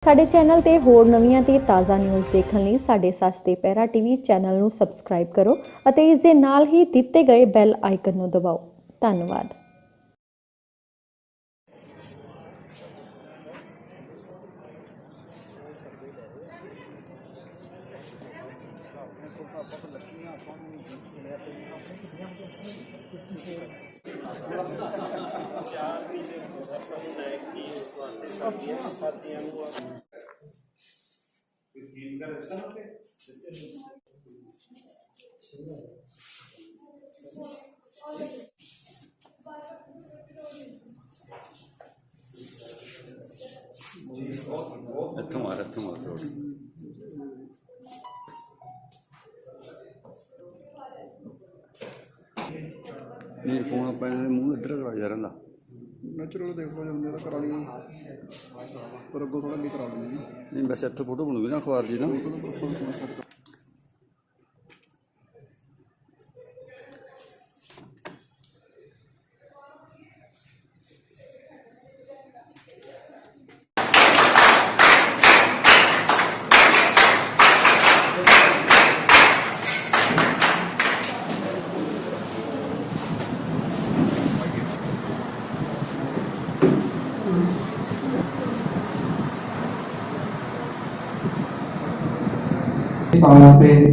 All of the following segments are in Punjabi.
ਸਾਡੇ ਚੈਨਲ ਤੇ ਹੋਰ ਨਵੀਆਂ ਤੇ ਤਾਜ਼ਾ ਨਿਊਜ਼ ਦੇਖਣ ਲਈ ਸਾਡੇ ਸੱਚ ਤੇ ਪਹਿਰਾ ਟੀਵੀ ਚੈਨਲ ਨੂੰ ਸਬਸਕ੍ਰਾਈਬ ਕਰੋ ਅਤੇ ਇਸ ਦੇ ਨਾਲ ਹੀ ਦਿੱਤੇ ਗਏ ਬੈਲ ਆਈਕਨ ਨੂੰ ਦਬਾਓ। ਧੰਨਵਾਦ। नहीं फोन अपने मूँह इधर करा जा रहा नेचुरल देखो जो करा ली पर अगो थोड़ा भी करा लेंगे नहीं वैसे इतने फोटो बनूगी ना अखबार जी ना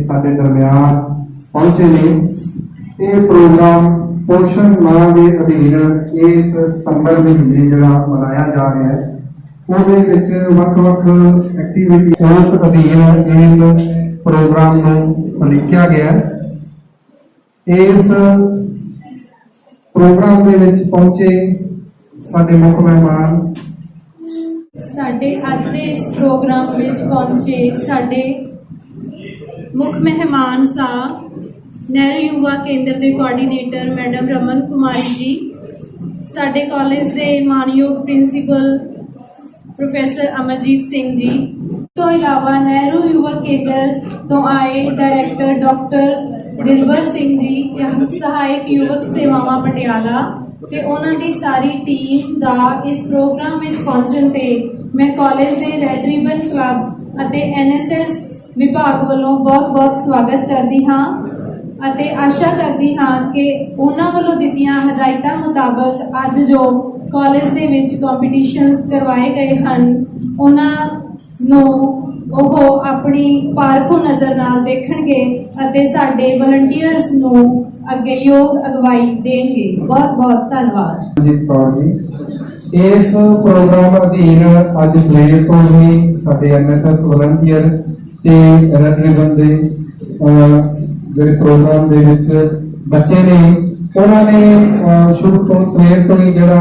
सारे दरम्यान पहुंचे ने यह प्रोग्राम पोषण माह के अधीन इस सितंबर महीने जो मनाया जा रहा है वक् एक्टिविटी उस अधीन इस प्रोग्राम को लिखा गया। इस प्रोग्राम के पहुंचे साडे मुख मेहमान साडे अज दे इस प्रोग्राम विच पहुंचे साडे मुख मेहमान साहब नेहरू युवा केंद्र के कोआर्डीनेटर मैडम रमन कुमारी जी, साडे कॉलेज के मानयोग प्रिंसीपल प्रोफैसर अमरजीत सिंह जी, तो इलावा नेहरू युवा केंद्र तो आए डायरैक्टर डॉक्टर दिलबर सिंह जी, सहायक युवक सेवावां पटियाला ते उन्हां दी सारी टीम दा इस प्रोग्राम में पहुंचण ते मैं कॉलेज के रेड रिबन क्लब अते NSS विभाग वालों बहुत बहुत स्वागत करती हाँ अते आशा करती हाँ कि उन्हां वालों दित्तियां हदायतां मुताबक अज जो कॉलेज दे विच कॉम्पीटिशनस करवाए गए हैं उन्हां नूं ओह अपनी पारखू नज़र नाल देखणगे अते साडे वलंटियर्स नूं अगे योग अगवाई देंगे। बहुत बहुत धन्यवाद। इस प्रोग्राम अधीन अज सवेर तो ही साडे NSS वलंटियर ते रेड रिबन दे ਜਿਹੜੇ प्रोग्राम ਦੇ ਵਿੱਚ ਬੱਚੇ ਨੇ ਉਹਨਾਂ ਨੇ ਸ਼ੁਰੂ ਤੋਂ ਸਵੇਰ ਤੋਂ ਹੀ ਜਿਹੜਾ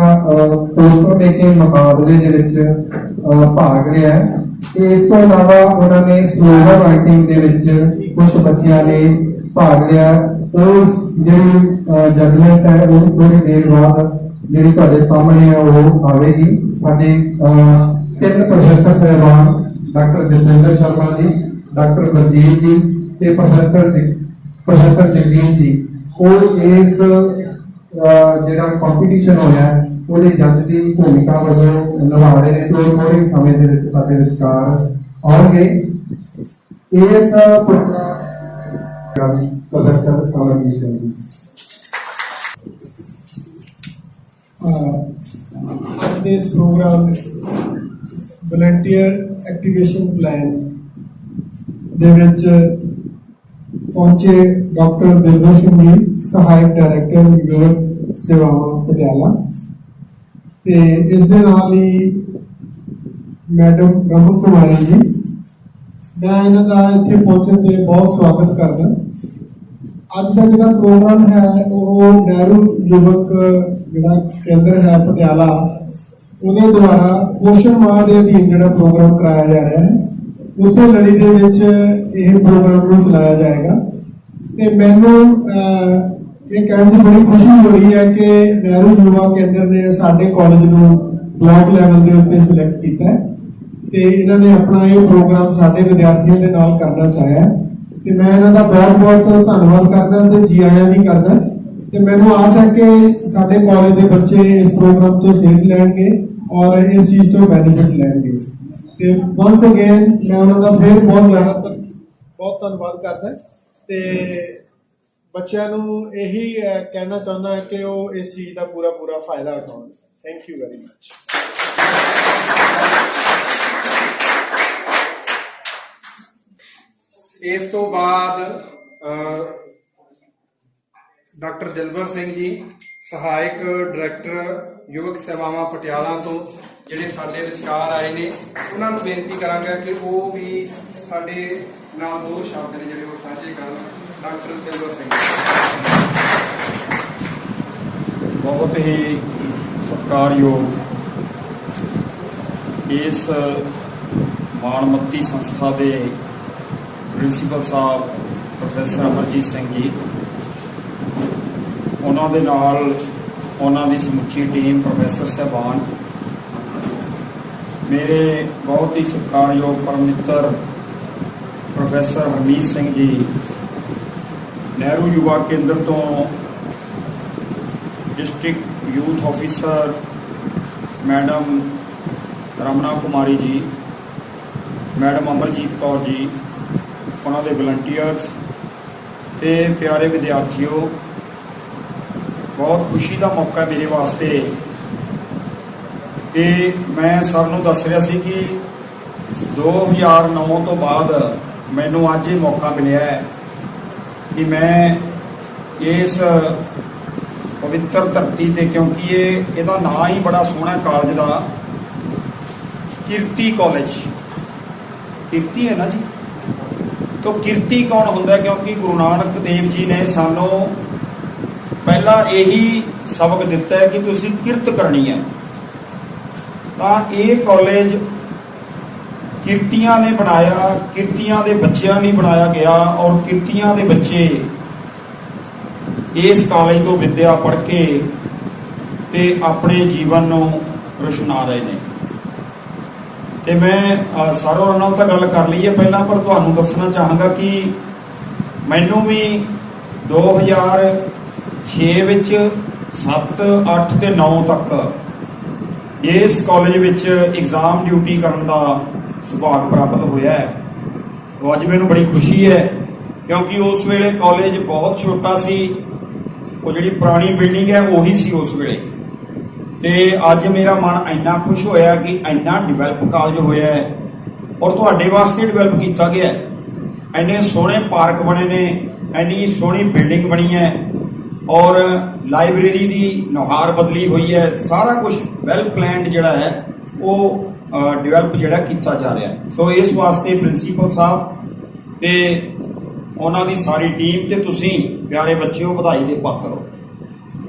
ਪੋਸਟਰ ਮੇਕਿੰਗ ਮੁਕਾਬਲੇ ਦੇ ਵਿੱਚ ਭਾਗ ਲਿਆ ਹੈ। ਇਸ ਤੋਂ ਇਲਾਵਾ ਉਹਨਾਂ ਨੇ ਸਲੋਗਨ ਰਾਈਟਿੰਗ ਦੇ ਵਿੱਚ ਕੁਝ ਬੱਚਿਆਂ ਨੇ ਭਾਗ ਲਿਆ। ਉਸ ਜਿਹੜੀ ਜਜਮੈਂਟ ਹੈ ਉਹ ਥੋੜੀ ਦੇਰ ਬਾਅਦ ਜਿਹੜੀ ਤੁਹਾਡੇ ਸਾਹਮਣੇ ਹੈ ਉਹ ਆਵੇਗੀ। ਸਾਡੇ ਤਿੰਨ ਪ੍ਰੋਫੈਸਰ ਸਾਹਿਬਾਨ डॉक्टर जसविंदर शर्मा जी, डॉक्टर बलजीत जी ते प्रोफेसर जगदीप जी और इस जिहड़ा कंपीटिशन होया ਉਹਦੇ ਜੱਜ ਦੀ ਭੂਮਿਕਾ ਵਜੋਂ ਨਿਭਾ ਰਹੇ ਨੇ ਤੇ ਉਹ ਥੋੜੇ ਸਮੇਂ ਦੇ ਵਿੱਚ ਸਾਡੇ ਵਿਚਕਾਰ ਆਉਣਗੇ। ਇਸ ਪ੍ਰੋਫੈਸਰ ਅਮਰਜੀਤ ਸਿੰਘ ਜੀ ਅੱਜ ਦੇ ਇਸ ਪ੍ਰੋਗਰਾਮ ਵਲੰਟੀਅਰ एक्टिवेशन प्लान दे विच पहुंचे डॉक्टर दिलबर सिंह जी, सहायक डायरैक्टर युवक सेवावां पटियाला ते इस दे नाल ही मैडम रमन कुमारी जी। मैं इन्हां दा इत्थे पहुंचण ते बहुत स्वागत करदा। अज का जिहड़ा प्रोग्राम है वो नेहरू युवक जिहड़ा केंद्र है पटियाला उन्हें द्वारा पोषण माह के अधीन जो प्रोग्राम कराया जा रहा है उस लड़ी के प्रोग्राम चलाया जाएगा। तो मैनू ये कहने की बड़ी खुशी हो रही है कि नेहरू युवा केंद्र ने साडे कॉलेज को ब्लॉक लैवल के उत्ते सिलेक्ट किया है तो इन्होंने अपना ये प्रोग्राम साडे विद्यार्थियों के नाल करना चाहा है। तो मैं इन्हों का बहुत बहुत धन्यवाद करदा ते जी आया भी करदा। तो मैनू आस है कि साडे कॉलेज के बच्चे इस प्रोग्राम तो सेध लैणगे और इस चीज तो बेनिफिट लेंगे। ਤੇ ਵਾਂਸ ਅਗੇਨ ਮੈਂ ਉਹਨਾਂ ਦਾ ਫਿਰ ਬਹੁਤ ਧੰਨਵਾਦ ਕਰਦਾ ਤੇ ਬੱਚਿਆਂ ਨੂੰ ਇਹੀ ਕਹਿਣਾ ਚਾਹੁੰਦਾ ਕਿ ਉਹ ਇਸ ਚੀਜ਼ ਦਾ ਪੂਰਾ ਫਾਇਦਾ ਉਠਾਉਣ। Thank you very much. ਇਸ ਤੋਂ ਬਾਅਦ ਡਾਕਟਰ ਦਿਲਬਰ ਸਿੰਘ ਜੀ ਸਹਾਇਕ ਡਾਇਰੈਕਟਰ ਯੁਵਕ ਸੇਵਾਵਾਂ ਪਟਿਆਲਾ ਤੋਂ ਜਿਹੜੇ ਸਾਡੇ ਵਿਚਕਾਰ ਆਏ ਨੇ, ਉਹਨਾਂ ਨੂੰ ਬੇਨਤੀ ਕਰਾਂਗਾ ਕਿ ਉਹ ਵੀ ਸਾਡੇ ਨਾਲ ਦੋ ਸ਼ਬਦ ਨੇ ਜਿਹੜੇ ਉਹ ਸਾਂਝੇ ਕਰਨ। ਡਾਕਟਰ ਦਿਲਬਰ ਸਿੰਘ ਬਹੁਤ ਹੀ ਸਤਿਕਾਰਯੋਗ ਇਸ ਮਾਣਮੱਤੀ ਸੰਸਥਾ ਦੇ ਪ੍ਰਿੰਸੀਪਲ ਸਾਹਿਬ ਪ੍ਰੋਫੈਸਰ ਅਮਰਜੀਤ ਸਿੰਘ ਜੀ, ਉਹਨਾਂ ਦੇ ਨਾਲ ਉਹਨਾਂ ਦੀ ਸਮੁੱਚੀ ਟੀਮ, ਪ੍ਰੋਫੈਸਰ ਸਾਹਿਬਾਨ, ਮੇਰੇ ਬਹੁਤ ਹੀ ਸਤਿਕਾਰਯੋਗ ਪਰਮ ਮਿੱਤਰ ਪ੍ਰੋਫੈਸਰ ਹਰਮੀਤ ਸਿੰਘ ਜੀ, ਨਹਿਰੂ ਯੁਵਾ ਕੇਂਦਰ ਤੋਂ district youth officer madam Ramna Kumari ji, madam Amarjit Kaur ji, ਉਹਨਾਂ ਦੇ ਵਲੰਟੀਅਰਸ ਤੇ ਪਿਆਰੇ ਵਿਦਿਆਰਥੀਓ, ਬਹੁਤ ਖੁਸ਼ੀ ਦਾ ਮੌਕਾ ਹੈ ਮੇਰੇ ਵਾਸਤੇ ਕਿ ਮੈਂ ਸਰ ਨੂੰ ਦੱਸ ਰਿਹਾ ਸੀ ਕਿ 2009 ਤੋਂ ਬਾਅਦ ਮੈਨੂੰ ਅੱਜ ਇਹ ਮੌਕਾ ਮਿਲਿਆ ਹੈ ਕਿ ਮੈਂ ਇਸ ਪਵਿੱਤਰ ਧਰਤੀ ਤੇ, ਕਿਉਂਕਿ ਇਹਦਾ ਨਾਂ ਹੀ ਬੜਾ ਸੋਹਣਾ ਕਾਲਜ ਦਾ, ਕਿਰਤੀ ਕਾਲਜ, ਕਿਰਤੀ ਹੈ ਨਾ ਜੀ। ਤਾਂ ਕਿਰਤੀ ਕੌਣ ਹੁੰਦਾ? ਕਿਉਂਕਿ ਗੁਰੂ ਨਾਨਕ ਦੇਵ ਜੀ ਨੇ ਸਾਨੂੰ ਪਹਿਲਾਂ ਇਹੀ ਸਬਕ ਦਿੱਤਾ ਹੈ ਕਿ ਤੁਸੀਂ ਕਿਰਤ ਕਰਨੀ ਹੈ। ਤਾਂ ਇਹ ਕਾਲਜ ਕਿਰਤੀਆਂ ਨੇ ਬਣਾਇਆ, ਕਿਰਤੀਆਂ ਦੇ ਬੱਚਿਆਂ ਲਈ ਬਣਾਇਆ ਗਿਆ ਔਰ ਕਿਰਤੀਆਂ ਦੇ ਬੱਚੇ ਇਸ ਕਾਲਜ ਤੋਂ ਵਿੱਦਿਆ ਪੜ੍ਹ ਕੇ ਤੇ ਆਪਣੇ ਜੀਵਨ ਨੂੰ ਰੁਸ਼ਨਾ ਰਹੇ ਨੇ। ਤੇ ਮੈਂ ਸਰ ਹੋਰਾਂ ਨਾਲ ਤਾਂ ਗੱਲ ਕਰ ਲਈ ਹੈ ਪਹਿਲਾਂ, ਪਰ ਤੁਹਾਨੂੰ ਦੱਸਣਾ ਚਾਹਾਂਗਾ ਕਿ ਮੈਨੂੰ ਵੀ 2006 ਵਿੱਚ 7, 8 ਤੇ 9 ਤੱਕ ਇਸ ਕਾਲਜ ਵਿੱਚ ਐਗਜ਼ਾਮ ਡਿਊਟੀ ਕਰਨ ਦਾ ਸੁਭਾਗ ਪ੍ਰਾਪਤ ਹੋਇਆ ਹੈ। ਅੱਜ ਮੈਨੂੰ ਬੜੀ ਖੁਸ਼ੀ ਹੈ ਕਿਉਂਕਿ ਉਸ ਵੇਲੇ ਕਾਲਜ ਬਹੁਤ ਛੋਟਾ ਸੀ, ਉਹ ਜਿਹੜੀ ਪੁਰਾਣੀ ਬਿਲਡਿੰਗ ਹੈ ਉਹੀ ਸੀ ਉਸ ਵੇਲੇ। ਤੇ ਅੱਜ ਮੇਰਾ ਮਨ ਇੰਨਾ ਖੁਸ਼ ਹੋਇਆ ਕਿ ਇੰਨਾ ਡਿਵੈਲਪ ਕਾਲਜ ਹੋਇਆ ਹੈ ਔਰ ਤੁਹਾਡੇ ਵਾਸਤੇ ਡਿਵੈਲਪ ਕੀਤਾ ਗਿਆ ਹੈ। ਇੰਨੇ ਸੋਹਣੇ ਪਾਰਕ ਬਣੇ ਨੇ, ਇੰਨੀ ਸੋਹਣੀ ਬਿਲਡਿੰਗ ਬਣੀ ਹੈ ਔਰ ਲਾਇਬ੍ਰੇਰੀ ਦੀ ਨੁਹਾਰ ਬਦਲੀ ਹੋਈ ਹੈ। ਸਾਰਾ ਕੁਝ ਵੈਲ ਪਲੈਨਡ ਜਿਹੜਾ ਹੈ ਉਹ ਡਿਵੈਲਪ ਜਿਹੜਾ ਕੀਤਾ ਜਾ ਰਿਹਾ ਹੈ। ਸੋ ਇਸ ਵਾਸਤੇ ਪ੍ਰਿੰਸੀਪਲ ਸਾਹਿਬ ਤੇ ਉਹਨਾਂ ਦੀ ਸਾਰੀ ਟੀਮ ਤੇ ਤੁਸੀਂ ਪਿਆਰੇ ਬੱਚਿਓ ਵਧਾਈ ਦੇ ਪਾਤਰ ਹੋ।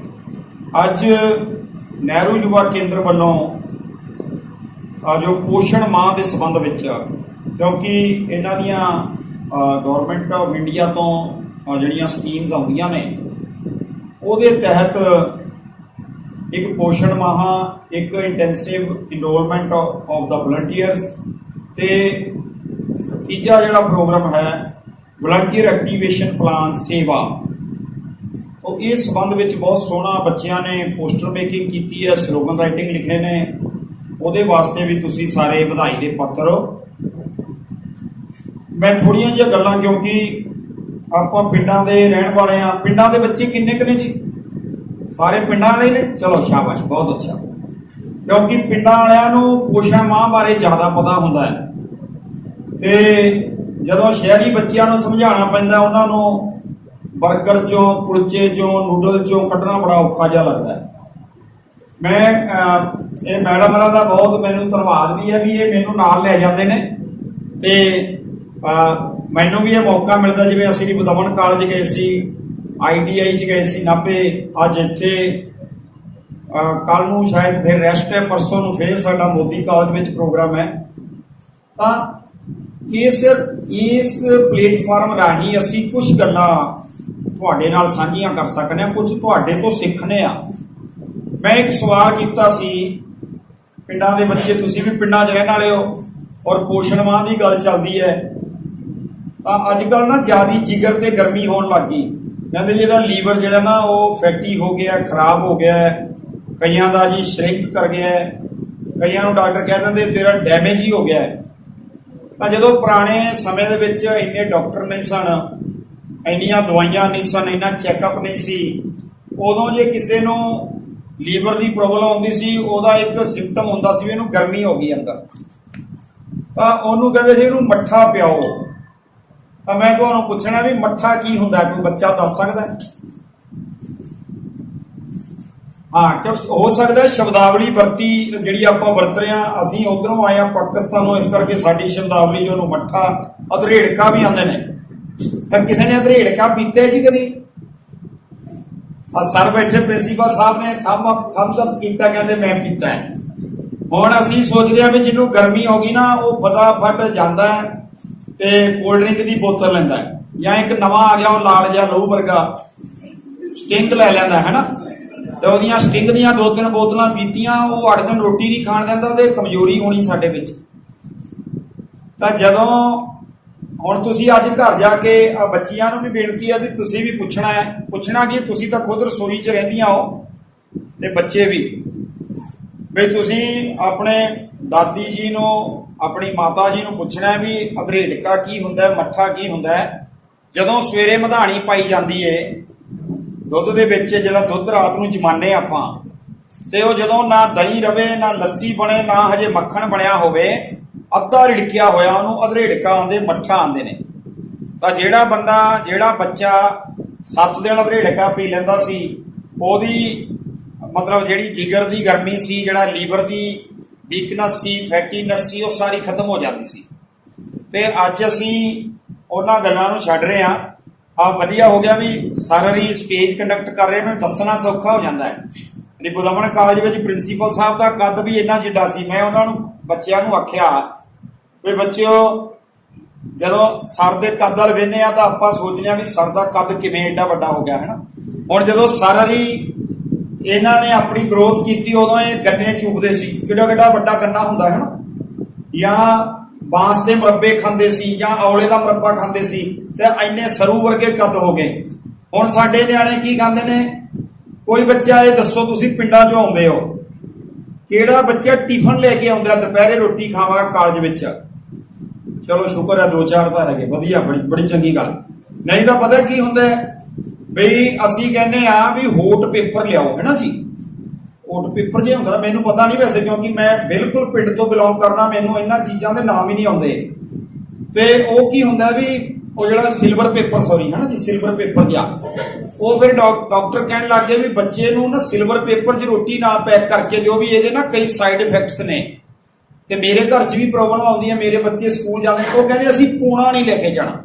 ਅੱਜ ਨਹਿਰੂ ਯੁਵਾ ਕੇਂਦਰ ਵੱਲੋਂ ਜੋ ਪੋਸ਼ਣ ਮਾਹ ਦੇ ਸੰਬੰਧ ਵਿੱਚ, ਕਿਉਂਕਿ ਇਹਨਾਂ ਦੀਆਂ ਗਵਰਨਮੈਂਟ ਆਫ ਇੰਡੀਆ ਤੋਂ ਜਿਹੜੀਆਂ ਸਕੀਮਸ ਆਉਂਦੀਆਂ ਨੇ ਉਹਦੇ ਤਹਿਤ ਇੱਕ ਪੋਸ਼ਣ ਮਾਹ, ਇੱਕ intensive enrolment of the volunteers ਤੇ ਤੀਜਾ ਜਿਹੜਾ ਪ੍ਰੋਗਰਾਮ ਹੈ ਵਲੰਟੀਅਰ ਐਕਟੀਵੇਸ਼ਨ ਪਲਾਨ ਸੇਵਾ। तो इस संबंध में बहुत सोहना बच्चों ने पोस्टर मेकिंग की है, स्लोगन राइटिंग लिखे ने, ਉਹਦੇ वास्ते भी तुसी सारे बधाई के पात्र हो। मैं थोड़िया जी गल्लां, क्योंकि आपां पिंडां दे रहण वाले हाँ। पिंडां दे बच्चे किन्ने कने जी? सारे पिंडां वाले ने? चलो शाबाश, बहुत अच्छा। क्योंकि पिंडां वालियां नूं पोषण माह बारे ज़्यादा पता हुंदा है ते जदों शहरी बच्चों नूं समझाना पैंदा उन्हां नूं बर्गर चों, कुलचे चों, नूडल चों कढ़ना बड़ा औखा जिहा लगता है। मैं ये मैडम होरां दा बहुत मैनूं धन्नवाद भी है भी ये मैनूं नाल लै जांदे ने ते मैनूं भी ये मौका मिलदा, जिवें असीं भी बदमन कालेज गए सी, ITI च गए सी नाभे, अज इत्थे कल नूं शायद फिर रेस्ट है, परसों नूं फिर साडा मोदी कालेज विच प्रोग्राम है। तां इस प्लेटफार्म राही असीं कुछ गल्लां ਤੁਹਾਡੇ ਨਾਲ ਸਾਂਝੀਆਂ ਕਰ ਸਕਨੇ ਆ, ਕੁਝ ਤੁਹਾਡੇ ਤੋਂ ਸਿੱਖਨੇ ਆ। ਮੈਂ ਇੱਕ ਸਵਾਲ ਕੀਤਾ ਸੀ, ਪਿੰਡਾਂ ਦੇ ਬੱਚੇ, ਤੁਸੀਂ ਵੀ ਪਿੰਡਾਂ 'ਚ ਰਹਿਣ ਵਾਲੇ ਹੋ ਔਰ ਪੋਸ਼ਣ ਮਾਹ ਦੀ ਗੱਲ ਚੱਲਦੀ ਹੈ ਤਾਂ ਅੱਜ ਕੱਲ੍ਹ ਨਾ ਜ਼ਿਆਦੀ ਜਿਗਰ ਤੇ ਗਰਮੀ ਹੋਣ ਲੱਗ ਗਈ। ਕਹਿੰਦੇ ਜਿਹਦਾ ਲੀਵਰ ਜਿਹੜਾ ਨਾ ਉਹ ਫੈਟੀ ਹੋ ਗਿਆ, ਖਰਾਬ ਹੋ ਗਿਆ, ਕਈਆਂ ਦਾ ਜੀ ਸ਼ਰਿੰਕ ਕਰ ਗਿਆ ਕਈਆਂ ਨੂੰ ਡਾਕਟਰ ਕਹਿ ਦਿੰਦੇ ਤੇਰਾ ਡੈਮੇਜ ਹੀ ਹੋ ਗਿਆ ਹੈ। ਤਾਂ ਜਦੋਂ ਪੁਰਾਣੇ ਸਮੇਂ ਦੇ ਵਿੱਚ ਇੰਨੇ ਡਾਕਟਰ ਨਹੀਂ ਸਨ, ਇੰਨੀਆਂ ਦਵਾਈਆਂ ਨਹੀਂ ਸਨ, ਇੰਨਾ ਚੈੱਕਅਪ ਨਹੀਂ ਸੀ, ਉਦੋਂ ਜੇ ਕਿਸੇ ਨੂੰ ਲੀਵਰ ਦੀ ਪ੍ਰੋਬਲਮ ਆਉਂਦੀ ਸੀ ਉਹਦਾ ਇੱਕ ਸਿੰਪਟਮ ਹੁੰਦਾ ਸੀ ਵੀ ਇਹਨੂੰ ਗਰਮੀ ਹੋ ਗਈ ਅੰਦਰ, ਤਾਂ ਉਹਨੂੰ ਕਹਿੰਦੇ ਸੀ ਇਹਨੂੰ ਮੱਠਾ ਪਿਆਓ। ਤਾਂ ਮੈਂ ਤੁਹਾਨੂੰ ਪੁੱਛਣਾ ਵੀ ਮੱਠਾ ਕੀ ਹੁੰਦਾ, ਕੋਈ ਬੱਚਾ ਦੱਸ ਸਕਦਾ ਹੈ? ਹਾਂ, ਕਿ ਹੋ ਸਕਦਾ ਸ਼ਬਦਾਵਲੀ ਵਰਤੀ ਜਿਹੜੀ ਆਪਾਂ ਵਰਤ ਰਹੇ ਹਾਂ, ਅਸੀਂ ਉਧਰੋਂ ਆਏ ਹਾਂ ਪਾਕਿਸਤਾਨੋਂ, ਇਸ ਕਰਕੇ ਸਾਡੀ ਸ਼ਬਦਾਵਲੀ ਜੋ ਉਹਨੂੰ ਮੱਠਾ ਅਧਰੇੜਕਾ ਵੀ ਆਉਂਦੇ ਨੇ। ਤਾਂ ਕਿਸੇ ਨੇ ਅਧਰੇੜਕਾ ਪੀਤੇ ਜੀ ਕਦੀ? ਆ ਸਰ ਬੈਠੇ ਪ੍ਰਿੰਸੀਪਲ ਸਾਹਿਬ ਨੇ ਥੰਬਸ ਅਪ ਕੀਤਾ, ਕਹਿੰਦੇ ਮੈਂ ਪੀਤਾ ਹੈ। ਹੁਣ ਅਸੀਂ ਸੋਚਦੇ ਹਾਂ ਵੀ ਜਿਹਨੂੰ ਗਰਮੀ ਹੋ ਗਈ ਨਾ ਉਹ ਫਟਾਫਟ ਜਾਂਦਾ ਹੈ ਤੇ ਕੋਲਡ ਡਰਿੰਕ ਦੀ ਬੋਤਲ ਲੈਂਦਾ ਹੈ, ਜਾਂ ਇੱਕ ਨਵਾਂ ਆ ਗਿਆ ਉਹ ਲਾਲ ਜਿਹਾ ਲਹੂ ਵਰਗਾ ਸਟਿੰਗ ਲੈ ਲੈਂਦਾ ਹੈ ਨਾ, ਤੇ ਉਹਦੀਆਂ ਸਟਿੰਗ ਦੀਆਂ 2-3 ਬੋਤਲਾਂ ਪੀਤੀਆਂ, ਉਹ 8 ਦਿਨ ਰੋਟੀ ਨਹੀਂ ਖਾਣ ਦਿੰਦਾ ਤੇ ਕਮਜ਼ੋਰੀ ਹੋਣੀ ਸਾਡੇ ਵਿੱਚ। ਤਾਂ ਜਦੋਂ ਹੁਣ ਤੁਸੀਂ ਅੱਜ ਘਰ ਜਾ ਕੇ ਬੱਚੀਆਂ ਨੂੰ ਵੀ ਬੇਨਤੀ ਹੈ ਵੀ ਤੁਸੀਂ ਵੀ ਪੁੱਛਣਾ ਕਿ ਤੁਸੀਂ ਤਾਂ ਖੁਦ ਰਸੋਈ 'ਚ ਰਹਿੰਦੀਆਂ ਹੋ ਤੇ ਬੱਚੇ ਵੀ ਤੁਸੀਂ ਆਪਣੇ ਦਾਦੀ ਜੀ ਨੂੰ, ਆਪਣੀ ਮਾਤਾ ਜੀ ਨੂੰ ਪੁੱਛਣਾ ਵੀ ਅਧਰੇੜਕਾ ਕੀ ਹੁੰਦਾ, ਮੱਠਾ ਕੀ ਹੁੰਦਾ। ਜਦੋਂ ਸਵੇਰੇ ਮਧਾਣੀ ਪਾਈ ਜਾਂਦੀ ਏ ਦੁੱਧ ਦੇ ਵਿੱਚ, ਜਿਹੜਾ ਦੁੱਧ ਰਾਤ ਨੂੰ ਜਮਾਨੇ ਆਪਾਂ, ਤੇ ਉਹ ਜਦੋਂ ਨਾ ਦਹੀਂ ਰਵੇ ਨਾ ਲੱਸੀ ਬਣੇ ਨਾ ਹਜੇ ਮੱਖਣ ਬਣਿਆ ਹੋਵੇ, ਅੱਧਾ ਰਿੜਕਿਆ ਹੋਇਆ, ਉਹਨੂੰ ਅਧਰੇੜਕਾ ਆਉਂਦੇ, ਮੱਠਾ ਆਉਂਦੇ ਨੇ। ਤਾਂ ਜਿਹੜਾ ਬੱਚਾ 7 ਦਿਨ ਅਧਰੇੜਕਾ ਪੀ ਲੈਂਦਾ ਸੀ, ਉਹਦੀ ਮਤਲਬ ਜਿਹੜੀ ਜਿਗਰ ਦੀ ਗਰਮੀ ਸੀ, ਜਿਹੜਾ ਲੀਵਰ ਦੀ ਵੀਕਨੈਸ ਸੀ, ਫੈਟੀਨੈਸ ਸੀ, ਉਹ ਸਾਰੀ ਖਤਮ ਹੋ ਜਾਂਦੀ ਸੀ। ਤੇ ਅੱਜ ਅਸੀਂ ਉਹਨਾਂ ਗੱਲਾਂ ਨੂੰ ਛੱਡ ਰਹੇ ਹਾਂ। ਵਧੀਆ ਹੋ ਗਿਆ ਵੀ ਸਾਰੀ ਸਟੇਜ ਕੰਡਕਟ ਕਰ ਰਹੇ, ਮੈਨੂੰ ਦੱਸਣਾ ਸੌਖਾ ਹੋ ਜਾਂਦਾ ਹੈ। ਰਿਪੂ ਦਮਨ ਕਾਲਜ ਵਿੱਚ ਪ੍ਰਿੰਸੀਪਲ ਸਾਹਿਬ ਦਾ ਕੱਦ ਵੀ ਇੰਨਾ ਜਿੱਡਾ ਸੀ। ਮੈਂ ਉਹਨਾਂ ਨੂੰ ਬੱਚਿਆਂ ਨੂੰ ਆਖਿਆ ਵੀ ਬੱਚਿਓ, ਜਦੋਂ ਸਰ ਦੇ ਕੱਦ ਵੱਲ ਵੇਖਦੇ ਆ ਤਾਂ ਆਪਾਂ ਸੋਚਦੇ ਆ ਵੀ ਸਰ ਦਾ ਕੱਦ ਕਿਵੇਂ ਏਡਾ ਵੱਡਾ ਹੋ ਗਿਆ ਹੈ ਨਾ। ਹੁਣ ਜਦੋਂ ਸਾਰੀ ਇਹਨਾਂ ਨੇ ਆਪਣੀ ਗਰੋਥ ਕੀਤੀ, ਉਦੋਂ ਇਹ ਗੰਨੇ ਚੂਪਦੇ ਸੀ, ਕਿੱਡਾ ਕਿੱਡਾ ਵੱਡਾ ਗੰਨਾ ਹੁੰਦਾ ਹੈ ਨਾ, ਜਾਂ ਬਾਂਸ ਦੇ ਮੁਰੱਬੇ ਖਾਂਦੇ ਸੀ, ਜਾਂ ਔਲੇ ਦਾ ਮੁਰੱਬਾ ਖਾਂਦੇ ਸੀ, ਤੇ ਇੰਨੇ ਸਰੂ ਵਰਗੇ ਕੱਦ ਹੋ ਗਏ। ਹੁਣ ਸਾਡੇ ਨਿਆਣੇ ਕੀ ਖਾਂਦੇ ਨੇ? ਕੋਈ ਬੱਚਾ ਇਹ ਦੱਸੋ, ਤੁਸੀਂ ਪਿੰਡਾਂ 'ਚੋਂ ਆਉਂਦੇ ਹੋ, ਕਿਹੜਾ ਬੱਚਾ ਟਿਫਨ ਲੈ ਕੇ ਆਉਂਦਾ ਦੁਪਹਿਰੇ ਰੋਟੀ ਖਾਵਾਂਗਾ ਕਾਲਜ ਵਿੱਚ? ਚਲੋ ਸ਼ੁਕਰ ਹੈ 2-4 ਤਾਂ ਹੈਗੇ, ਵਧੀਆ, ਬੜੀ ਚੰਗੀ ਗੱਲ। ਨਹੀਂ ਤਾਂ ਪਤਾ ਕੀ ਹੁੰਦਾ ਬਈ, ਅਸੀਂ ਕਹਿੰਦੇ ਆ ਵੀ ਹੋਟ ਪੇਪਰ ਲਿਆਓ, ਹੈ ਨਾ ਜੀ। ਹੋਟ ਪੇਪਰ ਜੇ ਹੁੰਦਾ, ਮੈਨੂੰ ਪਤਾ ਨਹੀਂ ਵੈਸੇ, ਕਿਉਂਕਿ ਮੈਂ ਬਿਲਕੁਲ ਪਿੰਡ ਤੋਂ ਬਿਲੋਂਗ ਕਰਨਾ, ਮੈਨੂੰ ਇਹਨਾਂ ਚੀਜ਼ਾਂ ਦੇ ਨਾਮ ਹੀ ਨਹੀਂ ਆਉਂਦੇ। ਤੇ ਉਹ ਕੀ ਹੁੰਦਾ ਵੀ ਉਹ ਜਿਹੜਾ ਸਿਲਵਰ ਪੇਪਰ, ਸੌਰੀ ਹੈ ਨਾ ਜੀ, ਸਿਲਵਰ ਪੇਪਰ ਜਿਹਾ, ਉਹ ਫਿਰ ਡਾਕਟਰ ਕਹਿਣ ਲੱਗ ਗਏ ਵੀ ਬੱਚੇ ਨੂੰ ਨਾ ਸਿਲਵਰ ਪੇਪਰ 'ਚ ਰੋਟੀ ਨਾ ਪੈਕ ਕਰਕੇ ਦਿਓ, ਵੀ ਇਹਦੇ ਨਾ ਕਈ ਸਾਈਡ ਇਫੈਕਟਸ ਨੇ। ਤੇ ਮੇਰੇ ਘਰ 'ਚ ਵੀ ਪ੍ਰੋਬਲਮ ਆਉਂਦੀ ਹੈ, ਮੇਰੇ ਬੱਚੇ ਸਕੂਲ ਜਾਂਦੇ, ਉਹ ਕਹਿੰਦੇ ਅਸੀਂ ਪੂਣਾ ਨਹੀਂ ਲੈ ਕੇ ਜਾਣਾ।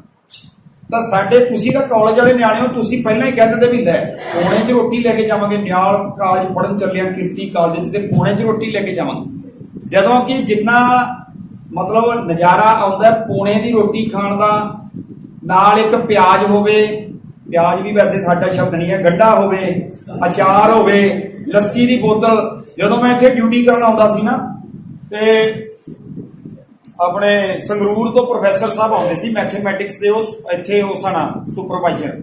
ਤਾਂ ਤੁਸੀਂ ਤਾਂ ਕਾਲਜ ਵਾਲੇ ਨਿਆਣੇ ਹੋ, ਤੁਸੀਂ ਪਹਿਲਾਂ ਹੀ ਕਹਿ ਦਿੰਦੇ ਵੀ ਲੈ ਪੂਣੇ 'ਚ ਰੋਟੀ ਲੈ ਕੇ ਜਾਵਾਂਗੇ। ਨਿਆਲ ਕਾਲਜ ਪੜ੍ਹਨ ਚੱਲਿਆ, ਕੀਰਤੀ ਕਾਲਜ 'ਚ, ਤੇ ਪੂਣੇ 'ਚ ਰੋਟੀ ਲੈ ਕੇ ਜਾਵਾਂਗੇ। ਜਦੋਂ ਕਿ ਜਿੰਨਾ ਮਤਲਬ ਨਜ਼ਾਰਾ ਆਉਂਦਾ ਪੂਣੇ ਦੀ ਰੋਟੀ ਖਾਣ ਦਾ, ਨਾਲ ਇੱਕ ਪਿਆਜ਼ ਹੋਵੇ, ਪਿਆਜ਼ ਵੀ ਵੈਸੇ ਸਾਡਾ ਸ਼ਬਦ ਨਹੀਂ ਹੈ, ਗੰਢਾ ਹੋਵੇ, ਅਚਾਰ ਹੋਵੇ, ਲੱਸੀ ਦੀ ਬੋਤਲ। ਜਦੋਂ ਮੈਂ ਇੱਥੇ ਡਿਊਟੀ ਕਰਨ ਆਉਂਦਾ ਸੀ ਨਾ, ਤੇ ਆਪਣੇ ਸੰਗਰੂਰ ਤੋਂ ਪ੍ਰੋਫੈਸਰ ਸਾਹਿਬ ਆਉਂਦੇ ਸੀ ਮੈਥਮੈਟਿਕਸ ਦੇ, ਉਹ ਇੱਥੇ ਉਹ ਸਾਡਾ ਸੁਪਰਵਾਈਜ਼ਰ,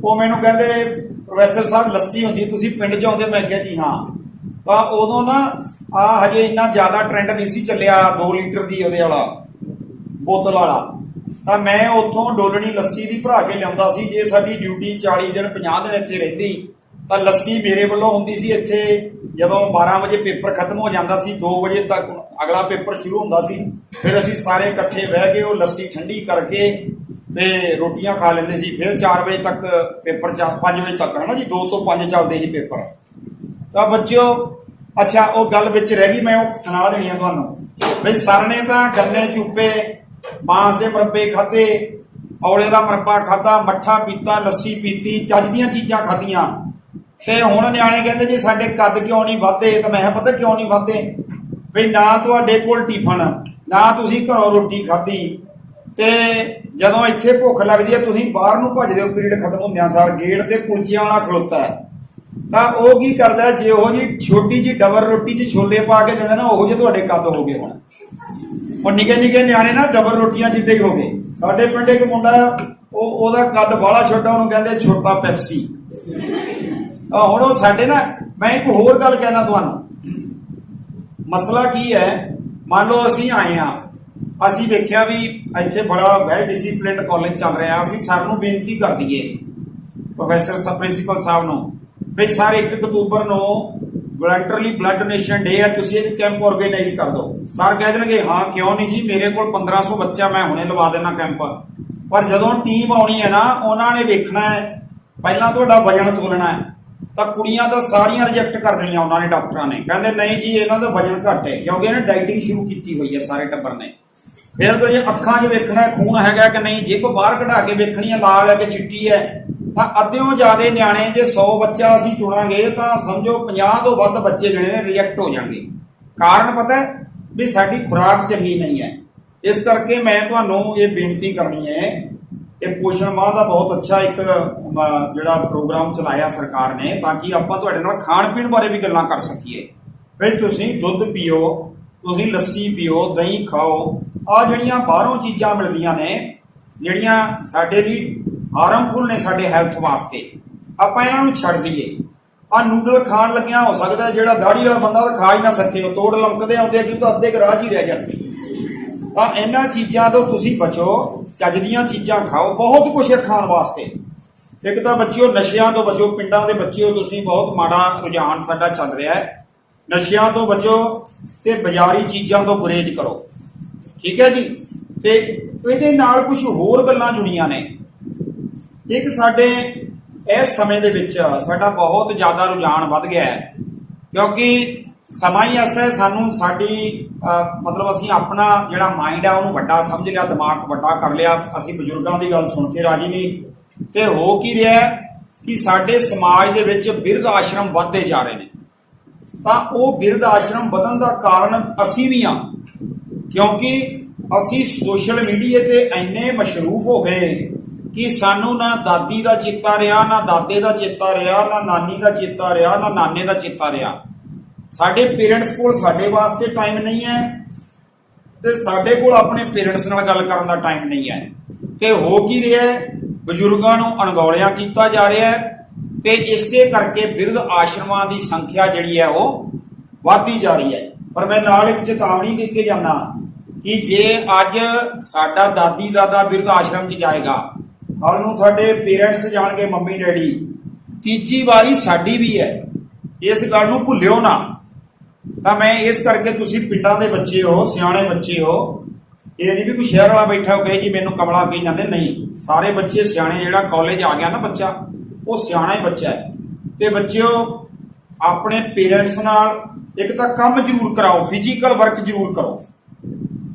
ਉਹ ਮੈਨੂੰ ਕਹਿੰਦੇ ਪ੍ਰੋਫੈਸਰ ਸਾਹਿਬ ਲੱਸੀ ਹੁੰਦੀ, ਤੁਸੀਂ ਪਿੰਡ 'ਚ ਆਉਂਦੇ? ਮੈਂ ਕਿਹਾ ਜੀ ਹਾਂ। ਤਾਂ ਉਦੋਂ ਨਾ ਹਜੇ ਇੰਨਾ ਜ਼ਿਆਦਾ ਟ੍ਰੈਂਡ ਨਹੀਂ ਸੀ ਚੱਲਿਆ 2 ਲੀਟਰ ਦੀ ਉਹਦੇ ਵਾਲਾ ਬੋਤਲ ਵਾਲਾ। ਤਾਂ ਮੈਂ ਉੱਥੋਂ ਡੋਲਣੀ ਲੱਸੀ ਦੀ ਭਰਾ ਕੇ ਲਿਆਉਂਦਾ ਸੀ। ਜੇ ਸਾਡੀ ਡਿਊਟੀ 40 ਦਿਨ 50 ਦਿਨ ਇੱਥੇ ਰਹਿੰਦੀ ਤਾਂ ਲੱਸੀ ਮੇਰੇ ਵੱਲੋਂ ਹੁੰਦੀ ਸੀ। ਇੱਥੇ ਜਦੋਂ 12 ਵਜੇ ਪੇਪਰ ਖਤਮ ਹੋ ਜਾਂਦਾ ਸੀ, 2 ਵਜੇ ਤੱਕ ਅਗਲਾ ਪੇਪਰ ਸ਼ੁਰੂ ਹੁੰਦਾ ਸੀ। ਫਿਰ ਅਸੀਂ ਸਾਰੇ ਇਕੱਠੇ ਬਹਿ ਕੇ ਉਹ ਲੱਸੀ ਠੰਡੀ ਕਰਕੇ ਤੇ ਰੋਟੀਆਂ ਖਾ ਲੈਂਦੇ ਸੀ। ਫਿਰ 4 ਵਜੇ ਤੱਕ ਪੇਪਰ 5 ਵਜੇ ਤੱਕ ਹੈ ਨਾ ਜੀ, 2 ਤੋਂ 5 ਚੱਲਦੇ ਸੀ ਪੇਪਰ। ਤਾਂ ਬੱਚਿਓ, ਅੱਛਾ ਉਹ ਗੱਲ ਵਿੱਚ ਰਹਿ ਗਈ, ਮੈਂ ਉਹ ਸੁਣਾ ਦੇਣੀ ਆ ਤੁਹਾਨੂੰ। ਬਈ ਸਰ ਨੇ ਤਾਂ ਗੰਨੇ ਚੂਪੇ, ਬਾਂਸ ਦੇ ਮੁਰੱਬੇ ਖਾਧੇ, ਔਲੇ ਦਾ ਮੁਰੱਬਾ ਖਾਧਾ, ਮੱਠਾ ਪੀਤਾ, ਲੱਸੀ ਪੀਤੀ, ਚੱਜ ਦੀਆਂ ਚੀਜ਼ਾਂ ਖਾਧੀਆਂ। ਤੇ ਹੁਣ ਨਿਆਣੇ ਕਹਿੰਦੇ ਜੀ ਸਾਡੇ ਕੱਦ ਕਿਉਂ ਨਹੀਂ ਵੱਧਦੇ? ਤਾਂ ਮੈਂ ਪਤਾ ਕਿਉਂ ਨਹੀਂ ਵੱਧਦੇ? ਬਈ ਨਾ ਤੁਹਾਡੇ ਕੋਲ ਟਿਫਨ, ਨਾ ਤੁਸੀਂ ਘਰੋਂ ਰੋਟੀ ਖਾਧੀ, ਤੇ ਜਦੋਂ ਇੱਥੇ ਭੁੱਖ ਲੱਗਦੀ ਹੈ ਤੁਸੀਂ ਬਾਹਰ ਨੂੰ ਭੱਜਦੇ ਹੋ, ਪੀਰੀਅਡ ਖਤਮ ਹੁੰਦਿਆਂ ਸਾਰ ਗੇਟ ਤੇ ਕੁਲਚੀਆਂ ਵਾਲਾ ਖਲੋਤਾ ਹੈ। ਤਾਂ ਉਹ ਕੀ ਕਰਦਾ, ਜੇ ਉਹ ਜੀ ਛੋਟੀ ਜੀ ਡਬਲ ਰੋਟੀ 'ਚ ਛੋਲੇ ਪਾ ਕੇ ਦਿੰਦਾ ਨਾ, ਉਹੋ ਜਿਹੇ ਤੁਹਾਡੇ ਕੱਦ ਹੋ ਗਏ। ਹੁਣ ਨਿੱਕੇ ਨਿੱਕੇ ਨਿਆਣੇ ਨਾ ਡਬਲ ਰੋਟੀਆਂ ਜਿੱਡੇ ਹੀ ਹੋ ਗਏ। ਸਾਡੇ ਪਿੰਡ ਇੱਕ ਮੁੰਡਾ, ਉਹਦਾ ਕੱਦ ਬਾਹਲਾ ਛੋਟਾ, ਉਹਨੂੰ ਕਹਿੰਦੇ ਛੋਟਾ ਪੈਪਸੀ। ਹੁਣ ਉਹ ਸਾਡੇ ਨਾ, ਮੈਂ ਇੱਕ ਹੋਰ ਗੱਲ ਕਹਿਣਾ ਤੁਹਾਨੂੰ, ਮਸਲਾ ਕੀ ਹੈ, ਮੰਨ ਲਓ ਅਸੀਂ ਆਏ ਆ, ਅਸੀਂ ਵੇਖਿਆ ਵੀ ਇੱਥੇ ਬੜਾ ਵੈਲ ਡਿਸਿਪਲਿਨਡ ਕਾਲਜ ਚੱਲ ਰਿਹਾ, ਅਸੀਂ ਸਰ ਨੂੰ ਬੇਨਤੀ ਕਰ ਦਈਏ, ਪ੍ਰੋਫੈਸਰ ਪ੍ਰਿੰਸੀਪਲ ਸਾਹਿਬ ਨੂੰ, ਵੀ ਸਰ 1 ਅਕਤੂਬਰ ਨੂੰ ਵਲੰਟਰਲੀ ਬਲੱਡ ਡੋਨੇਸ਼ਨ ਡੇ ਹੈ, ਤੁਸੀਂ ਇੱਕ ਕੈਂਪ ਆਰਗੇਨਾਈਜ਼ ਕਰ ਦਿਓ। ਸਰ ਕਹਿ ਦੇਣਗੇ ਹਾਂ ਕਿਉਂ ਨਹੀਂ ਜੀ, ਮੇਰੇ ਕੋਲ 1500 ਬੱਚਾ, ਮੈਂ ਹੁਣੇ ਲਵਾ ਦੇਣਾ ਕੈਂਪ। ਪਰ ਜਦੋਂ ਟੀਮ ਆਉਣੀ ਹੈ ਨਾ, ਉਹਨਾਂ ਨੇ ਵੇਖਣਾ ਹੈ, ਪਹਿਲਾਂ ਤੁਹਾਡਾ ਵਜਨ ਤੋਲਣਾ ਹੈ, ਤਾਂ ਕੁੜੀਆਂ ਤਾਂ ਸਾਰੀਆਂ ਰਿਜੈਕਟ ਕਰ ਦੇਣੀਆਂ ਉਹਨਾਂ ਨੇ, ਡਾਕਟਰਾਂ ਨੇ ਕਹਿੰਦੇ ਨਹੀਂ ਜੀ ਇਹਨਾਂ ਦਾ ਵਜਨ ਘੱਟ ਹੈ, ਕਿਉਂਕਿ ਇਹਨੇ ਡਾਈਟਿੰਗ ਸ਼ੁਰੂ ਕੀਤੀ ਹੋਈ ਹੈ ਸਾਰੇ ਟੱਬਰ ਨੇ। ਫਿਰ ਤੁਹਾਡੀਆਂ ਅੱਖਾਂ 'ਚ ਵੇਖਣਾ ਖੂਨ ਹੈਗਾ ਕਿ ਨਹੀਂ, ਜਿੱਪ ਬਾਹਰ ਕਢਾ ਕੇ ਵੇਖਣੀ ਹੈ ਲਾਲ ਹੈ ਕਿ ਚਿੱਟੀ ਹੈ। ਤਾਂ ਅੱਧਿਓਂ ਜ਼ਿਆਦਾ ਨਿਆਣੇ, ਜੇ 100 ਬੱਚਾ ਅਸੀਂ ਚੁਣਾਂਗੇ ਤਾਂ ਸਮਝੋ 50 ਤੋਂ ਵੱਧ ਬੱਚੇ ਜਿਹੜੇ ਨੇ ਰਿਜੈਕਟ ਹੋ ਜਾਣਗੇ। ਕਾਰਨ ਪਤਾ ਹੈ ਵੀ ਸਾਡੀ ਖੁਰਾਕ ਚੰਗੀ ਨਹੀਂ ਹੈ। ਇਸ ਕਰਕੇ ਮੈਂ ਤੁਹਾਨੂੰ ਇਹ ਬੇਨਤੀ ਕਰਨੀ ਹੈ, ਇਹ ਪੋਸ਼ਣ ਮਾਹ ਦਾ ਬਹੁਤ ਅੱਛਾ ਇੱਕ ਜਿਹੜਾ ਪ੍ਰੋਗਰਾਮ ਚਲਾਇਆ ਸਰਕਾਰ ਨੇ, ਤਾਂ ਕਿ ਆਪਾਂ ਤੁਹਾਡੇ ਨਾਲ ਖਾਣ ਪੀਣ ਬਾਰੇ ਵੀ ਗੱਲਾਂ ਕਰ ਸਕੀਏ। ਵੀ ਤੁਸੀਂ ਦੁੱਧ ਪੀਓ, ਤੁਸੀਂ ਲੱਸੀ ਪੀਓ, ਦਹੀਂ ਖਾਓ। ਆ ਜਿਹੜੀਆਂ ਬਾਹਰੋਂ ਚੀਜ਼ਾਂ ਮਿਲਦੀਆਂ ਨੇ, ਜਿਹੜੀਆਂ ਸਾਡੇ ਲਈ ਹਾਰਮਫੁਲ ਨੇ ਸਾਡੇ ਹੈਲਥ ਵਾਸਤੇ, ਆਪਾਂ ਇਹਨਾਂ ਨੂੰ ਛੱਡ ਦਈਏ। ਆ ਨੂਡਲ ਖਾਣ ਲੱਗਿਆ ਹੋ ਸਕਦਾ ਜਿਹੜਾ ਦਾੜੀ ਵਾਲਾ ਬੰਦਾ ਤਾਂ ਖਾ ਹੀ ਨਾ ਸਕੇ, ਉਹ ਤੋੜ ਲਮਕਦੇ ਆਉਂਦੇ ਕਿ ਤਾਂ ਅੱਧੇ ਰਾਹ 'ਚ ਹੀ ਰਹਿ ਜਾਣ। ਤਾਂ ਇਹਨਾਂ ਚੀਜ਼ਾਂ ਤੋਂ ਤੁਸੀਂ ਬਚੋ, ਚੱਜ ਦੀਆਂ ਚੀਜ਼ਾਂ ਖਾਓ। ਬਹੁਤ ਕੁਛ ਹੈ ਖਾਣ ਵਾਸਤੇ। ਇੱਕ ਤਾਂ ਬੱਚਿਓ ਨਸ਼ਿਆਂ ਤੋਂ ਬਚੋ, ਪਿੰਡਾਂ ਦੇ ਬੱਚਿਓ ਤੁਸੀਂ ਬਹੁਤ ਮਾੜਾ ਰੁਝਾਨ ਸਾਡਾ ਚੱਲ ਰਿਹਾ ਹੈ, ਨਸ਼ਿਆਂ ਤੋਂ ਬਚੋ ਤੇ ਬਾਜ਼ਾਰੀ ਚੀਜ਼ਾਂ ਤੋਂ ਗੁਰੇਜ਼ ਕਰੋ, ਠੀਕ ਹੈ ਜੀ। ਤੇ ਇਹਦੇ ਨਾਲ ਕੁਝ ਹੋਰ ਗੱਲਾਂ ਜੁੜੀਆਂ ਨੇ। ਇੱਕ ਸਾਡੇ ਇਸ ਸਮੇਂ ਦੇ ਵਿੱਚ ਸਾਡਾ ਬਹੁਤ ਜ਼ਿਆਦਾ ਰੁਝਾਨ ਵੱਧ ਗਿਆ ਹੈ, ਕਿਉਂਕਿ ਸਮਾਂ ਹੀ ਐਸਾ ਹੈ, ਸਾਨੂੰ ਸਾਡੀ ਮਤਲਬ ਅਸੀਂ ਆਪਣਾ ਜਿਹੜਾ ਮਾਈਂਡ ਹੈ ਉਹਨੂੰ ਵੱਡਾ ਸਮਝ ਲਿਆ, ਦਿਮਾਗ ਵੱਡਾ ਕਰ ਲਿਆ। ਅਸੀਂ ਬਜ਼ੁਰਗਾਂ ਦੀ ਗੱਲ ਸੁਣ ਕੇ ਰਾਜੀ ਨਹੀਂ। ਤੇ ਹੋ ਕੀ ਰਿਹਾ ਕਿ ਸਾਡੇ ਸਮਾਜ ਦੇ ਵਿੱਚ ਬਿਰਧ ਆਸ਼ਰਮ ਵੱਧਦੇ ਜਾ ਰਹੇ ਨੇ। ਤਾਂ ਉਹ ਬਿਰਧ ਆਸ਼ਰਮ ਵਧਣ ਦਾ ਕਾਰਨ ਅਸੀਂ ਵੀ ਹਾਂ, ਕਿਉਂਕਿ ਅਸੀਂ ਸੋਸ਼ਲ ਮੀਡੀਆ ਤੇ ਇੰਨੇ ਮਸ਼ਰੂਫ ਹੋ ਗਏ ਕਿ ਸਾਨੂੰ ਨਾ ਦਾਦੀ ਦਾ ਚੇਤਾ ਰਿਹਾ, ਨਾ ਦਾਦੇ ਦਾ ਚੇਤਾ ਰਿਹਾ, ਨਾ ਨਾਨੀ ਦਾ ਚੇਤਾ ਰਿਹਾ, ਨਾ ਨਾਨੇ ਦਾ ਚੇਤਾ ਰਿਹਾ। ਸਾਡੇ ਪੇਰੈਂਟਸ ਕੋਲ ਸਾਡੇ ਵਾਸਤੇ ਟਾਈਮ ਨਹੀਂ ਹੈ, ਤੇ ਸਾਡੇ ਕੋਲ ਆਪਣੇ ਪੇਰੈਂਟਸ ਨਾਲ ਗੱਲ ਕਰਨ ਦਾ ਟਾਈਮ ਨਹੀਂ ਹੈ। ਤੇ ਹੋ ਕੀ ਰਿਹਾ, ਬਜ਼ੁਰਗਾਂ ਨੂੰ ਅਣਗੌਲਿਆ ਕੀਤਾ ਜਾ ਰਿਹਾ ਹੈ, ਤੇ ਇਸੇ ਕਰਕੇ ਬਿਰਧ ਆਸ਼ਰਮਾਂ ਦੀ ਸੰਖਿਆ ਜਿਹੜੀ ਹੈ ਉਹ ਵੱਧਦੀ ਜਾ ਰਹੀ ਹੈ। ਪਰ ਮੈਂ ਨਾਲ ਇੱਕ ਚੇਤਾਵਨੀ ਦੇ ਕੇ ਜਾਣਾ ਕਿ ਜੇ ਅੱਜ ਸਾਡਾ ਦਾਦੀ ਦਾਦਾ ਬਿਰਧ ਆਸ਼ਰਮ 'ਚ ਜਾਏਗਾ, ਕੱਲ ਨੂੰ ਸਾਡੇ ਪੇਰੈਂਟਸ ਜਾਣਗੇ, ਮੰਮੀ ਡੈਡੀ, ਤੀਜੀ ਵਾਰੀ ਸਾਡੀ ਵੀ ਹੈ। ਇਸ ਗੱਲ ਨੂੰ ਭੁੱਲਿਓ ਨਾ। ਤਾਂ ਮੈਂ ਇਸ ਕਰਕੇ, ਤੁਸੀਂ ਪਿੰਡਾਂ ਦੇ ਬੱਚੇ ਹੋ, ਸਿਆਣੇ ਬੱਚੇ ਹੋ, ਇਹ ਨਹੀਂ ਵੀ ਕੋਈ ਸ਼ਹਿਰ ਵਾਲਾ ਬੈਠਾ ਹੋ ਕਹੇ ਜੀ ਮੈਨੂੰ ਕਮਲਾ ਕਹੀ ਜਾਂਦੇ, ਨਹੀਂ, ਸਾਰੇ ਬੱਚੇ ਸਿਆਣੇ। ਜਿਹੜਾ ਕਾਲਜ ਆ ਗਿਆ ਨਾ ਬੱਚਾ, ਉਹ ਸਿਆਣਾ ਹੀ ਬੱਚਾ ਹੈ। ਤੇ ਬੱਚਿਓ ਆਪਣੇ ਪੇਰੈਂਟਸ ਨਾਲ ਇੱਕ ਤਾਂ ਕੰਮ ਜ਼ਰੂਰ ਕਰਾਓ, ਫਿਜ਼ੀਕਲ ਵਰਕ ਜ਼ਰੂਰ ਕਰੋ।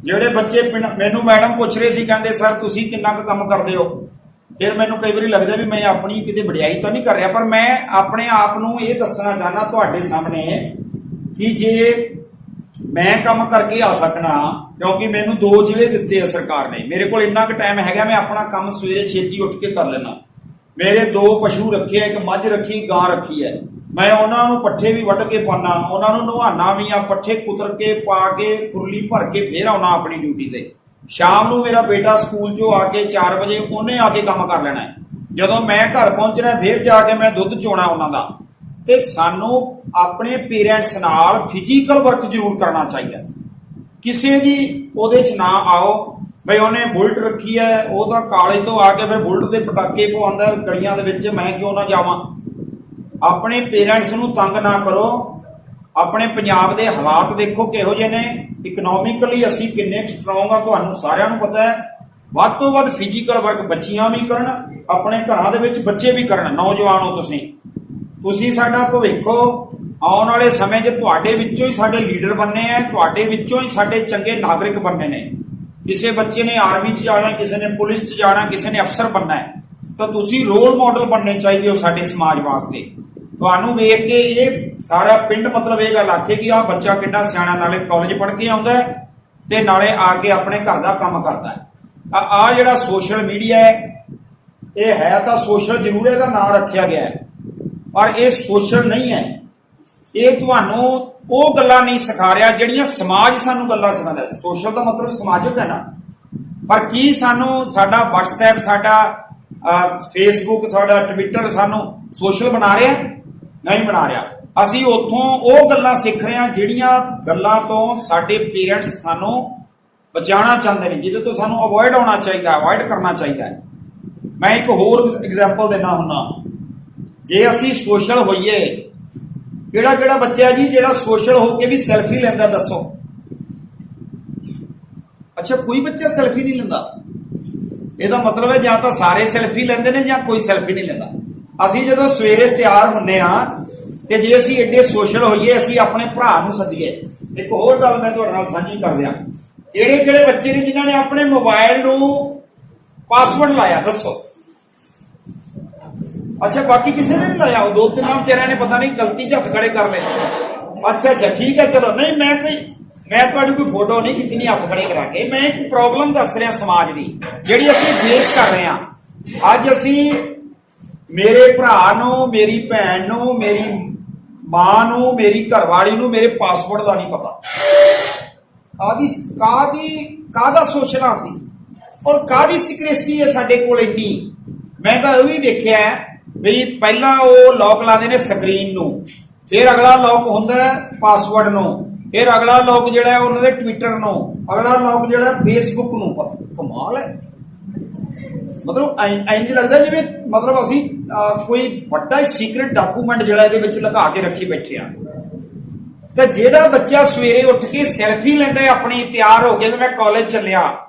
ਜਿਹੜੇ ਬੱਚੇ ਮੈਨੂੰ ਮੈਡਮ ਪੁੱਛ ਰਹੇ ਸੀ, ਕਹਿੰਦੇ ਸਰ ਤੁਸੀਂ ਕਿੰਨਾ ਕੁ ਕੰਮ ਕਰਦੇ ਹੋ। ਫਿਰ ਮੈਨੂੰ ਕਈ ਵਾਰੀ ਲੱਗਦਾ ਵੀ ਮੈਂ ਆਪਣੀ ਕਿਤੇ ਵਡਿਆਈ ਤਾਂ ਨਹੀਂ ਕਰ ਰਿਹਾ, ਪਰ ਮੈਂ ਆਪਣੇ ਆਪ ਨੂੰ ਇਹ ਦੱਸਣਾ ਚਾਹੁੰਦਾ ਤੁਹਾਡੇ ਸਾਹਮਣੇ ਕਿ ਜੇ ਮੈਂ ਕੰਮ ਕਰਕੇ ਆ ਸਕਣਾ, ਕਿਉਂਕਿ ਮੈਨੂੰ 2 ਜ਼ਿਲ੍ਹੇ ਦਿੱਤੇ ਆ ਸਰਕਾਰ ਨੇ, ਮੇਰੇ ਕੋਲ ਇੰਨਾ ਕੁ ਟਾਈਮ ਹੈਗਾ, ਮੈਂ ਆਪਣਾ ਕੰਮ ਸਵੇਰੇ ਛੇਤੀ ਉੱਠ ਕੇ ਕਰ ਲੈਣਾ। ਮੇਰੇ 2 ਪਸ਼ੂ ਰੱਖੇ ਆ, ਇੱਕ ਮੱਝ ਰੱਖੀ, ਗਾਂ ਰੱਖੀ ਹੈ। ਮੈਂ ਉਹਨਾਂ ਨੂੰ ਪੱਠੇ ਵੀ ਵੱਢ ਕੇ ਪਾਉਣਾ, ਉਹਨਾਂ ਨੂੰ ਨਹਾਉਣਾ ਵੀ ਆ, ਪੱਠੇ ਕੁਤਰ ਕੇ ਪਾ ਕੇ ਖੁਰਲੀ ਭਰ ਕੇ ਫੇਰ ਆਉਣਾ ਆਪਣੀ ਡਿਊਟੀ ਤੇ। ਸ਼ਾਮ ਨੂੰ ਮੇਰਾ ਬੇਟਾ ਸਕੂਲ 'ਚੋਂ ਆ ਕੇ 4 ਵਜੇ ਉਹਨੇ ਆ ਕੇ ਕੰਮ ਕਰ ਲੈਣਾ ਹੈ। ਜਦੋਂ ਮੈਂ ਘਰ ਪਹੁੰਚਣਾ ਫੇਰ ਜਾ ਕੇ ਮੈਂ ਦੁੱਧ ਚੋਣਾ ਉਹਨਾਂ ਦਾ। ਤੇ ਸਾਨੂੰ ਆਪਣੇ ਪੇਰੈਂਟਸ ਨਾਲ ਫਿਜ਼ੀਕਲ ਵਰਕ ਜ਼ਰੂਰ ਕਰਨਾ ਚਾਹੀਦਾ। ਕਿਸੇ ਦੀ ਉਹਦੇ 'ਚ ਨਾ ਆਓ ਬਈ ਉਹਨੇ ਬੁਲਟ ਰੱਖੀ ਹੈ, ਉਹ ਤਾਂ ਕਾਲੇ ਤੋਂ ਆ ਕੇ ਫਿਰ ਬੁਲਟ ਦੇ ਪਟਾਕੇ ਪਵਾਉਂਦਾ ਗਲੀਆਂ ਦੇ ਵਿੱਚ, ਮੈਂ ਕਿਉਂ ਨਾ ਜਾਵਾਂ। ਆਪਣੇ ਪੇਰੈਂਟਸ ਨੂੰ ਤੰਗ ਨਾ ਕਰੋ। ਆਪਣੇ ਪੰਜਾਬ ਦੇ ਹਾਲਾਤ ਦੇਖੋ ਕਿਹੋ ਜਿਹੇ ਨੇ, ਇਕਨੋਮਿਕਲੀ ਅਸੀਂ ਕਿੰਨੇ ਸਟਰੋਂਗ ਆ ਤੁਹਾਨੂੰ ਸਾਰਿਆਂ ਨੂੰ ਪਤਾ ਹੈ। ਵੱਧ ਤੋਂ ਵੱਧ ਫਿਜ਼ੀਕਲ ਵਰਕ ਬੱਚੀਆਂ ਵੀ ਕਰਨ, ਆਪਣੇ ਘਰਾਂ ਦੇ ਵਿੱਚ ਬੱਚੇ ਵੀ ਕਰਨ। ਨੌਜਵਾਨ ਹੋ ਤੁਸੀਂ ਸਾਡਾ ਭਵਿੱਖ ਹੋ। ਆਉਣ ਵਾਲੇ ਸਮੇਂ 'ਚ ਤੁਹਾਡੇ ਵਿੱਚੋਂ ਹੀ ਸਾਡੇ ਲੀਡਰ ਬਣਨੇ ਆ, ਤੁਹਾਡੇ ਵਿੱਚੋਂ ਹੀ ਸਾਡੇ ਚੰਗੇ ਨਾਗਰਿਕ ਬਣਨੇ ਨੇ। ਕਿਸੇ ਬੱਚੇ ਨੇ ਆਰਮੀ 'ਚ ਜਾਣਾ, ਕਿਸੇ ਨੇ ਪੁਲਿਸ 'ਚ ਜਾਣਾ, ਕਿਸੇ ਨੇ ਅਫਸਰ ਬਣਨਾ ਹੈ, ਤਾਂ ਤੁਸੀਂ ਰੋਲ ਮਾਡਲ ਬਣਨੇ ਚਾਹੀਦੇ ਹੋ ਸਾਡੇ ਸਮਾਜ ਵਾਸਤੇ। ਤੁਹਾਨੂੰ ਵੇਖ ਕੇ ਇਹ ਸਾਰਾ ਪਿੰਡ ਮਤਲਬ ਇਹ ਗੱਲ ਆਖੇ ਕਿ ਆਹ ਬੱਚਾ ਕਿੰਨਾ ਸਿਆਣਾ, ਨਾਲੇ ਕਾਲਜ ਪੜ੍ਹ ਕੇ ਆਉਂਦਾ ਹੈ ਤੇ ਨਾਲੇ ਆ ਕੇ ਆਪਣੇ ਘਰ ਦਾ ਕੰਮ ਕਰਦਾ ਹੈ। ਆ ਜਿਹੜਾ ਸੋਸ਼ਲ ਮੀਡੀਆ ਹੈ, ਇਹ ਹੈ ਤਾਂ ਸੋਸ਼ਲ ਜ਼ਰੂਰ, ਇਹਦਾ ਨਾਂ ਰੱਖਿਆ ਗਿਆ ਹੈ, ਪਰ ਇਹ ਸੋਸ਼ਲ ਨਹੀਂ ਹੈ। ਇਹ ਤੁਹਾਨੂੰ ਉਹ ਗੱਲਾਂ ਨਹੀਂ ਸਿਖਾ ਰਿਹਾ ਜਿਹੜੀਆਂ ਸਮਾਜ ਸਾਨੂੰ ਗੱਲਾਂ ਸਿਖਾਉਂਦਾ। ਸੋਸ਼ਲ ਦਾ ਮਤਲਬ ਸਮਾਜਿਕ ਹੈ ਨਾ, ਪਰ ਕੀ ਸਾਨੂੰ ਸਾਡਾ WhatsApp, ਸਾਡਾ ਫੇਸਬੁੱਕ, ਸਾਡਾ ਟਵਿੱਟਰ ਸਾਨੂੰ ਸੋਸ਼ਲ ਬਣਾ ਰਿਹਾ? ਨਹੀਂ ਬਣਾ ਰਿਹਾ। ਅਸੀਂ ਉੱਥੋਂ ਉਹ ਗੱਲਾਂ ਸਿੱਖ ਰਹੇ ਹਾਂ ਜਿਹੜੀਆਂ ਗੱਲਾਂ ਤੋਂ ਸਾਡੇ ਪੇਰੈਂਟਸ ਸਾਨੂੰ ਬਚਾਉਣਾ ਚਾਹੁੰਦੇ ਨੇ, ਜਿਹਦੇ ਤੋਂ ਸਾਨੂੰ ਅਵੋਇਡ ਹੋਣਾ ਚਾਹੀਦਾ, ਅਵੋਇਡ ਕਰਨਾ ਚਾਹੀਦਾ ਹੈ। ਮੈਂ ਇੱਕ ਹੋਰ ਐਗਜ਼ਾਮਪਲ ਦੇਣਾ ਹੁੰਨਾ, ਜੇ ਅਸੀਂ ਸੋਸ਼ਲ ਹੋਈਏ, ਕਿਹੜਾ ਕਿਹੜਾ ਬੱਚਾ ਹੈ ਜੀ ਜਿਹੜਾ ਸੋਸ਼ਲ ਹੋ ਕੇ ਵੀ ਸੈਲਫੀ ਲੈਂਦਾ, ਦੱਸੋ? ਅੱਛਾ, ਕੋਈ ਬੱਚਾ ਸੈਲਫੀ ਨਹੀਂ ਲੈਂਦਾ। ਇਹਦਾ ਮਤਲਬ ਹੈ ਜਾਂ ਤਾਂ ਸਾਰੇ ਸੈਲਫੀ ਲੈਂਦੇ ਨੇ ਜਾਂ ਕੋਈ ਸੈਲਫੀ ਨਹੀਂ ਲੈਂਦਾ। ਅਸੀਂ ਜਦੋਂ ਸਵੇਰੇ ਤਿਆਰ ਹੁੰਨੇ ਆ ਤੇ ਜੇ ਅਸੀਂ ਐਡੇ ਸੋਸ਼ਲ ਹੋਈਏ, ਅਸੀਂ ਆਪਣੇ ਭਰਾ ਨੂੰ ਸੱਦੀਏ। ਇੱਕ ਹੋਰ ਗੱਲ ਮੈਂ ਤੁਹਾਡੇ ਨਾਲ ਸਾਂਝੀ ਕਰ ਦਿਆਂ, ਕਿਹੜੇ ਕਿਹੜੇ ਬੱਚੇ ਨੇ ਜਿਨ੍ਹਾਂ ਨੇ ਆਪਣੇ ਮੋਬਾਈਲ ਨੂੰ ਪਾਸਵਰਡ ਲਾਇਆ, ਦੱਸੋ? ਅੱਛਾ, ਬਾਕੀ ਕਿਸੇ ਨੇ ਨਹੀਂ ਲਾਇਆ? ਉਹ 2-3 ਵਿਚਾਰਿਆਂ ਨੇ ਪਤਾ ਨਹੀਂ ਗਲਤੀ 'ਚ ਹੱਥ ਖੜੇ ਕਰ ਲਏ। ਅੱਛਾ ਠੀਕ ਹੈ, ਚਲੋ। ਨਹੀਂ, ਮੈਂ ਤੁਹਾਡੀ ਕੋਈ ਫੋਟੋ ਨਹੀਂ ਖਿੱਚਣੀ ਹੱਥ ਖੜੇ ਕਰਾ ਕੇ, ਮੈਂ ਇੱਕ ਪ੍ਰੋਬਲਮ ਦੱਸ ਰਿਹਾ ਸਮਾਜ ਦੀ ਜਿਹੜੀ ਅਸੀਂ ਫੇਸ ਕਰ ਰਹੇ ਹਾਂ। ਅੱਜ ਅਸੀਂ ਮੇਰੇ ਭਰਾ ਨੂੰ, ਮੇਰੀ ਭੈਣ ਨੂੰ, ਮੇਰੀ ਮਾਂ ਨੂੰ, ਮੇਰੀ ਘਰਵਾਲੀ ਨੂੰ ਮੇਰੇ ਪਾਸਵਰਡ ਦਾ ਨਹੀਂ ਪਤਾ। ਕਾਹਦਾ ਸੋਚਣਾ ਸੀ ਔਰ ਕਾਹਦੀ ਸਿਕਰੇਸੀ ਹੈ ਸਾਡੇ ਕੋਲ ਇੰਨੀ। ਮੈਂ ਤਾਂ ਇਹ ਵੀ ਵੇਖਿਆ ਵੀ ਪਹਿਲਾਂ ਉਹ ਲੌਕ ਲਾਉਂਦੇ ਨੇ ਸਕਰੀਨ ਨੂੰ, ਫਿਰ ਅਗਲਾ ਲੌਕ ਹੁੰਦਾ ਪਾਸਵਰਡ ਨੂੰ, ਫਿਰ ਅਗਲਾ ਲੌਕ ਜਿਹੜਾ ਉਹਨਾਂ ਦੇ ਟਵਿੱਟਰ ਨੂੰ, ਅਗਲਾ ਲੌਕ ਜਿਹੜਾ ਫੇਸਬੁੱਕ ਨੂੰ। ਕਮਾਲ ਹੈ। ਮਤਲਬ ਇੰਜ ਲੱਗਦਾ ਜਿਵੇਂ ਮਤਲਬ ਅਸੀਂ ਕੋਈ ਵੱਡਾ ਸੀਕ੍ਰੇਟ ਡਾਕੂਮੈਂਟ ਜਿਹੜਾ ਇਹਦੇ ਵਿੱਚ ਲੁਕਾ ਕੇ ਰੱਖੀ ਬੈਠੇ ਆ। ਤੇ ਜਿਹੜਾ ਬੱਚਾ ਸਵੇਰੇ ਉੱਠ ਕੇ ਸੈਲਫੀ ਲੈਂਦਾ ਆਪਣੀ, ਤਿਆਰ ਹੋ ਕੇ ਵੀ ਮੈਂ ਕਾਲਜ ਚੱਲਿਆ,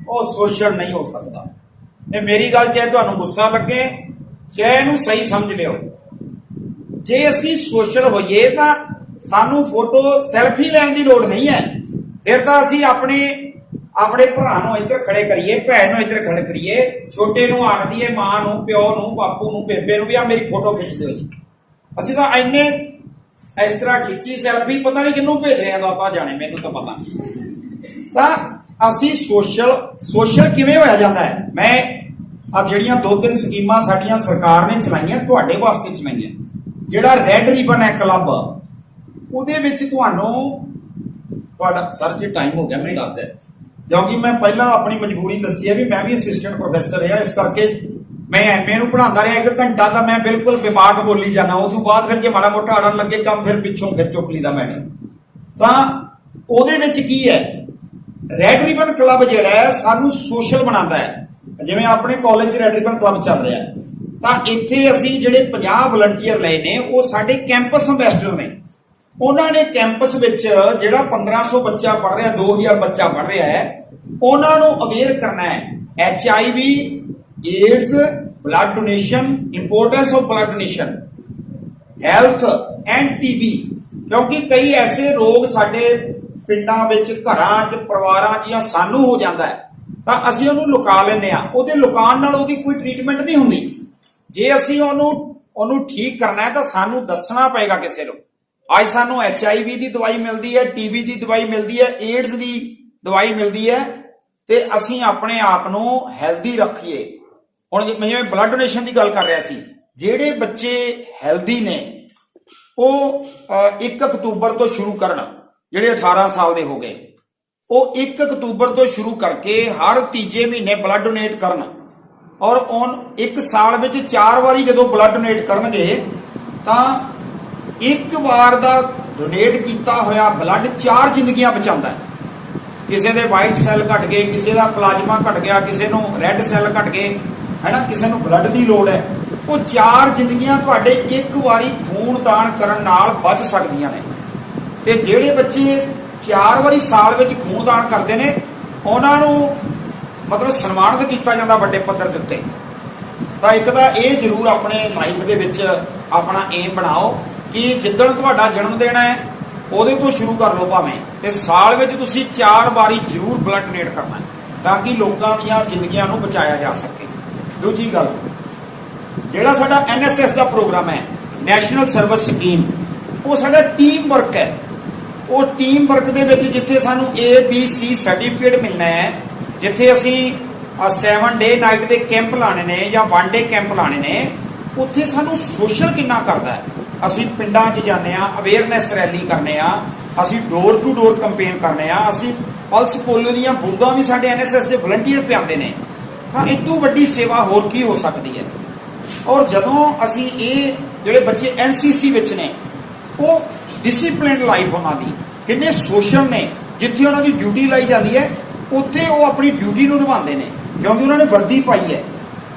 ਉਹ ਸੋਸ਼ਲ ਨਹੀਂ ਹੋ ਸਕਦਾ। ਇਹ ਮੇਰੀ ਗੱਲ ਚਾਹੇ ਤੁਹਾਨੂੰ ਗੁੱਸਾ ਲੱਗੇ, ਚਾਹੇ ਇਹਨੂੰ ਸਹੀ ਸਮਝ ਲਿਓ। ਜੇ ਅਸੀਂ ਸੋਸ਼ਲ ਹੋਈਏ ਤਾਂ ਸਾਨੂੰ ਫੋਟੋ ਸੈਲਫੀ ਲੈਣ ਦੀ ਲੋੜ ਨਹੀਂ ਹੈ। ਫਿਰ ਤਾਂ ਅਸੀਂ ਆਪਣੇ ਭਰਾ ਨੂੰ ਇੱਧਰ ਖੜੇ ਕਰੀਏ, ਭੈਣ ਨੂੰ ਇੱਧਰ ਖੜੇ ਕਰੀਏ, ਛੋਟੇ ਨੂੰ ਆਖ ਦਈਏ, ਮਾਂ ਨੂੰ, ਪਿਓ ਨੂੰ, ਬਾਪੂ ਨੂੰ, ਬੇਬੇ ਨੂੰ ਵੀ ਆ ਮੇਰੀ ਫੋਟੋ ਖਿੱਚ ਦਿਓ ਜੀ। ਅਸੀਂ ਤਾਂ ਇੰਨੇ ਇਸ ਤਰ੍ਹਾਂ ਖਿੱਚੀ ਸੈਲਫੀ, ਪਤਾ ਨਹੀਂ ਕਿਹਨੂੰ ਭੇਜ ਰਹੇ ਆ, ਦਾਤਾ ਜਾਣੇ, ਮੈਨੂੰ ਤਾਂ ਪਤਾ ਨਹੀਂ। ਤਾਂ ਅਸੀਂ ਸੋਸ਼ਲ ਕਿਵੇਂ ਹੋਇਆ ਜਾਂਦਾ ਹੈ? ਮੈਂ ਆ ਜਿਹੜੀਆਂ 2-3 ਸਕੀਮਾਂ ਸਾਡੀਆਂ ਸਰਕਾਰ ਨੇ ਚਲਾਈਆਂ, ਤੁਹਾਡੇ ਵਾਸਤੇ ਚਲਾਈਆਂ। ਜਿਹੜਾ ਰੈੱਡ ਰਿਬਨ ਹੈ ਕਲੱਬ, ਉਹਦੇ ਵਿੱਚ ਤੁਹਾਡਾ ਸਰ ਜੀ ਟਾਈਮ ਹੋ ਗਿਆ, ਮੈਨੂੰ ਦੱਸਦਾ, ਕਿਉਂਕਿ ਮੈਂ ਪਹਿਲਾਂ ਆਪਣੀ ਮਜਬੂਰੀ ਦੱਸੀ ਹੈ ਵੀ ਮੈਂ ਵੀ ਅਸਿਸਟੈਂਟ ਪ੍ਰੋਫੈਸਰ ਰਿਹਾ, ਇਸ ਕਰਕੇ ਮੈਂ ਐਮਏ ਨੂੰ ਪੜ੍ਹਾਉਂਦਾ ਰਿਹਾ 1 ਘੰਟਾ, ਤਾਂ ਮੈਂ ਬਿਲਕੁਲ ਵਿਭਾਗ ਬੋਲੀ ਜਾਣਾ। ਉਸ ਤੋਂ ਬਾਅਦ ਫਿਰ ਜੇ ਮਾੜਾ ਮੋਟਾ ਅੜਨ ਲੱਗੇ ਕੰਮ, ਫਿਰ ਪਿੱਛੋਂ ਫਿਰ ਚੁੱਕ ਲਈਦਾ ਮੈਡਮ। ਤਾਂ ਉਹਦੇ ਵਿੱਚ ਕੀ ਹੈ, ਰੈੱਡ ਰਿਬਨ ਕਲੱਬ ਜਿਹੜਾ ਹੈ ਸਾਨੂੰ ਸੋਸ਼ਲ ਬਣਾਉਂਦਾ ਹੈ। ਜਿਵੇਂ ਆਪਣੇ ਕਾਲਜ 'ਚ ਰੈੱਡ ਰਿਬਨ ਕਲੱਬ ਚੱਲ ਰਿਹਾ, ਤਾਂ ਇੱਥੇ ਅਸੀਂ ਜਿਹੜੇ 50 ਵਲੰਟੀਅਰ ਲਏ ਨੇ, ਉਹ ਸਾਡੇ ਕੈਂਪਸ ਅੰਬੈਸਡਰ ਨੇ। ਉਹਨਾਂ ਨੇ ਕੈਂਪਸ ਵਿੱਚ ਜਿਹੜਾ 1500 ਬੱਚਾ ਪੜ੍ਹ ਰਿਹਾ, 2000 ਬੱਚਾ ਪੜ੍ਹ ਰਿਹਾ ਹੈ, ਉਹਨਾਂ ਨੂੰ ਅਵੇਅਰ ਕਰਨਾ ਹੈ HIV, AIDS, blood donation, importance of blood donation, health and TB। ਕਿਉਂਕਿ ਕਈ ਐਸੇ ਰੋਗ ਸਾਡੇ ਪਿੰਡਾਂ ਵਿੱਚ, ਘਰਾਂ 'ਚ, ਪਰਿਵਾਰਾਂ 'ਚ ਜਾਂ ਸਾਨੂੰ ਹੋ ਜਾਂਦਾ ਹੈ, ਤਾਂ ਅਸੀਂ ਉਹਨੂੰ ਲੁਕਾ ਲੈਂਦੇ ਆ। ਉਹਦੇ ਲੁਕਾਉਣ ਨਾਲ ਉਹਦੀ ਕੋਈ ਟ੍ਰੀਟਮੈਂਟ ਨਹੀਂ ਹੁੰਦੀ। ਜੇ ਅਸੀਂ ਉਹਨੂੰ ਠੀਕ ਕਰਨਾ ਹੈ ਤਾਂ ਸਾਨੂੰ ਦੱਸਣਾ ਪਏਗਾ ਕਿਸੇ ਨੂੰ। ਅੱਜ ਸਾਨੂੰ HIV ਦੀ ਦਵਾਈ ਮਿਲਦੀ ਹੈ, TB ਦੀ ਦਵਾਈ ਮਿਲਦੀ ਹੈ, ਏਡਸ ਦੀ ਦਵਾਈ ਮਿਲਦੀ ਹੈ, ਤੇ ਅਸੀਂ ਆਪਣੇ ਆਪ ਨੂੰ ਹੈਲਦੀ ਰੱਖੀਏ। ਹੁਣ ਜਿਵੇਂ ਬਲੱਡ ਡੋਨੇਸ਼ਨ ਦੀ ਗੱਲ ਕਰ ਰਿਹਾ ਸੀ, ਜਿਹੜੇ ਬੱਚੇ ਹੈਲਦੀ ਨੇ ਉਹ 1 ਅਕਤੂਬਰ ਤੋਂ ਸ਼ੁਰੂ ਕਰਨ, ਜਿਹੜੇ 18 ਸਾਲ ਦੇ ਹੋ ਗਏ, ਉਹ 1 ਅਕਤੂਬਰ ਤੋਂ ਸ਼ੁਰੂ ਕਰਕੇ ਹਰ ਤੀਜੇ ਮਹੀਨੇ ਬਲੱਡ ਡੋਨੇਟ ਕਰਨ। ਔਰ 1 ਸਾਲ ਵਿੱਚ 4 ਵਾਰੀ ਜਦੋਂ ਬਲੱਡ ਡੋਨੇਟ ਕਰਨਗੇ ਤਾਂ 1 ਵਾਰ ਦਾ ਡੋਨੇਟ ਕੀਤਾ ਹੋਇਆ ਬਲੱਡ 4 ਜ਼ਿੰਦਗੀਆਂ ਬਚਾਉਂਦਾ ਹੈ। ਕਿਸੇ ਦੇ ਵਾਈਟ ਸੈੱਲ ਘਟ ਗਏ, ਕਿਸੇ ਦਾ ਪਲਾਜ਼ਮਾ ਘਟ ਗਿਆ, ਕਿਸੇ ਨੂੰ ਰੈੱਡ ਸੈੱਲ ਘਟ ਗਏ, ਹੈ ਨਾ, ਕਿਸੇ ਨੂੰ ਬਲੱਡ ਦੀ ਲੋੜ ਹੈ, ਉਹ 4 ਜ਼ਿੰਦਗੀਆਂ ਤੁਹਾਡੇ 1 ਵਾਰੀ ਖੂਨ ਦਾਨ ਕਰਨ ਨਾਲ ਬਚ ਸਕਦੀਆਂ ਨੇ। ਤੇ ਜਿਹੜੇ ਬੱਚੇ 4 ਵਾਰੀ ਸਾਲ ਵਿੱਚ ਖੂਨ ਦਾਨ ਕਰਦੇ ਨੇ, ਉਹਨਾਂ ਨੂੰ ਮਤਲਬ ਸਨਮਾਨਿਤ ਕੀਤਾ ਜਾਂਦਾ ਵੱਡੇ ਪੱਧਰ ਦੇ ਉੱਤੇ। ਤਾਂ ਇੱਕ ਤਾਂ ਇਹ ਜ਼ਰੂਰ ਆਪਣੇ ਲਾਈਫ ਦੇ ਵਿੱਚ ਆਪਣਾ ਏਮ ਬਣਾਓ ਕਿ ਜਿੱਦਣ ਤੁਹਾਡਾ ਜਨਮ ਦਿਨ ਹੈ ਉਹਦੇ ਤੋਂ ਸ਼ੁਰੂ ਕਰ ਲਓ ਭਾਵੇਂ, ਤੇ ਸਾਲ ਵਿੱਚ ਤੁਸੀਂ 4 ਵਾਰੀ ਜ਼ਰੂਰ ਬਲੱਡ ਡੋਨੇਟ ਕਰਨਾ ਹੈ ਤਾਂ ਕਿ ਲੋਕਾਂ ਦੀਆਂ ਜ਼ਿੰਦਗੀਆਂ ਨੂੰ ਬਚਾਇਆ ਜਾ ਸਕੇ। ਦੂਜੀ ਗੱਲ, ਜਿਹੜਾ ਸਾਡਾ NSS ਦਾ ਪ੍ਰੋਗਰਾਮ ਹੈ, ਨੈਸ਼ਨਲ ਸਰਵਿਸ ਸਕੀਮ, ਉਹ ਸਾਡਾ ਟੀਮ ਵਰਕ ਹੈ। ਉਹ ਟੀਮ ਵਰਕ ਦੇ ਵਿੱਚ ਜਿੱਥੇ ਸਾਨੂੰ ABC ਸਰਟੀਫਿਕੇਟ ਮਿਲਣਾ ਹੈ, ਜਿੱਥੇ ਅਸੀਂ 7 ਡੇ ਨਾਈਟ ਦੇ ਕੈਂਪ ਲਾਣੇ ਨੇ ਜਾਂ 1 ਡੇ ਕੈਂਪ ਲਾਣੇ ਨੇ, ਉੱਥੇ ਸਾਨੂੰ ਸੋਸ਼ਲ ਕਿੰਨਾ ਕਰਦਾ ਹੈ। ਅਸੀਂ ਪਿੰਡਾਂ 'ਚ ਜਾਂਦੇ ਹਾਂ, ਅਵੇਅਰਨੈਸ ਰੈਲੀ ਕਰਨੇ ਆ, ਅਸੀਂ ਡੋਰ ਟੂ ਡੋਰ ਕੰਪੇਨ ਕਰਨੇ ਆ, ਅਸੀਂ ਪਲਸ ਪੋਲੀਓ ਦੀਆਂ ਬੂੰਦਾਂ ਵੀ ਸਾਡੇ NSS ਦੇ ਵਲੰਟੀਅਰ ਪਿਆਉਂਦੇ ਨੇ। ਤਾਂ ਇਹ ਤੋਂ ਵੱਡੀ ਸੇਵਾ ਹੋਰ ਕੀ ਹੋ ਸਕਦੀ ਹੈ। ਔਰ ਜਦੋਂ ਅਸੀਂ ਇਹ ਜਿਹੜੇ ਬੱਚੇ NCC ਵਿੱਚ ਨੇ, ਉਹ ਡਿਸਪਲਿਨਡ ਲਾਈਫ ਉਹਨਾਂ ਦੀ, ਕਿੰਨੇ ਸੋਸ਼ਲ ਨੇ, ਜਿੱਥੇ ਉਹਨਾਂ ਦੀ ਡਿਊਟੀ ਲਾਈ ਜਾਂਦੀ ਹੈ ਉੱਥੇ ਉਹ ਆਪਣੀ ਡਿਊਟੀ ਨੂੰ ਨਿਭਾਉਂਦੇ ਨੇ ਕਿਉਂਕਿ ਉਹਨਾਂ ਨੇ ਵਰਦੀ ਪਾਈ ਹੈ।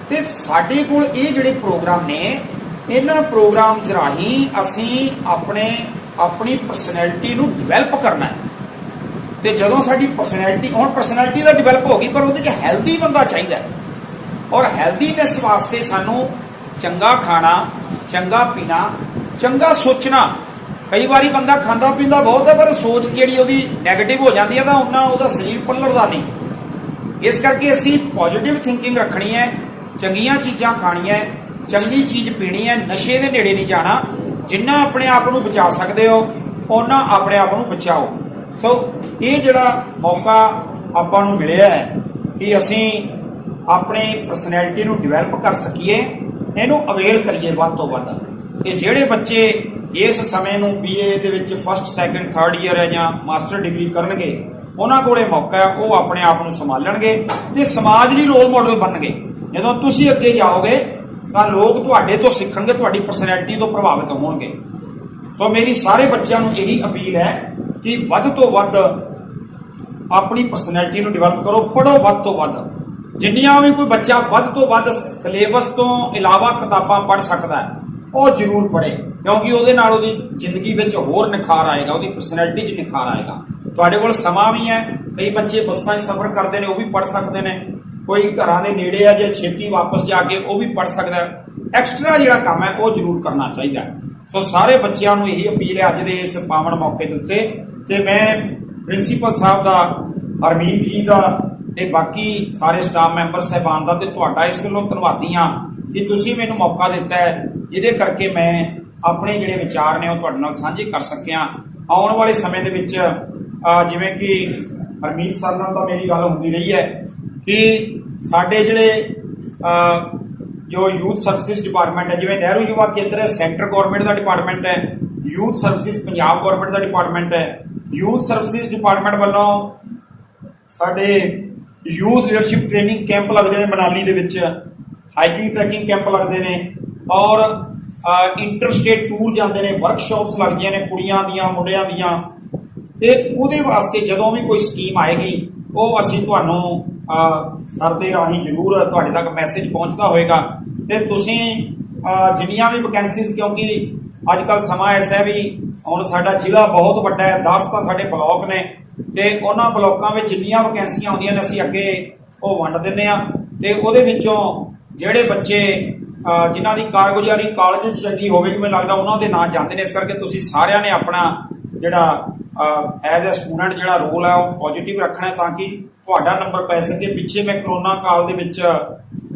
ਤੇ ਸਾਡੇ ਕੋਲ ਇਹ ਜਿਹੜੇ ਪ੍ਰੋਗਰਾਮ ਨੇ, ਇਹਨਾਂ ਪ੍ਰੋਗਰਾਮਸ ਰਾਹੀਂ ਅਸੀਂ ਆਪਣੀ ਪਰਸਨੈਲਿਟੀ ਨੂੰ ਡਿਵੈਲਪ ਕਰਨਾ ਹੈ। ਤੇ ਜਦੋਂ ਸਾਡੀ ਪਰਸਨੈਲਿਟੀ ਤਾਂ ਡਿਵੈਲਪ ਹੋ ਗਈ, ਪਰ ਉਹਦੇ 'ਚ ਹੈਲਦੀ ਬੰਦਾ ਚਾਹੀਦਾ ਹੈ। ਔਰ ਹੈਲਦੀਨੈਸ ਵਾਸਤੇ ਸਾਨੂੰ ਚੰਗਾ ਖਾਣਾ, ਚੰਗਾ ਪੀਣਾ, ਚੰਗਾ ਸੋਚਣਾ। ਕਈ ਵਾਰੀ ਬੰਦਾ ਖਾਂਦਾ ਪੀਂਦਾ ਬਹੁਤ ਹੈ ਪਰ ਸੋਚ ਜਿਹੜੀ ਉਹਦੀ ਨੈਗੇਟਿਵ ਹੋ ਜਾਂਦੀ ਹੈ ਤਾਂ ਉਹਨਾਂ ਉਹਦਾ ਸਰੀਰ ਪੱਲੜਦਾ ਨਹੀਂ। ਇਸ ਕਰਕੇ ਅਸੀਂ ਪੋਜ਼ਿਟਿਵ ਥਿੰਕਿੰਗ ਰੱਖਣੀ ਹੈ, ਚੰਗੀਆਂ ਚੀਜ਼ਾਂ ਖਾਣੀਆਂ, ਚੰਗੀ ਚੀਜ਼ ਪੀਣੀ ਹੈ, ਨਸ਼ੇ ਦੇ ਨੇੜੇ ਨਹੀਂ ਜਾਣਾ। ਜਿੰਨਾ ਆਪਣੇ ਆਪ ਨੂੰ ਬਚਾ ਸਕਦੇ ਹੋ ਉਹਨਾਂ ਆਪਣੇ ਆਪ ਨੂੰ ਬਚਾਓ। ਸੋ ਇਹ ਜਿਹੜਾ ਮੌਕਾ ਆਪਾਂ ਨੂੰ ਮਿਲਿਆ ਹੈ ਕਿ ਅਸੀਂ ਆਪਣੀ ਪਰਸਨੈਲਿਟੀ ਨੂੰ ਡਿਵੈਲਪ ਕਰ ਸਕੀਏ, ਇਹਨੂੰ ਅਵੇਲ ਕਰੀਏ ਵੱਧ ਤੋਂ ਵੱਧ। ਤੇ ਜਿਹੜੇ ਬੱਚੇ ਇਸ ਸਮੇਂ ਨੂੰ BA ਦੇ ਵਿੱਚ ਫਸਟ, ਸੈਕੰਡ, ਥਰਡ ਈਅਰ ਹੈ ਜਾਂ ਮਾਸਟਰ ਡਿਗਰੀ ਕਰਨਗੇ, ਉਹਨਾਂ ਕੋਲ ਇਹ ਮੌਕਾ ਹੈ, ਉਹ ਆਪਣੇ ਆਪ ਨੂੰ ਸੰਭਾਲਣਗੇ ਤੇ ਸਮਾਜ ਲਈ ਰੋਲ ਮਾਡਲ ਬਣਨਗੇ। ਜਦੋਂ ਤੁਸੀਂ ਅੱਗੇ ਜਾਓਗੇ ਤਾਂ ਲੋਕ ਤੁਹਾਡੇ ਤੋਂ ਸਿੱਖਣਗੇ, ਤੁਹਾਡੀ ਪਰਸਨੈਲਿਟੀ ਤੋਂ ਪ੍ਰਭਾਵਿਤ ਹੋਣਗੇ। ਸੋ ਮੇਰੀ ਸਾਰੇ ਬੱਚਿਆਂ ਨੂੰ ਇਹੀ ਅਪੀਲ ਹੈ ਕਿ ਵੱਧ ਤੋਂ ਵੱਧ ਆਪਣੀ ਪਰਸਨੈਲਿਟੀ ਨੂੰ ਡਿਵੈਲਪ ਕਰੋ, ਪੜ੍ਹੋ ਵੱਧ ਤੋਂ ਵੱਧ। ਜਿੰਨੀਆਂ ਵੀ ਕੋਈ ਬੱਚਾ ਵੱਧ ਤੋਂ ਵੱਧ ਸਿਲੇਬਸ ਤੋਂ ਇਲਾਵਾ ਕਿਤਾਬਾਂ ਪੜ੍ਹ ਸਕਦਾ ਹੈ ਉਹ ਜ਼ਰੂਰ ਪੜ੍ਹੇ, ਕਿਉਂਕਿ ਉਹਦੇ ਨਾਲ ਉਹਦੀ ਜ਼ਿੰਦਗੀ ਵਿੱਚ ਹੋਰ ਨਿਖਾਰ ਆਏਗਾ, ਉਹਦੀ ਪਰਸਨੈਲਿਟੀ 'ਚ ਨਿਖਾਰ ਆਏਗਾ। ਤੁਹਾਡੇ ਕੋਲ ਸਮਾਂ ਵੀ ਹੈ, ਕਈ ਬੱਚੇ ਬੱਸਾਂ 'ਚ ਸਫ਼ਰ ਕਰਦੇ ਨੇ, ਉਹ ਵੀ ਪੜ੍ਹ ਸਕਦੇ ਨੇ। ਕੋਈ ਘਰਾਂ ਦੇ ਨੇੜੇ ਆ, ਜੇ ਛੇਤੀ ਵਾਪਸ ਜਾ ਕੇ ਉਹ ਵੀ ਪੜ੍ਹ ਸਕਦਾ ਹੈ। ਐਕਸਟਰਾ ਜਿਹੜਾ ਕੰਮ ਹੈ ਉਹ ਜ਼ਰੂਰ ਕਰਨਾ ਚਾਹੀਦਾ। ਸੋ ਸਾਰੇ ਬੱਚਿਆਂ ਨੂੰ ਇਹੀ ਅਪੀਲ ਹੈ ਅੱਜ ਦੇ ਇਸ ਪਾਵਨ ਮੌਕੇ ਦੇ ਉੱਤੇ। ਤੇ ਮੈਂ ਪ੍ਰਿੰਸੀਪਲ ਸਾਹਿਬ ਦਾ, ਹਰਮੀਤ ਜੀ ਦਾ ਤੇ ਬਾਕੀ ਸਾਰੇ ਸਟਾਫ ਮੈਂਬਰ ਸਾਹਿਬਾਨ ਦਾ ਤੇ ਤੁਹਾਡਾ ਇਸ ਵੱਲੋਂ ਧੰਨਵਾਦੀ ਹਾਂ ਕਿ ਤੁਸੀਂ ਮੈਨੂੰ ਮੌਕਾ ਦਿੱਤਾ ਹੈ, ਜਿਹਦੇ ਕਰਕੇ ਮੈਂ ਆਪਣੇ ਜਿਹੜੇ ਵਿਚਾਰ ਨੇ ਉਹ ਤੁਹਾਡੇ ਨਾਲ ਸਾਂਝੇ ਕਰ ਸਕਿਆ। ਆਉਣ ਵਾਲੇ ਸਮੇਂ ਦੇ ਵਿੱਚ ਜਿਵੇਂ ਕਿ ਹਰਮੀਤ ਸਰ ਨਾਲ ਤਾਂ ਮੇਰੀ ਗੱਲ ਹੁੰਦੀ ਰਹੀ ਹੈ ਕਿ ਸਾਡੇ ਜਿਹੜੇ ਜੋ ਯੂਥ ਸਰਵਿਸਿਜ਼ ਡਿਪਾਰਟਮੈਂਟ ਹੈ, ਜਿਵੇਂ ਨਹਿਰੂ ਯੁਵਾ ਕੇਂਦਰ ਹੈ, ਸੈਂਟਰ ਗੌਰਮੈਂਟ ਦਾ ਡਿਪਾਰਟਮੈਂਟ ਹੈ, ਯੂਥ ਸਰਵਿਸਿਜ਼ ਪੰਜਾਬ ਗੌਰਮੈਂਟ ਦਾ ਡਿਪਾਰਟਮੈਂਟ ਹੈ। ਯੂਥ ਸਰਵਿਸਿਜ਼ ਡਿਪਾਰਟਮੈਂਟ ਵੱਲੋਂ ਸਾਡੇ ਯੂਥ ਲੀਡਰਸ਼ਿਪ ਟ੍ਰੇਨਿੰਗ ਕੈਂਪ ਲੱਗਦੇ ਨੇ ਮਨਾਲੀ ਦੇ ਵਿੱਚ, ਹਾਈਕਿੰਗ ਟਰੈਕਿੰਗ ਕੈਂਪ ਲੱਗਦੇ ਨੇ, ਔਰ ਇੰਟਰ ਸਟੇਟ ਟੂਰ ਜਾਂਦੇ ਨੇ, ਵਰਕਸ਼ਾਪਸ ਲੱਗਦੀਆਂ ਨੇ ਕੁੜੀਆਂ ਦੀਆਂ, ਮੁੰਡਿਆਂ ਦੀਆਂ। ਤੇ ਉਹਦੇ ਵਾਸਤੇ ਜਦੋਂ ਵੀ ਕੋਈ ਸਕੀਮ ਆਏਗੀ ਉਹ ਅਸੀਂ ਤੁਹਾਨੂੰ ਸਰ ਦੇ ਰਾਹੀਂ ਜ਼ਰੂਰ ਤੁਹਾਡੇ ਤੱਕ ਮੈਸੇਜ ਪਹੁੰਚਦਾ ਹੋਏਗਾ। ਤੇ ਤੁਸੀਂ ਜਿੰਨੀਆਂ ਵੀ ਵੈਕੈਂਸੀਜ਼, ਕਿਉਂਕਿ ਅੱਜ ਕੱਲ੍ਹ ਸਮਾਂ ਐਸਾ ਹੈ ਵੀ ਹੁਣ ਸਾਡਾ ਜ਼ਿਲ੍ਹਾ ਬਹੁਤ ਵੱਡਾ ਹੈ, 10 ਤਾਂ ਸਾਡੇ ਬਲਾਕ ਨੇ, ਤੇ ਉਹਨਾਂ ਬਲਾਕਾਂ ਵਿੱਚ ਜਿੰਨੀਆਂ ਵੈਕੈਂਸੀਆਂ ਆਉਂਦੀਆਂ ਨੇ ਅਸੀਂ ਅੱਗੇ ਉਹ ਵੰਡ ਦਿੰਦੇ ਹਾਂ। ਤੇ ਉਹਦੇ ਵਿੱਚੋਂ ਜਿਹੜੇ ਬੱਚੇ ਜਿਨ੍ਹਾਂ ਦੀ ਕਾਰਗੁਜ਼ਾਰੀ ਕਾਲਜ 'ਚ ਚੰਗੀ ਹੋਵੇਗੀ, ਮੈਨੂੰ ਲੱਗਦਾ ਉਹਨਾਂ ਦੇ ਨਾਂ ਜਾਂਦੇ ਨੇ। ਇਸ ਕਰਕੇ ਤੁਸੀਂ ਸਾਰਿਆਂ ਨੇ ਆਪਣਾ ਜਿਹੜਾ ਐਜ਼ ਅ ਸਟੂਡੈਂਟ ਜਿਹੜਾ ਰੋਲ ਹੈ ਉਹ ਪੋਜ਼ਿਟਿਵ ਰੱਖਣਾ ਤਾਂ ਕਿ ਤੁਹਾਡਾ ਨੰਬਰ ਪੈ ਸਕੇ। ਪਿੱਛੇ ਮੈਂ ਕਰੋਨਾ ਕਾਲ ਦੇ ਵਿੱਚ,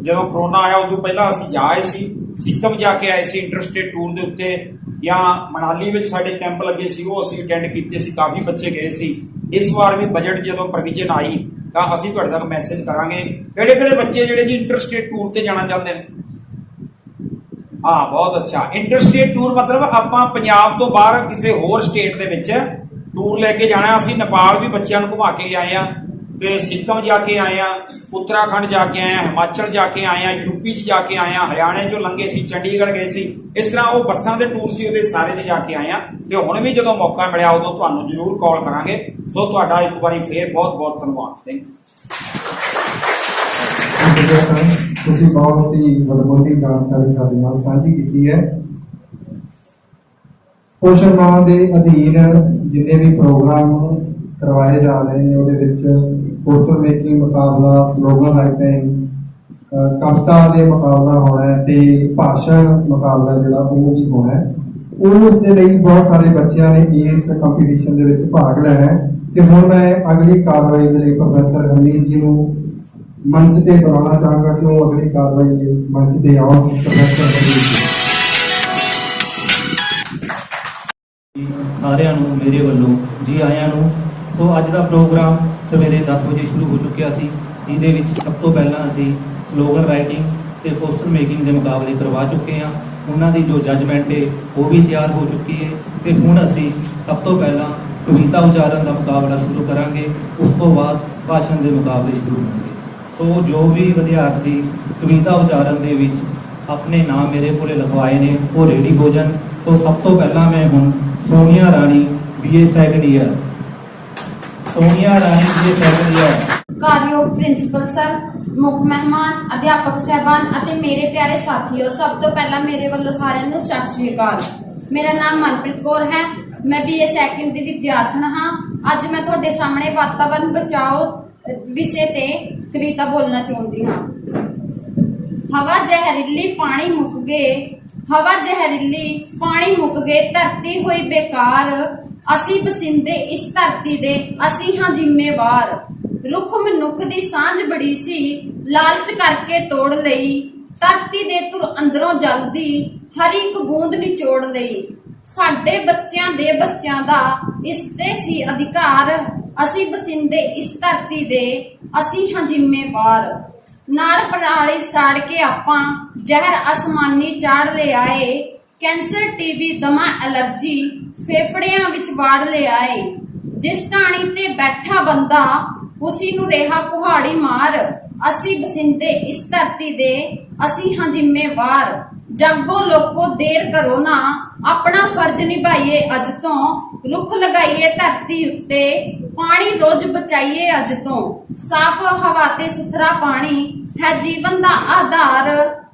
ਜਦੋਂ ਕਰੋਨਾ ਆਇਆ ਉਦੋਂ ਪਹਿਲਾਂ ਅਸੀਂ ਜਾ ਆਏ ਸੀ, ਸਿੱਕਮ ਜਾ ਕੇ ਆਏ ਸੀ ਇੰਟਰ ਸਟੇਟ ਟੂਰ ਦੇ ਉੱਤੇ, ਜਾਂ ਮਨਾਲੀ ਵਿੱਚ ਸਾਡੇ ਕੈਂਪ ਲੱਗੇ ਸੀ ਉਹ ਅਸੀਂ ਅਟੈਂਡ ਕੀਤੇ ਸੀ, ਕਾਫੀ ਬੱਚੇ ਗਏ ਸੀ। ਇਸ ਵਾਰ ਵੀ ਬਜਟ ਜਦੋਂ ਪ੍ਰੋਵੀਜ਼ਨ ਆਈ ਤਾਂ ਅਸੀਂ ਤੁਹਾਡੇ ਤੱਕ ਮੈਸੇਜ ਕਰਾਂਗੇ ਕਿਹੜੇ ਕਿਹੜੇ ਬੱਚੇ ਜਿਹੜੇ ਜੀ ਇੰਟਰ ਸਟੇਟ ਟੂਰ ਤੇ ਜਾਣਾ ਚਾਹੁੰਦੇ ਨੇ। ਹਾਂ, ਬਹੁਤ ਅੱਛਾ। ਇੰਟਰ ਸਟੇਟ ਟੂਰ ਮਤਲਬ ਆਪਾਂ ਪੰਜਾਬ ਤੋਂ ਬਾਹਰ ਕਿਸੇ ਹੋਰ ਸਟੇਟ ਦੇ ਵਿੱਚ ਟੂਰ ਲੈ ਕੇ ਜਾਣਾ। ਅਸੀਂ ਨੇਪਾਲ ਵੀ ਬੱਚਿਆਂ ਨੂੰ ਘੁਮਾ ਕੇ ਲਿਆਏ ਆ, ਤੇ ਸਿੱਕਮ ਜਾ ਕੇ ਆਏ ਆ, ਉੱਤਰਾਖੰਡ ਜਾ ਕੇ ਆਏ ਆ, ਹਿਮਾਚਲ ਜਾ ਕੇ ਆਏ ਆ, ਯੂਪੀ 'ਚ ਜਾ ਕੇ ਆਏ ਆ, ਹਰਿਆਣੇ 'ਚੋਂ ਲੰਘੇ ਸੀ, ਚੰਡੀਗੜ੍ਹ ਗਏ ਸੀ। ਇਸ ਤਰ੍ਹਾਂ ਉਹ ਬੱਸਾਂ ਦੇ ਟੂਰ ਸੀ, ਉਹਦੇ ਸਾਰੇ 'ਚ ਜਾ ਕੇ ਆਏ ਆ। ਤੇ ਹੁਣ ਵੀ ਜਦੋਂ ਮੌਕਾ ਮਿਲਿਆ ਉਦੋਂ ਤੁਹਾਨੂੰ ਜ਼ਰੂਰ ਕਾਲ ਕਰਾਂਗੇ। ਸੋ ਤੁਹਾਡਾ ਇੱਕ ਵਾਰੀ ਫੇਰ ਬਹੁਤ ਬਹੁਤ ਧੰਨਵਾਦ। Thank you. ਤੁਸੀਂ ਬਹੁਤ ਹੀ ਵੱਡੀ ਜਾਣਕਾਰੀ ਸਾਡੇ ਨਾਲ ਸਾਂਝੀ ਕੀਤੀ ਹੈ। ਪੋਸ਼ਣ ਮਾਹ ਦੇ ਅਧੀਨ ਜਿੰਨੇ ਵੀ ਪ੍ਰੋਗਰਾਮ ਕਰਵਾਏ ਜਾ ਰਹੇ ਨੇ ਉਹਦੇ ਵਿੱਚ ਪੋਸਟਰ ਮੇਕਿੰਗ ਮੁਕਾਬਲਾ, ਸਲੋਗਨ ਰਾਈਟਿੰਗ, ਕਵਿਤਾ ਦੇ ਮੁਕਾਬਲਾ ਹੋਣਾ ਹੈ ਤੇ ਭਾਸ਼ਣ ਮੁਕਾਬਲਾ ਜਿਹੜਾ ਉਹ ਵੀ ਹੋਣਾ ਹੈ। ਉਸ ਦੇ ਲਈ ਬਹੁਤ ਸਾਰੇ ਬੱਚਿਆਂ ਨੇ ਇਸ ਕੰਪੀਟੀਸ਼ਨ ਦੇ ਵਿੱਚ ਭਾਗ ਲੈਣਾ ਹੈ। ਤੇ ਹੁਣ ਮੈਂ ਅਗਲੀ ਕਾਰਵਾਈ ਦੇ ਲਈ ਪ੍ਰੋਫੈਸਰ ਹਰਮੀਤ ਜੀ ਨੂੰ ਮੰਚ ਤੇ ਬੁਲਾਉਣਾ ਚਾਹਾਂਗਾ ਕਿ ਉਹ ਅਗਲੀ ਕਾਰਵਾਈ ਲਈ ਮੰਚ ਤੇ ਆਉਣ। ਪ੍ਰੋਫੈਸਰ ਹਰਮੀਤ ਜੀ। ਸਾਰਿਆਂ ਨੂੰ ਮੇਰੇ ਵੱਲੋਂ ਜੀ ਆਇਆਂ ਨੂੰ। ਸੋ ਅੱਜ ਦਾ ਪ੍ਰੋਗਰਾਮ ਸਵੇਰੇ 10 ਵਜੇ ਸ਼ੁਰੂ ਹੋ ਚੁੱਕਿਆ ਸੀ। ਇਹਦੇ ਵਿੱਚ ਸਭ ਤੋਂ ਪਹਿਲਾਂ ਅਸੀਂ ਸਲੋਗਨ ਰਾਈਟਿੰਗ ਤੇ ਪੋਸਟਰ ਮੇਕਿੰਗ ਦੇ ਮੁਕਾਬਲੇ ਕਰਵਾ ਚੁੱਕੇ ਹਾਂ। ਉਹਨਾਂ ਦੀ ਜੋ ਜੱਜਮੈਂਟ ਹੈ ਉਹ ਵੀ ਤਿਆਰ ਹੋ ਚੁੱਕੀ ਹੈ ਤੇ ਹੁਣ ਅਸੀਂ ਸਭ ਤੋਂ ਪਹਿਲਾਂ ਕਵਿਤਾ ਉਚਾਰਨ ਦਾ ਮੁਕਾਬਲਾ ਸ਼ੁਰੂ ਕਰਾਂਗੇ। ਉਸ ਤੋਂ ਬਾਅਦ ਭਾਸ਼ਣ ਦੇ ਮੁਕਾਬਲੇ ਸ਼ੁਰੂ ਹੋਣਗੇ। ਸੋ ਜੋ ਵੀ ਵਿਦਿਆਰਥੀ ਕਵਿਤਾ ਉਚਾਰਨ ਦੇ ਵਿੱਚ ਆਪਣੇ ਨਾਮ ਮੇਰੇ ਕੋਲੇ ਲਿਖਵਾਏ ਨੇ ਉਹ ਰੈਡੀ ਹੋ ਜਾਣ। ਸੋ ਸਭ ਤੋਂ ਪਹਿਲਾਂ ਮੈਂ ਹੁਣ Sonia Rani BA second year. Sonia Rani BA second year. ਕਾਰਯੋਗ ਪ੍ਰਿੰਸੀਪਲ ਸਰ, ਮੁੱਖ ਮਹਿਮਾਨ, ਅਧਿਆਪਕ ਸਹਿਬਾਨ ਅਤੇ ਮੇਰੇ ਪਿਆਰੇ ਸਾਥੀਓ, ਸਭ ਤੋਂ ਪਹਿਲਾਂ ਮੇਰੇ ਵੱਲੋਂ ਸਾਰਿਆਂ ਨੂੰ ਸਤਿ ਸ਼੍ਰੀ ਅਕਾਲ। ਮੇਰਾ ਨਾਮ ਮਨਪ੍ਰੀਤ ਕੌਰ ਹੈ। ਮੈਂ BA ਸੈਕੰਡ ਦੀ ਵਿਦਿਆਰਥਣ ਹਾਂ। ਅੱਜ ਮੈਂ ਤੁਹਾਡੇ ਸਾਹਮਣੇ ਵਾਤਾਵਰਨ ਬਚਾਓ ਵਿਸ਼ੇ ਤੇ ਕਵਿਤਾ ਬੋਲਣਾ ਚਾਹੁੰਦੀ ਹਾਂ। ਹਵਾ ਜ਼ਹਿਰੀਲੀ ਪਾਣੀ ਮੁੱਕ ਗਏ, ਹਵਾ ਜ਼ਹਿਰੀਲੀ ਪਾਣੀ ਮੁੱਕ ਗਏ, ਧਰਤੀ ਹੋਈ ਬੇਕਾਰ, ਅਸੀਂ ਬਸਿੰਦੇ ਇਸ ਧਰਤੀ ਦੇ, ਅਸੀਂ ਹਾਂ ਜ਼ਿੰਮੇਵਾਰ। ਰੁੱਖ ਮਨੁੱਖ ਦੀ ਸਾਂਝ ਬੜੀ ਸੀ, ਲਾਲਚ ਕਰਕੇ ਤੋੜ ਲਈ, ਧਰਤੀ ਦੇ ਧੁਰ ਅੰਦਰੋਂ ਜਲਦੀ, ਹਰ ਇੱਕ ਬੂੰਦ ਨਿਚੋੜ ਲਈ। ਸਾਡੇ ਬੱਚਿਆਂ ਦੇ ਬੱਚਿਆਂ ਦਾ ਇਸ ਤੇ ਸੀ ਅਧਿਕਾਰ, ਅਸੀਂ ਬਸਿੰਦੇ ਇਸ ਧਰਤੀ ਦੇ, ਅਸੀਂ ਹਾਂ ਜ਼ਿੰਮੇਵਾਰ। ਨਾੜ ਪਰਾਲੀ ਸਾੜ ਕੇ ਆਪਾਂ ਜ਼ਹਿਰ ਅਸਮਾਨੀ ਚਾੜ ਲੈ ਆਏ, ਕੈਂਸਰ TB ਦਮਾ ਐਲਰਜੀ ਫੇਫੜਿਆਂ ਵਿੱਚ ਵਾੜ ਲੈ ਆਏ। ਜਿਸ ਟਾਣੀ ਤੇ ਬੈਠਾ ਬੰਦਾ ਉਸੀ ਨੂੰ ਰਿਹਾ ਕੁਹਾੜੀ ਮਾਰ, ਅਸੀਂ ਬਸਿੰਦੇ ਇਸ ਧਰਤੀ ਦੇ, ਅਸੀਂ ਹਾਂ ਜ਼ਿੰਮੇਵਾਰ। ਜਾਗੋ ਲੋਕੋ ਦੇਰ ਕਰੋ ਨਾ, ਆਪਣਾ ਫਰਜ਼ ਨਿਭਾਈਏ ਅੱਜ ਤੋਂ, ਰੁੱਖ ਲਗਾਈਏ ਧਰਤੀ ਉੱਤੇ, ਪਾਣੀ ਰੋਜ਼ ਬਚਾਈਏ ਅੱਜ ਤੋਂ। ਸਾਫ਼ ਹਵਾ ਤੇ ਸੁਥਰਾ ਪਾਣੀ ਹੈ ਜੀਵਨ ਦਾ ਆਧਾਰ,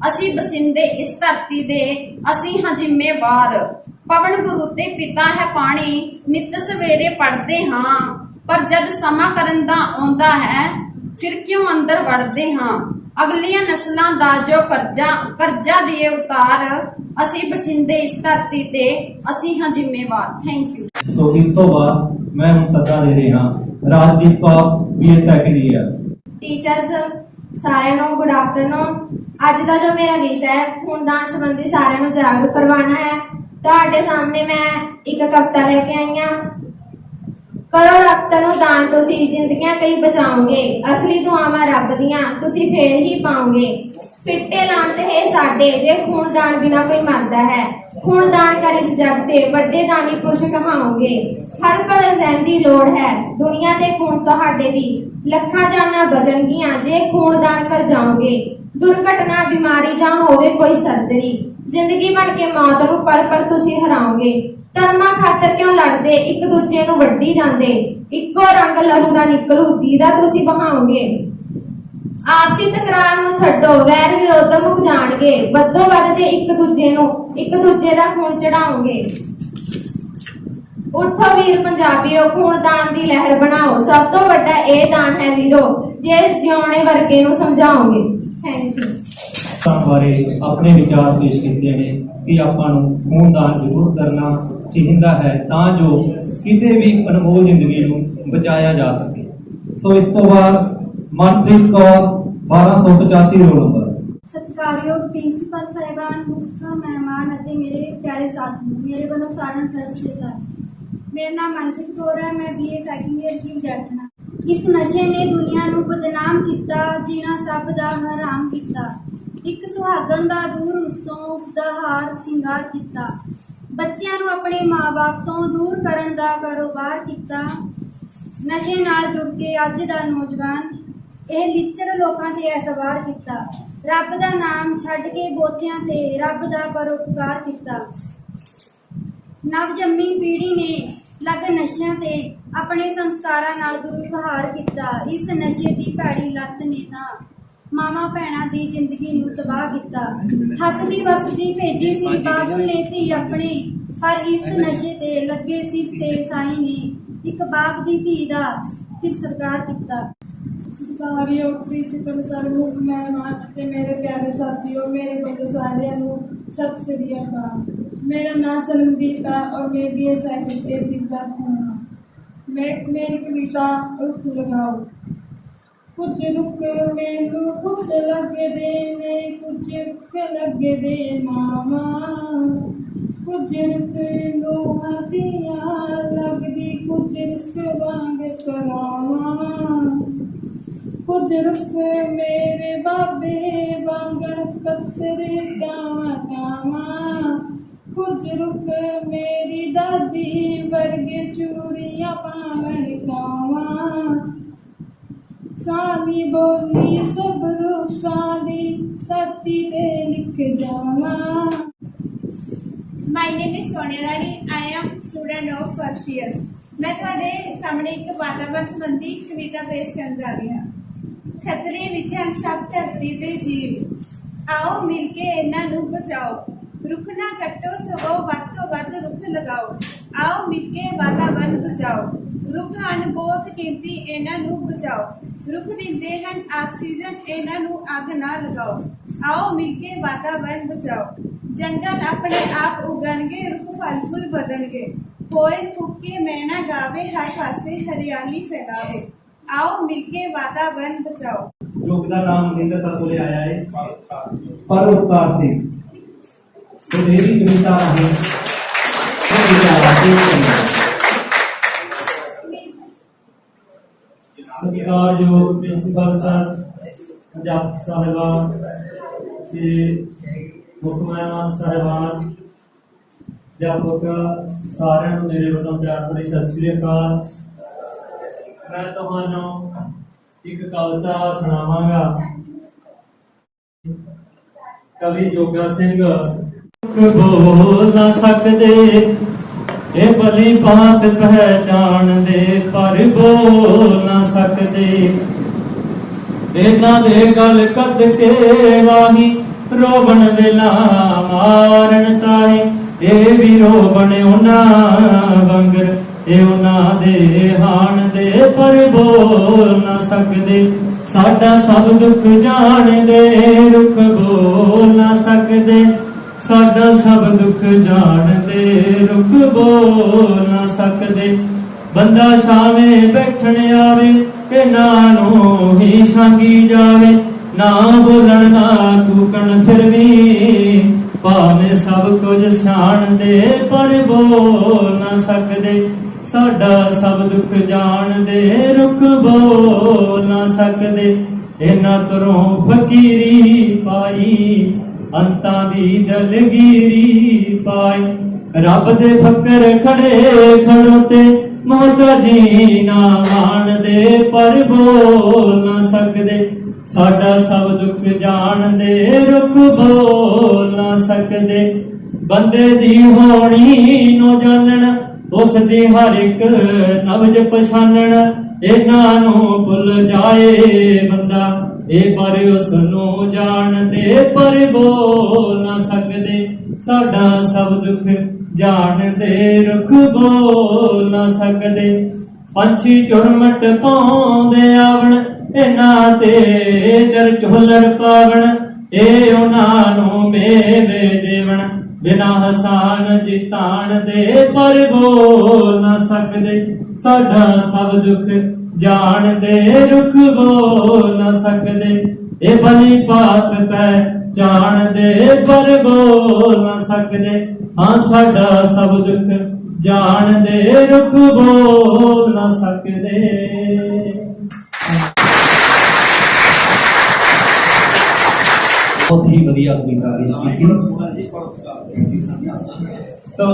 ਅਸੀਂ ਬਸਿੰਦੇ ਇਸ ਧਰਤੀ ਦੇ, ਅਸੀਂ ਹਾਂ ਜ਼ਿੰਮੇਵਾਰ। ਪਵਨ ਗੁਰੂ ਤੇ ਪਿਤਾ ਹੈ ਪਾਣੀ, ਨਿਤ ਸਵੇਰੇ ਪੜ੍ਹਦੇ ਹਾਂ, ਪਰ ਜਦ ਸਮਾਂ ਕਰਨ ਦਾ ਆਉਂਦਾ ਹੈ, ਫਿਰ ਕਿਉਂ ਅੰਦਰ ਵੜਦੇ ਹਾਂ। ਅਗਲੀਆਂ ਨਸਲਾਂ ਦਾ ਜੋ ਕਰਜ਼ਾ ਦੀਏ ਉਤਾਰ, ਅਸੀਂ ਬਸਿੰਦੇ ਇਸ ਧਰਤੀ ਤੇ, ਅਸੀਂ ਹਾਂ ਜ਼ਿੰਮੇਵਾਰ। Thank you. ਸੋ ਇਸ ਤੋਂ ਬਾਅਦ ਮੈਂ ਹੁਣ ਸੱਦਾ ਦੇ ਰਿਹਾ Rajdeep Kaur BA second year. Teachers ਸਾਰਿਆਂ ਨੂੰ ਗੁੱਡ ਆਫਟਰਨੂਨ। ਅੱਜ ਦਾ ਜੋ ਮੇਰਾ ਵਿਸ਼ਾ ਹੈ ਖੂਨਦਾਨ ਸੰਬੰਧੀ ਸਾਰਿਆਂ ਨੂੰ ਜਾਗਰੂਕ ਕਰਵਾਉਣਾ ਹੈ। ਤੁਹਾਡੇ ਸਾਹਮਣੇ ਮੈਂ ਇੱਕ ਕਵਿਤਾ ਲੈ ਕੇ ਆਈ ਹਾਂ। ਕਰੋ ਰਕਤ ਨੂੰ ਦਾਨ, ਤੁਸੀਂ ਜ਼ਿੰਦਗੀਆਂ ਕਈ ਬਚਾਓਗੇ, ਅਸਲੀ ਦੁਆਵਾਂ ਰੱਬ ਦੀਆਂ ਤੁਸੀਂ ਫੇਰ ਹੀ ਪਾਓਗੇ। ਫਿੱਟੇ ਲਾਣ ਤੇ ਹੈ ਸਾਡੇ, ਜੇ ਖੂਨਦਾਨ ਬਿਨਾ ਕੋਈ ਮਰਦਾ ਹੈ, ਖੂਨਦਾਨ ਕਰ ਇਸ ਜਗ ਤੇ ਵੱਡੇ ਦਾਨੀ ਪੁਰਸ਼ ਕਹਾਓਗੇ। ਹਰ ਪਲ ਰਹਿੰਦੀ ਲੋੜ ਹੈ ਦੁਨੀਆ ਤੇ ਖੂਨ ਤੁਹਾਡੇ ਦੀ, ਲੱਖਾਂ ਜਾਨਾਂ ਬਚਣਗੀਆਂ ਜੇ ਖੂਨਦਾਨ ਕਰ ਜਾਓਗੇ। ਦੁਰਘਟਨਾ ਬਿਮਾਰੀ ਜਾਂ ਹੋਵੇ ਕੋਈ ਸਰਜਰੀ, ਜ਼ਿੰਦਗੀ ਬਣ ਕੇ ਮੌਤ ਨੂੰ ਪਲ ਪਲ ਤੁਸੀਂ ਹਰਾਓਗੇ। ਧਰਮਾਂ ਖਾਤਰ ਕਿਉਂ ਲੜਦੇ, ਇੱਕ ਦੂਜੇ ਨੂੰ ਵੱਢੀ ਜਾਂਦੇ, ਇੱਕੋ ਰੰਗ ਲਹੂ ਦਾ ਨਿਕਲੂ ਜਿਹਦਾ ਤੁਸੀਂ ਬਹਾਓਗੇ। ਆਪਸੀ ਤਕਰਾਰ ਨੂੰ ਛੱਡੋ, ਵੈਰ ਵਿਰੋਧ ਮੁੱਕ ਜਾਣਗੇ, ਵੱਧੋ ਵੱਧਦੇ ਇੱਕ ਦੂਜੇ ਦਾ ਖੂਨ ਚੜਾਓਗੇ। ਉੱਠੋ ਵੀਰ ਪੰਜਾਬੀਓ, ਖੂਨਦਾਨ ਦੀ ਲਹਿਰ ਬਣਾਓ, ਸਭ ਤੋਂ ਵੱਡਾ ਇਹ ਦਾਨ ਹੈ ਵੀਰੋ, ਜੇ ਜਿਉਣੇ ਵਰਗੇ ਨੂੰ ਸਮਝਾਓਗੇ। Thank you. ਬਾਰੇ ਆਪਣੇ ਵਿਚਾਰ ਪੇਸ਼ ਕੀਤੇ ਨੇ ਕਿ ਆਪਾਂ ਨੂੰ ਖੂਨਦਾਨ ਜ਼ਰੂਰ ਕਰਨਾ ਚਾਹੀਦਾ ਹੈ ਤਾਂ ਜੋ ਕਿਸੇ ਵੀ ਅਨਮੋਲ ਜ਼ਿੰਦਗੀ ਨੂੰ ਬਚਾਇਆ ਜਾ ਸਕੇ। ਸੋ ਇਸ ਤੋਂ ਬਾਅਦ ਮਨਪ੍ਰੀਤ ਕੌਰ 1285 ਰੋਲ ਨੰਬਰ। ਸਤਿਕਾਰਯੋਗ ਪ੍ਰਿੰਸੀਪਲ ਸਾਹਿਬਾਨ, ਮੁੱਖ ਮਹਿਮਾਨ ਅਤੇ ਮੇਰੇ ਪਿਆਰੇ ਸਾਥੀ, ਮੇਰੇ ਵੱਲੋਂ ਸਾਰਿਆਂ ਨੂੰ ਸਤਿ ਸ਼੍ਰੀ ਅਕਾਲ। ਮੇਰਾ ਨਾਮ ਮਨਪ੍ਰੀਤ ਕੌਰ ਹੈ। ਮੈਂ BA ਸੈਕੰਡ ਈਅਰ ਦੀ ਵਿਦਿਆਰਥਣ ਹਾਂ। ਇਸ ਨਸ਼ੇ ਨੇ ਦੁਨੀਆ ਨੂੰ ਬਦਨਾਮ ਕੀਤਾ, ਜੀਣਾ ਸਭ ਦਾ ਹਰਾਮ ਕੀਤਾ। ਇੱਕ ਸੁਹਾਗਣ ਦਾ ਦੂਰ ਉਸ ਤੋਂ ਉਸਦਾ ਹਾਰ ਸ਼ਿੰਗਾਰ ਕੀਤਾ, ਬੱਚਿਆਂ ਨੂੰ ਆਪਣੇ ਮਾਂ-ਬਾਪ ਤੋਂ ਦੂਰ ਕਰਨ ਦਾ ਕਾਰੋਬਾਰ ਕੀਤਾ। ਨਸ਼ੇ ਨਾਲ ਜੁੜ ਕੇ ਅੱਜ ਦਾ ਨੌਜਵਾਨ ਇਹ ਲਿੱਚੜ ਲੋਕਾਂ ਤੇ ਐਤਬਾਰ ਕੀਤਾ। ਰੱਬ ਦਾ ਨਾਮ ਛੱਡ ਕੇ ਬੋਥਿਆਂ ਤੇ ਰੱਬ ਦਾ ਪਰਉਪਕਾਰ ਕੀਤਾ। ਨਵਜੰਮੀ ਪੀੜ੍ਹੀ ਨੇ ਲੱਗ ਨਸ਼ਿਆਂ ਤੇ ਆਪਣੇ ਸੰਸਕਾਰਾਂ ਨਾਲ ਦੁਰਵਿਵਹਾਰ ਕੀਤਾ। ਇਸ ਨਸ਼ੇ ਦੀ ਭੈੜੀ ਲੱਤ ਨੇ ਤਾਂ ਮਾਵਾਂ ਭੈਣਾਂ ਦੀ ਜ਼ਿੰਦਗੀ ਨੂੰ ਤਬਾਹ ਕੀਤਾ। ਹੱਸਦੀ ਵਸਦੀ ਭੇਜੀ ਸੀ ਬਾਬੂ ਨੇ ਧੀ ਆਪਣੇ, ਪਰ ਇਸ ਨਸ਼ੇ ਤੇ ਲੱਗੇ ਸਿਰ ਤੇ ਸਾਈਂ ਨੇ ਇੱਕ ਬਾਪ ਦੀ ਧੀ ਦਾ ਤਿਰਸਕਾਰ ਕੀਤਾ। ਸਤਿਕਾਰਯੋਗ ਪ੍ਰਿੰਸੀਪਲ ਸਰ, ਮੁੱਖ ਮਹਿਮਾਨ ਅਤੇ ਮੇਰੇ ਪਿਆਰੇ ਸਾਥੀਓ, ਮੇਰੇ ਵੱਲੋਂ ਸਾਰਿਆਂ ਨੂੰ ਸਤਿ ਸ੍ਰੀ ਅਕਾਲ। ਮੇਰਾ ਨਾਮ ਸਲਮਦੀਪ ਹੈ ਔਰ ਮੈਂ BA ਸੈਕੰਡ ਈਅਰ ਦੀ ਵਿਦਿਆਰਥਣ ਹਾਂ। ਮੇਰੀ ਕਵਿਤਾ ਰੁੱਖ ਲਗਾਓ। ਕੁਝ ਰੁੱਖ ਮੈਨੂੰ ਖੁਦ ਲੱਗਦੇ ਨੇ, ਕੁਝ ਰੁੱਖ ਲੱਗਦੇ ਮਾਵਾਂ, ਕੁਝ ਰੁੱਖ ਲੋਹਾਂ ਦੀਆਂ ਲੱਗਦੀ, ਕੁਝ ਰੁੱਖ ਵਾਂਗ ਕਰਾਵਾਂ। ਕੁਝ ਰੁੱਖ ਮੇਰੇ ਬਾਬੇ ਵਾਂਗਣ ਕਸਰੇ ਕਾਵਾਂ ਕਾਵਾਂ, ਕੁਝ ਰੁੱਖ ਮੇਰੀ ਦਾਦੀ ਵਰਗੇ ਚੂੜੀਆਂ ਪਾਵਣ ਕਾਵਾਂ। ਸਾਵੀ ਬੋਲੀ ਸਭ ਰੁੱਖਾਂ ਦੀ ਧਰਤੀ ਤੇ ਲਿਖ ਜਾਵਾਂ। My name is Sonia Rani. I am student of first year. मैं ਤੁਹਾਡੇ ਸਾਹਮਣੇ ਇੱਕ ਵਾਤਾਵਰਣ ਸੰਬੰਧੀ ਕਵਿਤਾ ਪੇਸ਼ ਕਰਨ ਜਾ ਰਹੀ ਹਾਂ। ਖਤਰੇ ਵਿੱਚ ਹਨ ਸਭ ਧਰਤੀ ਤੇ ਜੀਵ, ਆਓ ਮਿਲ ਕੇ ਇਹਨਾਂ ਨੂੰ ਬਚਾਓ। ਰੁੱਖ ਨਾ ਕੱਟੋ ਸਗੋਂ ਵੱਧ ਤੋਂ ਵੱਧ ਰੁੱਖ ਲਗਾਓ। ਆਓ ਮਿਲ ਕੇ ਵਾਤਾਵਰਣ ਬਚਾਓ। ਰੁੱਖ ਹਨ ਬਹੁਤ ਕੀਮਤੀ, ਇਹਨਾਂ ਨੂੰ ਬਚਾਓ। ਰੁੱਖ ਦਿੰਦੇ ਹਨ ਆਕਸੀਜਨ, ਇਹਨਾਂ ਨੂੰ ਅੱਗ ਨਾ ਲਗਾਓ। ਆਓ ਮਿਲ ਕੇ ਵਾਤਾਵਰਣ ਬਚਾਓ। ਜੰਗਲ ਆਪਣੇ ਆਪ ਉਗਣਗੇ, ਰੁੱਖ ਫਲ ਫੁੱਲ ਵਧਣਗੇ। ਕੋਇਲ ਫੁੱਕੇ ਮੈਨਾ ਗਾਵੇ, ਹਰ ਪਾਸੇ ਹਰਿਆਲੀ फैलावे। आओ मिलके वातावरण बचाओ। योग का नाम निंदता को ले आया है परोपकार से। तो मेरी कविता है सत्कारयोग प्रिंसिपल सर, अध्यापक साहिबान, मुख्य मेहमान साहिबान, अध्यापक सारे मेरे वालों प्यार भरी सत श्री अकाल। मैं तुहानू एक कविता सुनावांगा। कवि जोगा सिंह। बोल ना सकदे ए भली भांत पहचान दे, पर बोल ना सकदे इन्हां दे गल कद के वाही, रोबन वेला मारन ताही। ए भी रोबन उन्हां वंगर, ए उन्हां दे हाण दे, पर बोल ना सकदे साडा सब दुख जान दे। रुख बोल ना सकदे साडा सब दुख जान दे, रुख बोल ना सकदे। बंदा छावे बैठन आवे, इन्हां नूं ही छांगी जावे। ना बोलन ना कूकण फिर भी, भावें सब कुछ सियाण दे, पर बोल ना सकदे साडा सब दुख जान दे। रुख बोल ना सकदे इन्हां तों फकीरी पाई, अंतां दी दलगीरी पाई। रब दे फकर खड़े खड़ोते, मोहताजी ना मान दे, पर बोल ना सकदे साडा सब दुख जान दे। रुख बोल ना सकदे बंदे दी होनी नो जानन, उस दी हर एक नवज पछानन। इन्हां नूं भुल जाए बंदा, ए पर उस नूं जान दे, पर बोल ना सकदे साडा सब दुख जान दे। रुख बोल ना सकदे पंछी चुरमट पाउंदे आवण, इन्हां ते जर झोलर पावण। ए उन्हां नूं मेवे देवण, बिना हसान जितान दे, पर बोल ना सकदे साडा सब दुख जान दे। रुख बोल ना सकदे ए भली भांत पहचान दे, पर बोल ना सकदे हाँ साडा सब दुख जान दे। रुख बोल ना सकदे। बहुत ही वधिया कविता पेश की। तो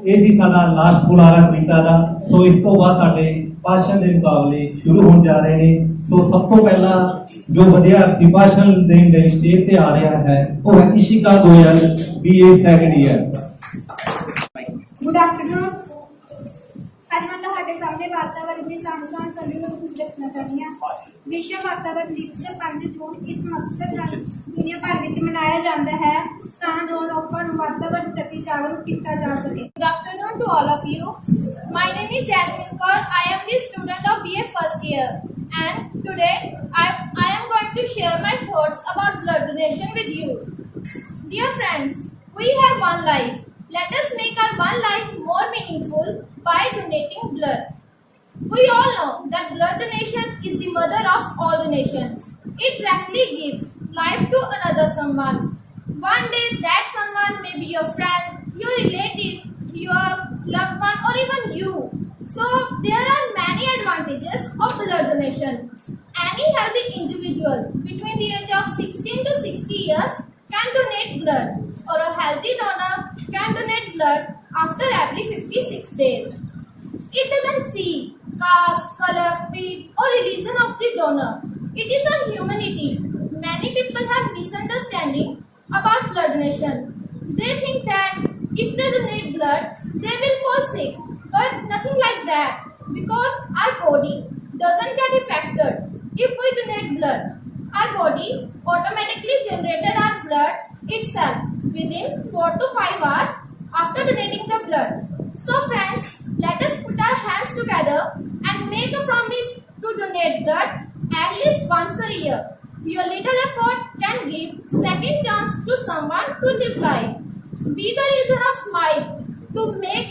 ये सी साडा लास्ट बुलारा कविता दा। तो इस तो बाद साडे भाषण के मुकाबले शुरू होने जा रहे हैं। तो सब तो पहला जो विद्यार्थी भाषण देने लई स्टेज ते आ रहा है वो है Ishika Goyal, BA second year. Good afternoon. आज मैं ਤੁਹਾਡੇ ਸਾਹਮਣੇ ਵਾਤਾਵਰਣ ਦੀ ਸਾਂਝ ਕਰਨ ਨੂੰ ਕੁਝ ਦੱਸਣਾ ਚਾਹੁੰਦੀ ਹਾਂ। ਵਿਸ਼ਵ ਵਾਤਾਵਰਣ ਦਿਵਸ 5 ਜੂਨ ਇਸ ਮਕਸਦ ਨਾਲ ਦੁਨੀਆ ਭਰ ਵਿੱਚ ਮਨਾਇਆ ਜਾਂਦਾ ਹੈ ਤਾਂ ਜੋ ਲੋਕਾਂ ਨੂੰ ਵਾਤਾਵਰਣ ਪ੍ਰਤੀ ਜਾਗਰੂਕ ਕੀਤਾ ਜਾ ਸਕੇ। Good afternoon to all of you. My name is Jasmine Kaur. I am the student of BA first year, and today I am going to share my thoughts about blood donation with you. Dear friends, we have one life. Let us make our one life more meaningful by donating blood. We all know that blood donation is the mother of all donations. It directly gives life to another someone. One day that someone may be your friend, your relative, your loved one, or even you. So there are many advantages of blood donation. Any healthy individual between the age of 16 to 60 years can donate blood, or a healthy donor can donate blood after every 56 days. It doesn't see caste, color, creed, or religion of the donor. It is a humanity. Many people have misunderstanding about blood donation. They think that if they donate blood, they will fall sick. But nothing like that, because our body doesn't get affected if we donate blood. Our body automatically generated our blood itself within 4 to 5 hours after donating the blood. So friends, let us put our hands together and make a promise to donate blood at least once a year. Your little effort can give second chance to someone to live life. Be the reason of smile to make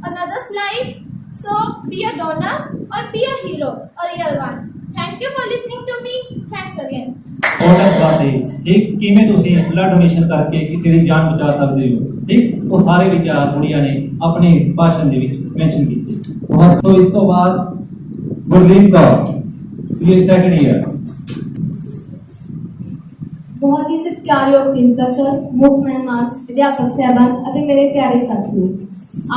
another's life. So be a donor or be a hero, a real one. Thank you for listening to me. Thanks again. ਔਰਤ ਵਾਸਤੇ ਠੀਕ ਕਿਵੇਂ ਤੁਸੀਂ ਬਲੱਡ ਡੋਨੇਸ਼ਨ ਕਰਕੇ ਕਿਸੇ ਦੀ ਜਾਨ ਬਚਾ ਸਕਦੇ ਹੋ, ਠੀਕ ਉਹ ਸਾਰੇ ਵਿਚਾਰ ਕੁੜੀਆਂ ਨੇ ਆਪਣੇ ਭਾਸ਼ਣ ਦੇ ਵਿੱਚ ਮੈਂਸ਼ਨ ਕੀਤੇ। ਔਰ ਤੋਂ ਇਸ ਤੋਂ ਬਾਅਦ ਗੁਰਲੀਨ ਕੌਰ ਇਹ ਸੈਕੰਡ ਈਅਰ। बहुत ही सत्कारयोग प्रिंसिपल सर, मुख्य मेहमान, अध्यापक साहबान ਅਤੇ ਮੇਰੇ ਪਿਆਰੇ ਸਾਥੀਓ,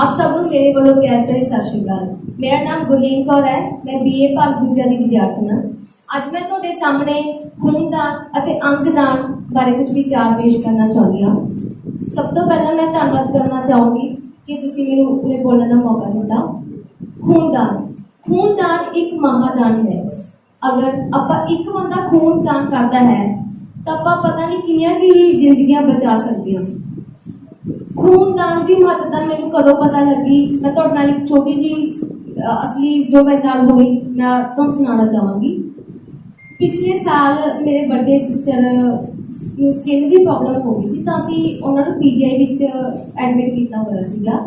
ਆਪ ਸਭ ਨੂੰ ਮੇਰੇ ਵੱਲੋਂ ਪਿਆਰ ਭਰੀ ਸਤਿ ਸ਼੍ਰੀ ਅਕਾਲ। ਮੇਰਾ ਨਾਮ ਗੁਰਲੀਨ ਕੌਰ ਹੈ, ਮੈਂ BA ਭਾਗ ਦੂਜਾ ਦੀ ਵਿਦਿਆਰਥਣ ਹਾਂ। ਅੱਜ ਮੈਂ ਤੁਹਾਡੇ ਸਾਹਮਣੇ ਖੂਨਦਾਨ ਅਤੇ ਅੰਗਦਾਨ ਬਾਰੇ ਕੁਝ ਵਿਚਾਰ ਪੇਸ਼ ਕਰਨਾ ਚਾਹੁੰਦੀ ਹਾਂ। ਸਭ ਤੋਂ ਪਹਿਲਾਂ ਮੈਂ ਧੰਨਵਾਦ ਕਰਨਾ ਚਾਹੂੰਗੀ ਕਿ ਤੁਸੀਂ ਮੈਨੂੰ ਉਰੇ ਬੋਲਣ ਦਾ ਮੌਕਾ ਦਿੱਤਾ। ਖੂਨਦਾਨ ਇੱਕ ਮਹਾਦਾਨ ਹੈ। ਅਗਰ ਆਪਾਂ ਇੱਕ ਬੰਦਾ ਖੂਨਦਾਨ ਕਰਦਾ ਹੈ ਤਾਂ ਆਪਾਂ ਪਤਾ ਨਹੀਂ ਕਿੰਨੀਆਂ ਵੀ ਜ਼ਿੰਦਗੀਆਂ ਬਚਾ ਸਕਦੇ ਹਾਂ। ਖੂਨਦਾਨ ਦੀ ਮਹੱਤਤਾ ਮੈਨੂੰ ਕਦੋਂ ਪਤਾ ਲੱਗੀ, ਮੈਂ ਤੁਹਾਡੇ ਨਾਲ ਇੱਕ ਛੋਟੀ ਜਿਹੀ ਅਸਲੀ ਜੋ ਮੇਰੇ ਨਾਲ ਹੋਈ ਮੈਂ ਤੁਹਾਨੂੰ ਸੁਣਾਉਣਾ ਚਾਹਾਂਗੀ। ਪਿਛਲੇ ਸਾਲ ਮੇਰੇ ਵੱਡੇ ਸਿਸਟਰ ਨੂੰ ਸਕਿਨ ਦੀ ਪ੍ਰੋਬਲਮ ਹੋ ਗਈ ਸੀ ਤਾਂ ਅਸੀਂ ਉਹਨਾਂ ਨੂੰ PGI ਵਿੱਚ ਐਡਮਿਟ ਕੀਤਾ ਹੋਇਆ ਸੀਗਾ।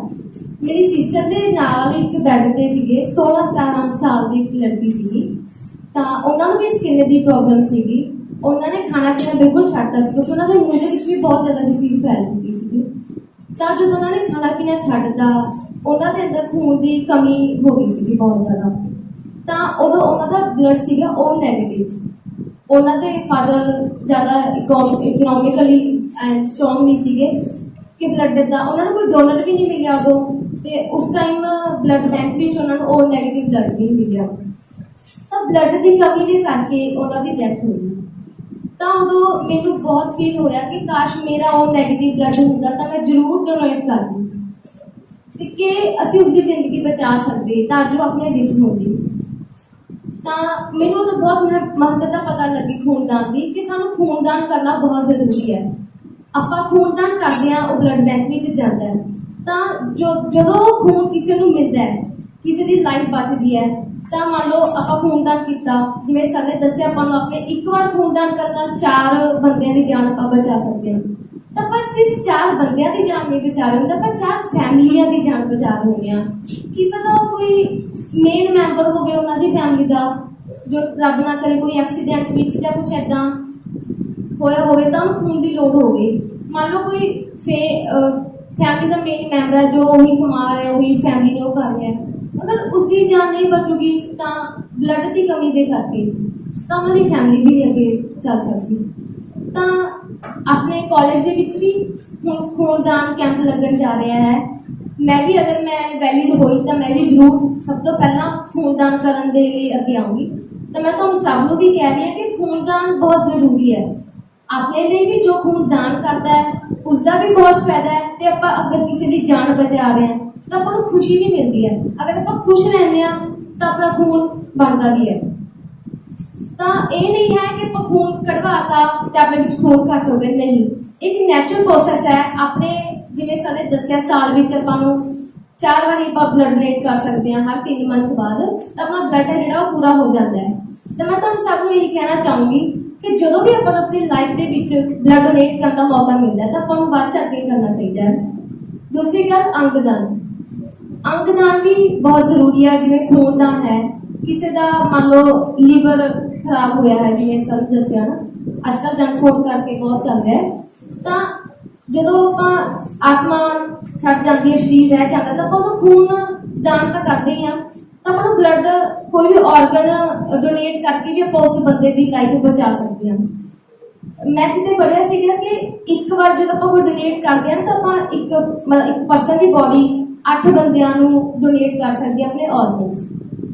ਮੇਰੀ ਸਿਸਟਰ ਦੇ ਨਾਲ ਇੱਕ ਬੈੱਡ ਤੇ ਸੀਗੇ 16-17 ਸਾਲ ਦੀ ਇੱਕ ਲੜਕੀ ਸੀਗੀ, ਤਾਂ ਉਹਨਾਂ ਨੂੰ ਵੀ ਸਕਿਨ ਦੀ ਪ੍ਰੋਬਲਮ ਸੀਗੀ। ਉਹਨਾਂ ਨੇ ਖਾਣਾ ਪੀਣਾ ਬਿਲਕੁਲ ਛੱਡਤਾ ਸੀ ਕਿਉਂਕਿ ਉਹਨਾਂ ਦੇ ਮੂੰਹ ਦੇ ਵਿੱਚ ਵੀ ਬਹੁਤ ਜ਼ਿਆਦਾ ਡਿਸੀਜ਼ ਫੈਲ ਚੁੱਕੀ ਸੀਗੀ। ਤਾਂ ਜਦੋਂ ਉਹਨਾਂ ਨੇ ਖਾਣਾ ਪੀਣਾ ਛੱਡਤਾ, ਉਹਨਾਂ ਦੇ ਅੰਦਰ ਖੂਨ ਦੀ ਕਮੀ ਹੋ ਗਈ ਸੀਗੀ ਬਹੁਤ ਜ਼ਿਆਦਾ। ਤਾਂ ਉਦੋਂ ਉਹਨਾਂ ਦਾ ਬਲੱਡ ਸੀਗਾ ਉਹ ਨੈਗੇਟਿਵ। ਉਹਨਾਂ ਦੇ ਫਾਦਰ ਜ਼ਿਆਦਾ ਇਕਨੋਮਿਕਲੀ ਐਂਡ ਸਟਰੋਂਗ ਨਹੀਂ ਸੀਗੇ ਕਿ ਬਲੱਡ ਦਾ ਉਹਨਾਂ ਨੂੰ ਕੋਈ ਡੋਨਰ ਵੀ ਨਹੀਂ ਮਿਲਿਆ ਉਦੋਂ, ਤੇ ਉਸ ਟਾਈਮ ਬਲੱਡ ਬੈਂਕ ਵਿੱਚ ਉਹਨਾਂ ਨੂੰ ਉਹ ਨੈਗੇਟਿਵ ਬਲੱਡ ਨਹੀਂ ਮਿਲਿਆ। ਤਾਂ ਬਲੱਡ ਦੀ ਕਮੀ ਦੇ ਕਰਕੇ ਉਹਨਾਂ ਦੀ ਡੈਥ ਹੋ ਗਈ। ਤਾਂ ਉਦੋਂ ਮੈਨੂੰ ਬਹੁਤ ਫੀਲ ਹੋਇਆ ਕਿ ਕਾਸ਼ ਮੇਰਾ ਉਹ ਨੈਗੇਟਿਵ ਬਲੱਡ ਹੁੰਦਾ ਤਾਂ ਮੈਂ ਜ਼ਰੂਰ ਡੋਨੇਟ ਕਰਦੀ ਤੇ ਕਿ ਅਸੀਂ ਉਸਦੀ ਜ਼ਿੰਦਗੀ ਬਚਾ ਸਕਦੇ ਤਾਂ ਜੋ ਆਪਣੇ ਵਿੱਚ ਹੁੰਦੀ। ਤਾਂ ਮੈਨੂੰ ਉਦੋਂ ਬਹੁਤ ਮਹੱਤਤਾ ਪਤਾ ਲੱਗੀ ਖੂਨਦਾਨ ਦੀ ਕਿ ਸਾਨੂੰ ਖੂਨਦਾਨ ਕਰਨਾ ਬਹੁਤ ਜ਼ਰੂਰੀ ਹੈ। ਆਪਾਂ ਖੂਨਦਾਨ ਕਰਦੇ ਹਾਂ, ਉਹ ਬਲੱਡ ਬੈਂਕ ਵਿੱਚ ਜਾਂਦਾ ਹੈ। ਤਾਂ ਜਦੋਂ ਖੂਨ ਕਿਸੇ ਨੂੰ ਮਿਲਦਾ ਹੈ, ਕਿਸੇ ਦੀ ਲਾਈਫ ਬਚਦੀ ਹੈ, ਤਾਂ ਮੰਨ ਲਓ ਆਪਾਂ ਖੂਨਦਾਨ ਕੀਤਾ, ਜਿਵੇਂ ਸਰ ਨੇ ਦੱਸਿਆ ਆਪਾਂ ਨੂੰ ਆਪਣੇ ਇੱਕ ਵਾਰ ਖੂਨਦਾਨ ਕਰਨਾ 4 ਬੰਦਿਆਂ ਦੀ ਜਾਨ ਆਪਾਂ ਬਚਾ ਸਕਦੇ ਹਾਂ। ਤਾਂ ਆਪਾਂ ਸਿਰਫ 4 ਬੰਦਿਆਂ ਦੀ ਜਾਨ ਨਹੀਂ ਬਚਾ ਰਹੇ ਹੁੰਦੇ, ਆਪਾਂ 4 ਫੈਮਲੀਆਂ ਦੀ ਜਾਨ ਬਚਾ ਰਹੇ ਹੁੰਦੇ ਹਾਂ। ਕੀ ਪਤਾ ਉਹ ਕੋਈ ਮੇਨ ਮੈਂਬਰ ਹੋਵੇ ਉਹਨਾਂ ਦੀ ਫੈਮਲੀ ਦਾ, ਜੋ ਰੱਬ ਨਾ ਕਰੇ ਕੋਈ ਐਕਸੀਡੈਂਟ ਵਿੱਚ ਜਾਂ ਕੁਛ ਏਦਾਂ ਹੋਇਆ ਹੋਵੇ ਤਾਂ ਉਹਨੂੰ ਖੂਨ ਦੀ ਲੋੜ ਹੋਵੇ। ਮੰਨ ਲਓ ਕੋਈ ਫੈਮਲੀ ਦਾ ਮੇਨ ਮੈਂਬਰ ਹੈ ਜੋ ਉਹੀ ਕਮਾ ਰਿਹਾ, ਉਹੀ ਫੈਮਲੀ ਨੂੰ ਕਰ ਰਿਹਾ, ਅਗਰ ਉਸਦੀ ਜਾਨ ਨਹੀਂ ਬਚੂਗੀ ਤਾਂ ਬਲੱਡ ਦੀ ਕਮੀ ਦੇ ਕਰਕੇ ਤਾਂ ਉਹਨਾਂ ਦੀ ਫੈਮਿਲੀ ਵੀ ਨਹੀਂ ਅੱਗੇ ਚੱਲ ਸਕਦੀ। ਤਾਂ ਆਪਣੇ ਕਾਲਜ ਦੇ ਵਿੱਚ ਵੀ ਹੁਣ ਖੂਨਦਾਨ ਕੈਂਪ ਲੱਗਣ ਜਾ ਰਿਹਾ ਹੈ। ਮੈਂ ਵੀ ਅਗਰ ਮੈਂ ਵੈਲਿਡ ਹੋਈ ਤਾਂ ਮੈਂ ਵੀ ਜ਼ਰੂਰ ਸਭ ਤੋਂ ਪਹਿਲਾਂ ਖੂਨਦਾਨ ਕਰਨ ਦੇ ਲਈ ਅੱਗੇ ਆਊਂਗੀ। ਤਾਂ ਮੈਂ ਤੁਹਾਨੂੰ ਸਭ ਨੂੰ ਵੀ ਕਹਿ ਰਹੀ ਹਾਂ ਕਿ ਖੂਨਦਾਨ ਬਹੁਤ ਜ਼ਰੂਰੀ ਹੈ। ਆਪਣੇ ਲਈ ਵੀ ਜੋ ਖੂਨਦਾਨ ਕਰਦਾ ਹੈ ਉਸਦਾ ਵੀ ਬਹੁਤ ਫਾਇਦਾ ਹੈ, ਤੇ ਆਪਾਂ ਅਗਰ ਕਿਸੇ ਦੀ ਜਾਨ ਬਚਾ ਰਹੇ ਹਾਂ ਤਾਂ ਆਪਾਂ ਨੂੰ ਖੁਸ਼ੀ ਵੀ ਮਿਲਦੀ ਹੈ। ਅਗਰ ਆਪਾਂ ਖੁਸ਼ ਰਹਿੰਦੇ ਹਾਂ ਤਾਂ ਆਪਣਾ ਖੂਨ ਬਣਦਾ ਵੀ ਹੈ। ਤਾਂ ਇਹ ਨਹੀਂ ਹੈ ਕਿ ਆਪਾਂ ਖੂਨ ਕਢਵਾਤਾ ਤੇ ਆਪਣੇ ਵਿੱਚ ਖੂਨ ਘੱਟ ਹੋ ਗਏ, ਨਹੀਂ। ਇੱਕ ਨੈਚੁਰਲ ਪ੍ਰੋਸੈਸ ਹੈ। ਆਪਣੇ ਜਿਵੇਂ ਸਰ ਨੇ ਦੱਸਿਆ ਸਾਲ ਵਿੱਚ ਆਪਾਂ ਨੂੰ 4 ਵਾਰੀ ਆਪਾਂ ਬਲੱਡ ਡੋਨੇਟ ਕਰ ਸਕਦੇ ਹਾਂ, ਹਰ 3 ਮੰਥ ਬਾਅਦ ਤਾਂ ਆਪਣਾ ਬਲੱਡ ਹੈ ਜਿਹੜਾ ਉਹ ਪੂਰਾ ਹੋ ਜਾਂਦਾ ਹੈ। ਤਾਂ ਮੈਂ ਤੁਹਾਨੂੰ ਸਭ ਨੂੰ ਇਹੀ ਕਹਿਣਾ ਚਾਹੂੰਗੀ ਕਿ ਜਦੋਂ ਵੀ ਆਪਾਂ ਨੂੰ ਆਪਣੀ ਲਾਈਫ ਦੇ ਵਿੱਚ ਬਲੱਡ ਡੋਨੇਟ ਕਰਨ ਦਾ ਮੌਕਾ ਮਿਲਦਾ ਤਾਂ ਆਪਾਂ ਨੂੰ ਵੱਧ ਚੜ੍ਹ ਕੇ ਕਰਨਾ ਚਾਹੀਦਾ ਹੈ। ਦੂਸਰੀ ਗੱਲ ਅੰਗਦਾਨ ਵੀ ਬਹੁਤ ਜ਼ਰੂਰੀ ਹੈ। ਜਿਵੇਂ ਖੂਨਦਾਨ ਹੈ, ਕਿਸੇ ਦਾ ਮੰਨ ਲਓ ਲੀਵਰ ਖਰਾਬ ਹੋਇਆ ਹੈ, ਜਿਵੇਂ ਸਰ ਦੱਸਿਆ ਨਾ ਅੱਜ ਕੱਲ੍ਹ ਜੰਕ ਫੂਡ ਕਰਕੇ ਬਹੁਤ ਚੱਲ ਰਿਹਾ ਹੈ। ਤਾਂ ਜਦੋਂ ਆਪਾਂ ਆਤਮਾ ਛੱਡ ਜਾਂਦੀ ਹੈ, ਸਰੀਰ ਰਹਿ ਜਾਂਦਾ ਤਾਂ ਆਪਾਂ ਉਹਨੂੰ ਖੂਨ ਦਾਨ ਤਾਂ ਕਰਦੇ ਹੀ ਹਾਂ। ਤਾਂ ਆਪਾਂ ਨੂੰ ਬਲੱਡ ਕੋਈ ਵੀ ਆਰਗਨ ਡੋਨੇਟ ਕਰਕੇ ਵੀ ਆਪਾਂ ਉਸ ਬੰਦੇ ਦੀ ਲਾਈਫ ਬਚਾ ਸਕਦੇ ਹਾਂ। ਮੈਂ ਕਿਤੇ ਪੜ੍ਹਿਆ ਸੀਗਾ ਕਿ ਇੱਕ ਵਾਰ ਜਦੋਂ ਆਪਾਂ ਕੋਈ ਡੋਨੇਟ ਕਰਦੇ ਹਾਂ ਤਾਂ ਆਪਾਂ ਇੱਕ ਪਰਸਨ ਦੀ ਬੋਡੀ 8 ਬੰਦਿਆਂ ਨੂੰ ਡੋਨੇਟ ਕਰ ਸਕਦੇ ਆਪਣੇ ਆਰਗਨਸ।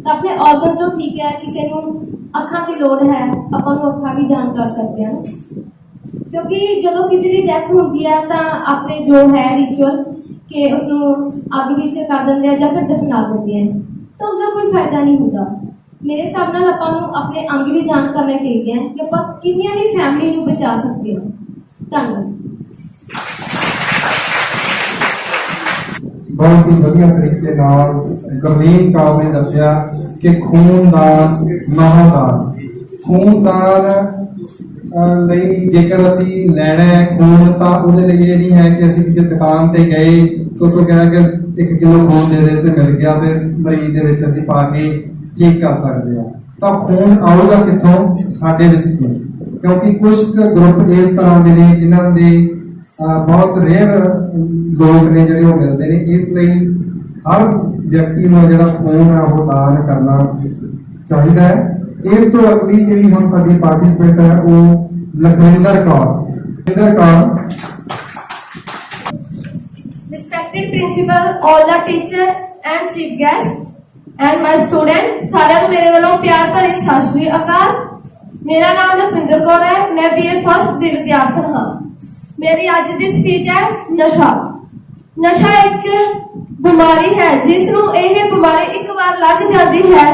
ਤਾਂ ਆਪਣੇ ਆਰਗਨ ਤੋਂ ਠੀਕ ਹੈ, ਕਿਸੇ ਨੂੰ ਅੱਖਾਂ ਦੀ ਲੋੜ ਹੈ ਆਪਾਂ ਨੂੰ ਅੱਖਾਂ ਵੀ ਦਾਨ ਕਰ ਸਕਦੇ ਹਾਂ। ਕਿਉਂਕਿ ਜਦੋਂ ਕਿਸੇ ਦੀ ਡੈਥ ਹੁੰਦੀ ਹੈ ਤਾਂ ਆਪਣੇ ਜੋ ਹੈ ਰਿਚੁਅਲ ਕਿ ਉਸਨੂੰ ਅੱਗ ਵਿੱਚ ਕਰ ਦਿੰਦੇ ਆ ਜਾਂ ਫਿਰ ਦਫਨਾ ਦਿੰਦੇ ਆ, ਤਾਂ ਉਸਦਾ ਕੋਈ ਫਾਇਦਾ ਨਹੀਂ ਹੁੰਦਾ। ਮੇਰੇ ਹਿਸਾਬ ਨਾਲ ਆਪਾਂ ਨੂੰ ਆਪਣੇ ਅੰਗ ਵੀ ਦਾਨ ਕਰਨੇ ਚਾਹੀਦੇ ਆ ਕਿ ਆਪਾਂ ਕਿੰਨੀਆਂ ਹੀ ਫੈਮਿਲੀ ਨੂੰ ਬਚਾ ਸਕਦੇ ਹਾਂ। ਧੰਨਵਾਦ। बहुत ही बढ़िया तरीके नाल गुरमीत कौर ने दसिया कि खूनदान महादान खूनदान ਲਈ ਜੇਕਰ ਅਸੀਂ ਲੈਣਾ ਹੈ ਖੂਨ ਤਾਂ ਉਹਦੇ ਲਈ ਇਹ ਨਹੀਂ ਹੈ ਕਿ ਅਸੀਂ ਕਿਸੇ ਦੁਕਾਨ ਤੇ ਗਏ ਤੋਂ ਕਹਿ ਕੇ 1 ਕਿਲੋ ਖੂਨ ਦੇ ਦੇ ਤੇ ਮਿਲ ਗਿਆ ਤੇ ਮਰੀਜ਼ ਦੇ ਵਿੱਚ ਅਸੀਂ ਪਾ ਕੇ ਠੀਕ ਕਰ ਸਕਦੇ ਹਾਂ। ਤਾਂ ਖੂਨ ਆਊਗਾ ਕਿੱਥੋਂ? ਸਾਡੇ ਵਿੱਚ ਕਿਉਂਕਿ ਕੁਝ ਗਰੁੱਪ ਇਸ ਤਰ੍ਹਾਂ ਦੇ ਨੇ ਜਿਨ੍ਹਾਂ ਦੇ ਬਹੁਤ ਰੇਅਰ ਲੋਕ ਨੇ ਜਿਹੜੇ ਉਹ ਮਿਲਦੇ ਨੇ। ਇਸ ਲਈ ਹਰ ਵਿਅਕਤੀ ਨੂੰ ਜਿਹੜਾ ਖੂਨ ਹੈ ਉਹ ਦਾਨ ਕਰਨਾ ਚਾਹੀਦਾ ਹੈ। ਇਸ ਤੋਂ ਅਗਲੀ ਜਿਹੜੀ ਹੁਣ ਸਾਡੀ ਪਾਰਟਿਸਪੇਟ ਹੈ ਉਹ Lakhwinder Kaur. Respected principal, all the teacher and chief guest and my student, ਸਾਰਿਆਂ ਨੂੰ ਮੇਰੇ ਵੱਲੋਂ ਪਿਆਰ ਭਰੀ ਸਤਿ ਸ਼੍ਰੀ ਅਕਾਲ। ਮੇਰਾ ਨਾਮ ਲਖਵਿੰਦਰ ਕੌਰ ਹੈ, ਮੈਂ BA ਫਸਟ ਦੀ ਵਿਦਿਆਰਥਣ ਹਾਂ। ਮੇਰੀ ਅੱਜ ਦੀ ਸਪੀਚ ਹੈ ਨਸ਼ਾ। ਨਸ਼ਾ ਇੱਕ ਬਿਮਾਰੀ ਹੈ ਜਿਸ ਨੂੰ ਇਹ ਬਿਮਾਰੀ ਇੱਕ ਵਾਰ ਲੱਗ ਜਾਂਦੀ ਹੈ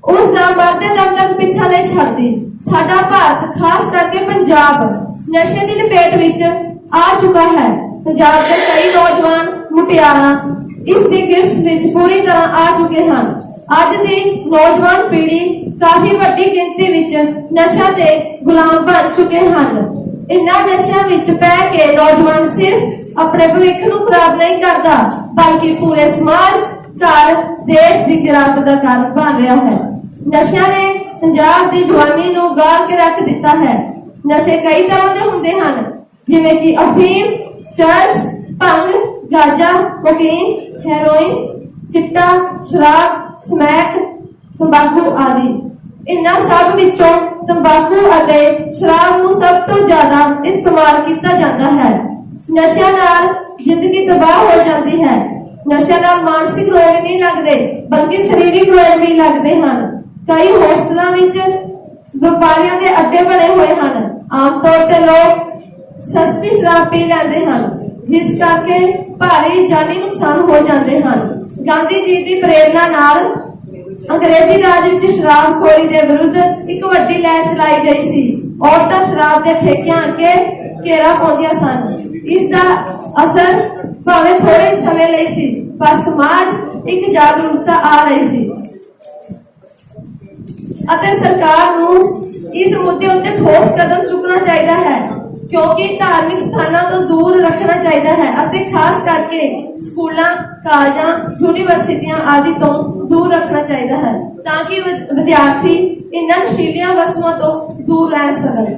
ਉਸ ਦਾ ਮਰਦੇ ਦਮ ਤੱਕ ਪਿੱਛਾ ਨਹੀਂ ਛੱਡਦੀ। ਸਾਡਾ ਭਾਰਤ ਖਾਸ ਕਰਕੇ ਪੰਜਾਬ ਨਸ਼ੇ ਦੀ ਲਪੇਟ ਵਿੱਚ ਆ ਚੁੱਕਾ ਹੈ। ਪੰਜਾਬ ਦੇ ਕਈ ਨੌਜਵਾਨ ਮੁਟਿਆਰਾਂ ਇਸ ਦੀ ਗਿਰਫਤ ਵਿੱਚ ਪੂਰੀ ਤਰ੍ਹਾਂ ਆ ਚੁੱਕੇ ਹਨ। ਅੱਜ ਦੀ ਨੌਜਵਾਨ ਪੀੜ੍ਹੀ ਕਾਫੀ ਵੱਡੀ ਗਿਣਤੀ ਵਿੱਚ ਨਸ਼ਾ ਦੇ ਗੁਲਾਮ ਬਣ ਚੁੱਕੇ ਹਨ। ਇਨ੍ਹਾਂ ਨਸ਼ਿਆਂ ਵਿੱਚ ਪੈ ਕੇ ਨੌਜਵਾਨ ਸਿਰਫ ਆਪਣੇ ਭਵਿੱਖ ਨੂੰ ਖਰਾਬ ਨਹੀਂ ਕਰਦਾ ਬਲਕਿ ਪੂਰੇ ਸਮਾਜ, ਘਰ, ਦੇਸ਼ ਦੀ ਗਿਰਾਵਟ ਦਾ ਕਾਰਨ ਬਣ ਰਿਹਾ ਹੈ। ਨਸ਼ਿਆਂ ਨੇ ਪੰਜਾਬ ਦੀ ਜਵਾਨੀ ਨੂੰ ਗਾਲ ਕੇ ਰੱਖ ਦਿੱਤਾ ਹੈ। ਨਸ਼ੇ ਕਈ ਤਰ੍ਹਾਂ ਦੇ ਹੁੰਦੇ ਹਨ ਜਿਵੇਂ ਕਿ ਅਫੀਮ, ਚਰਸ, ਭੰਗ, ਗਾਂਜਾ, ਕੋਕੇਨ, ਹੈਰੋਇਨ, ਚਿੱਟਾ, ਸ਼ਰਾਬ, ਸਮੈਕ, ਤੰਬਾਕੂ ਆਦਿ। ਇਨ੍ਹਾਂ ਸਭ ਵਿੱਚੋਂ ਤੰਬਾਕੂ ਅਤੇ ਸ਼ਰਾਬ ਨੂੰ ਸਭ ਤੋਂ ਜ਼ਿਆਦਾ ਇਸਤੇਮਾਲ ਕੀਤਾ ਜਾਂਦਾ ਹੈ। ਨਸ਼ਿਆਂ ਨਾਲ ਜ਼ਿੰਦਗੀ ਤਬਾਹ ਹੋ ਜਾਂਦੀ ਹੈ। ਨਸ਼ਿਆਂ ਨਾਲ ਮਾਨਸਿਕ ਰੋਗ ਨਹੀਂ ਲੱਗਦੇ ਬਲਕਿ ਸਰੀਰਕ ਰੋਗ ਵੀ ਲੱਗਦੇ ਹਨ। ਕਈ ਹੋਸਟਲਾਂ ਵਿੱਚ ਵਪਾਰੀਆਂ ਦੇ ਅੱਡੇ ਬਣੇ ਹੋਏ ਹਨ। ਆਮ ਤੌਰ ਤੇ ਲੋਕ ਸਸਤੀ ਸ਼ਰਾਬ ਪੀ ਲੈਂਦੇ ਹਨ ਜਿਸ ਕਰਕੇ ਭਾਰੀ ਜਾਨੀ ਨੁਕਸਾਨ ਹੋ ਜਾਂਦੇ ਹਨ। ਗਾਂਧੀ ਜੀ ਦੀ ਪ੍ਰੇਰਣਾ ਨਾਲ ਅੰਗਰੇਜ਼ੀ ਰਾਜ ਵਿੱਚ ਸ਼ਰਾਬਖੋਰੀ ਦੇ ਵਿਰੁੱਧ ਇੱਕ ਵੱਡੀ ਲਹਿਰ ਚਲਾਈ ਗਈ ਸੀ। ਔਰਤਾਂ ਸ਼ਰਾਬ ਦੇ ਠੇਕਿਆਂ ਅੱਗੇ ਘੇਰਾ ਪਾਉਂਦੀਆਂ ਸਨ। ਇਸ ਦਾ ਅਸਰ ਭਾਵੇਂ ਥੋੜੇ ਸਮੇਂ ਲਈ ਸੀ ਪਰ ਸਮਾਜ ਇੱਕ ਜਾਗਰੂਕਤਾ ਆ ਰਹੀ ਸੀ ਅਤੇ ਸਰਕਾਰ ਨੂੰ ਇਸ ਮੁੱਦੇ ਉੱਤੇ ਠੋਸ ਕਦਮ ਚੁੱਕਣਾ ਚਾਹੀਦਾ ਹੈ ਕਿਉਂਕਿ ਧਾਰਮਿਕ ਸਥਾਨਾਂ ਤੋਂ ਦੂਰ ਰੱਖਣਾ ਚਾਹੀਦਾ ਹੈ ਅਤੇ ਖਾਸ ਕਰਕੇ ਸਕੂਲਾਂ, ਕਾਲਜਾਂ, ਯੂਨੀਵਰਸਿਟੀਆਂ ਆਦਿ ਤੋਂ ਦੂਰ ਰੱਖਣਾ ਚਾਹੀਦਾ ਹੈ ਤਾਂ ਕਿ ਵਿਦਿਆਰਥੀ ਇਨ੍ਹਾਂ ਨਸ਼ੀਲੀਆਂ ਵਸਤੂਆਂ ਤੋਂ ਦੂਰ ਰਹਿ ਸਕਣ।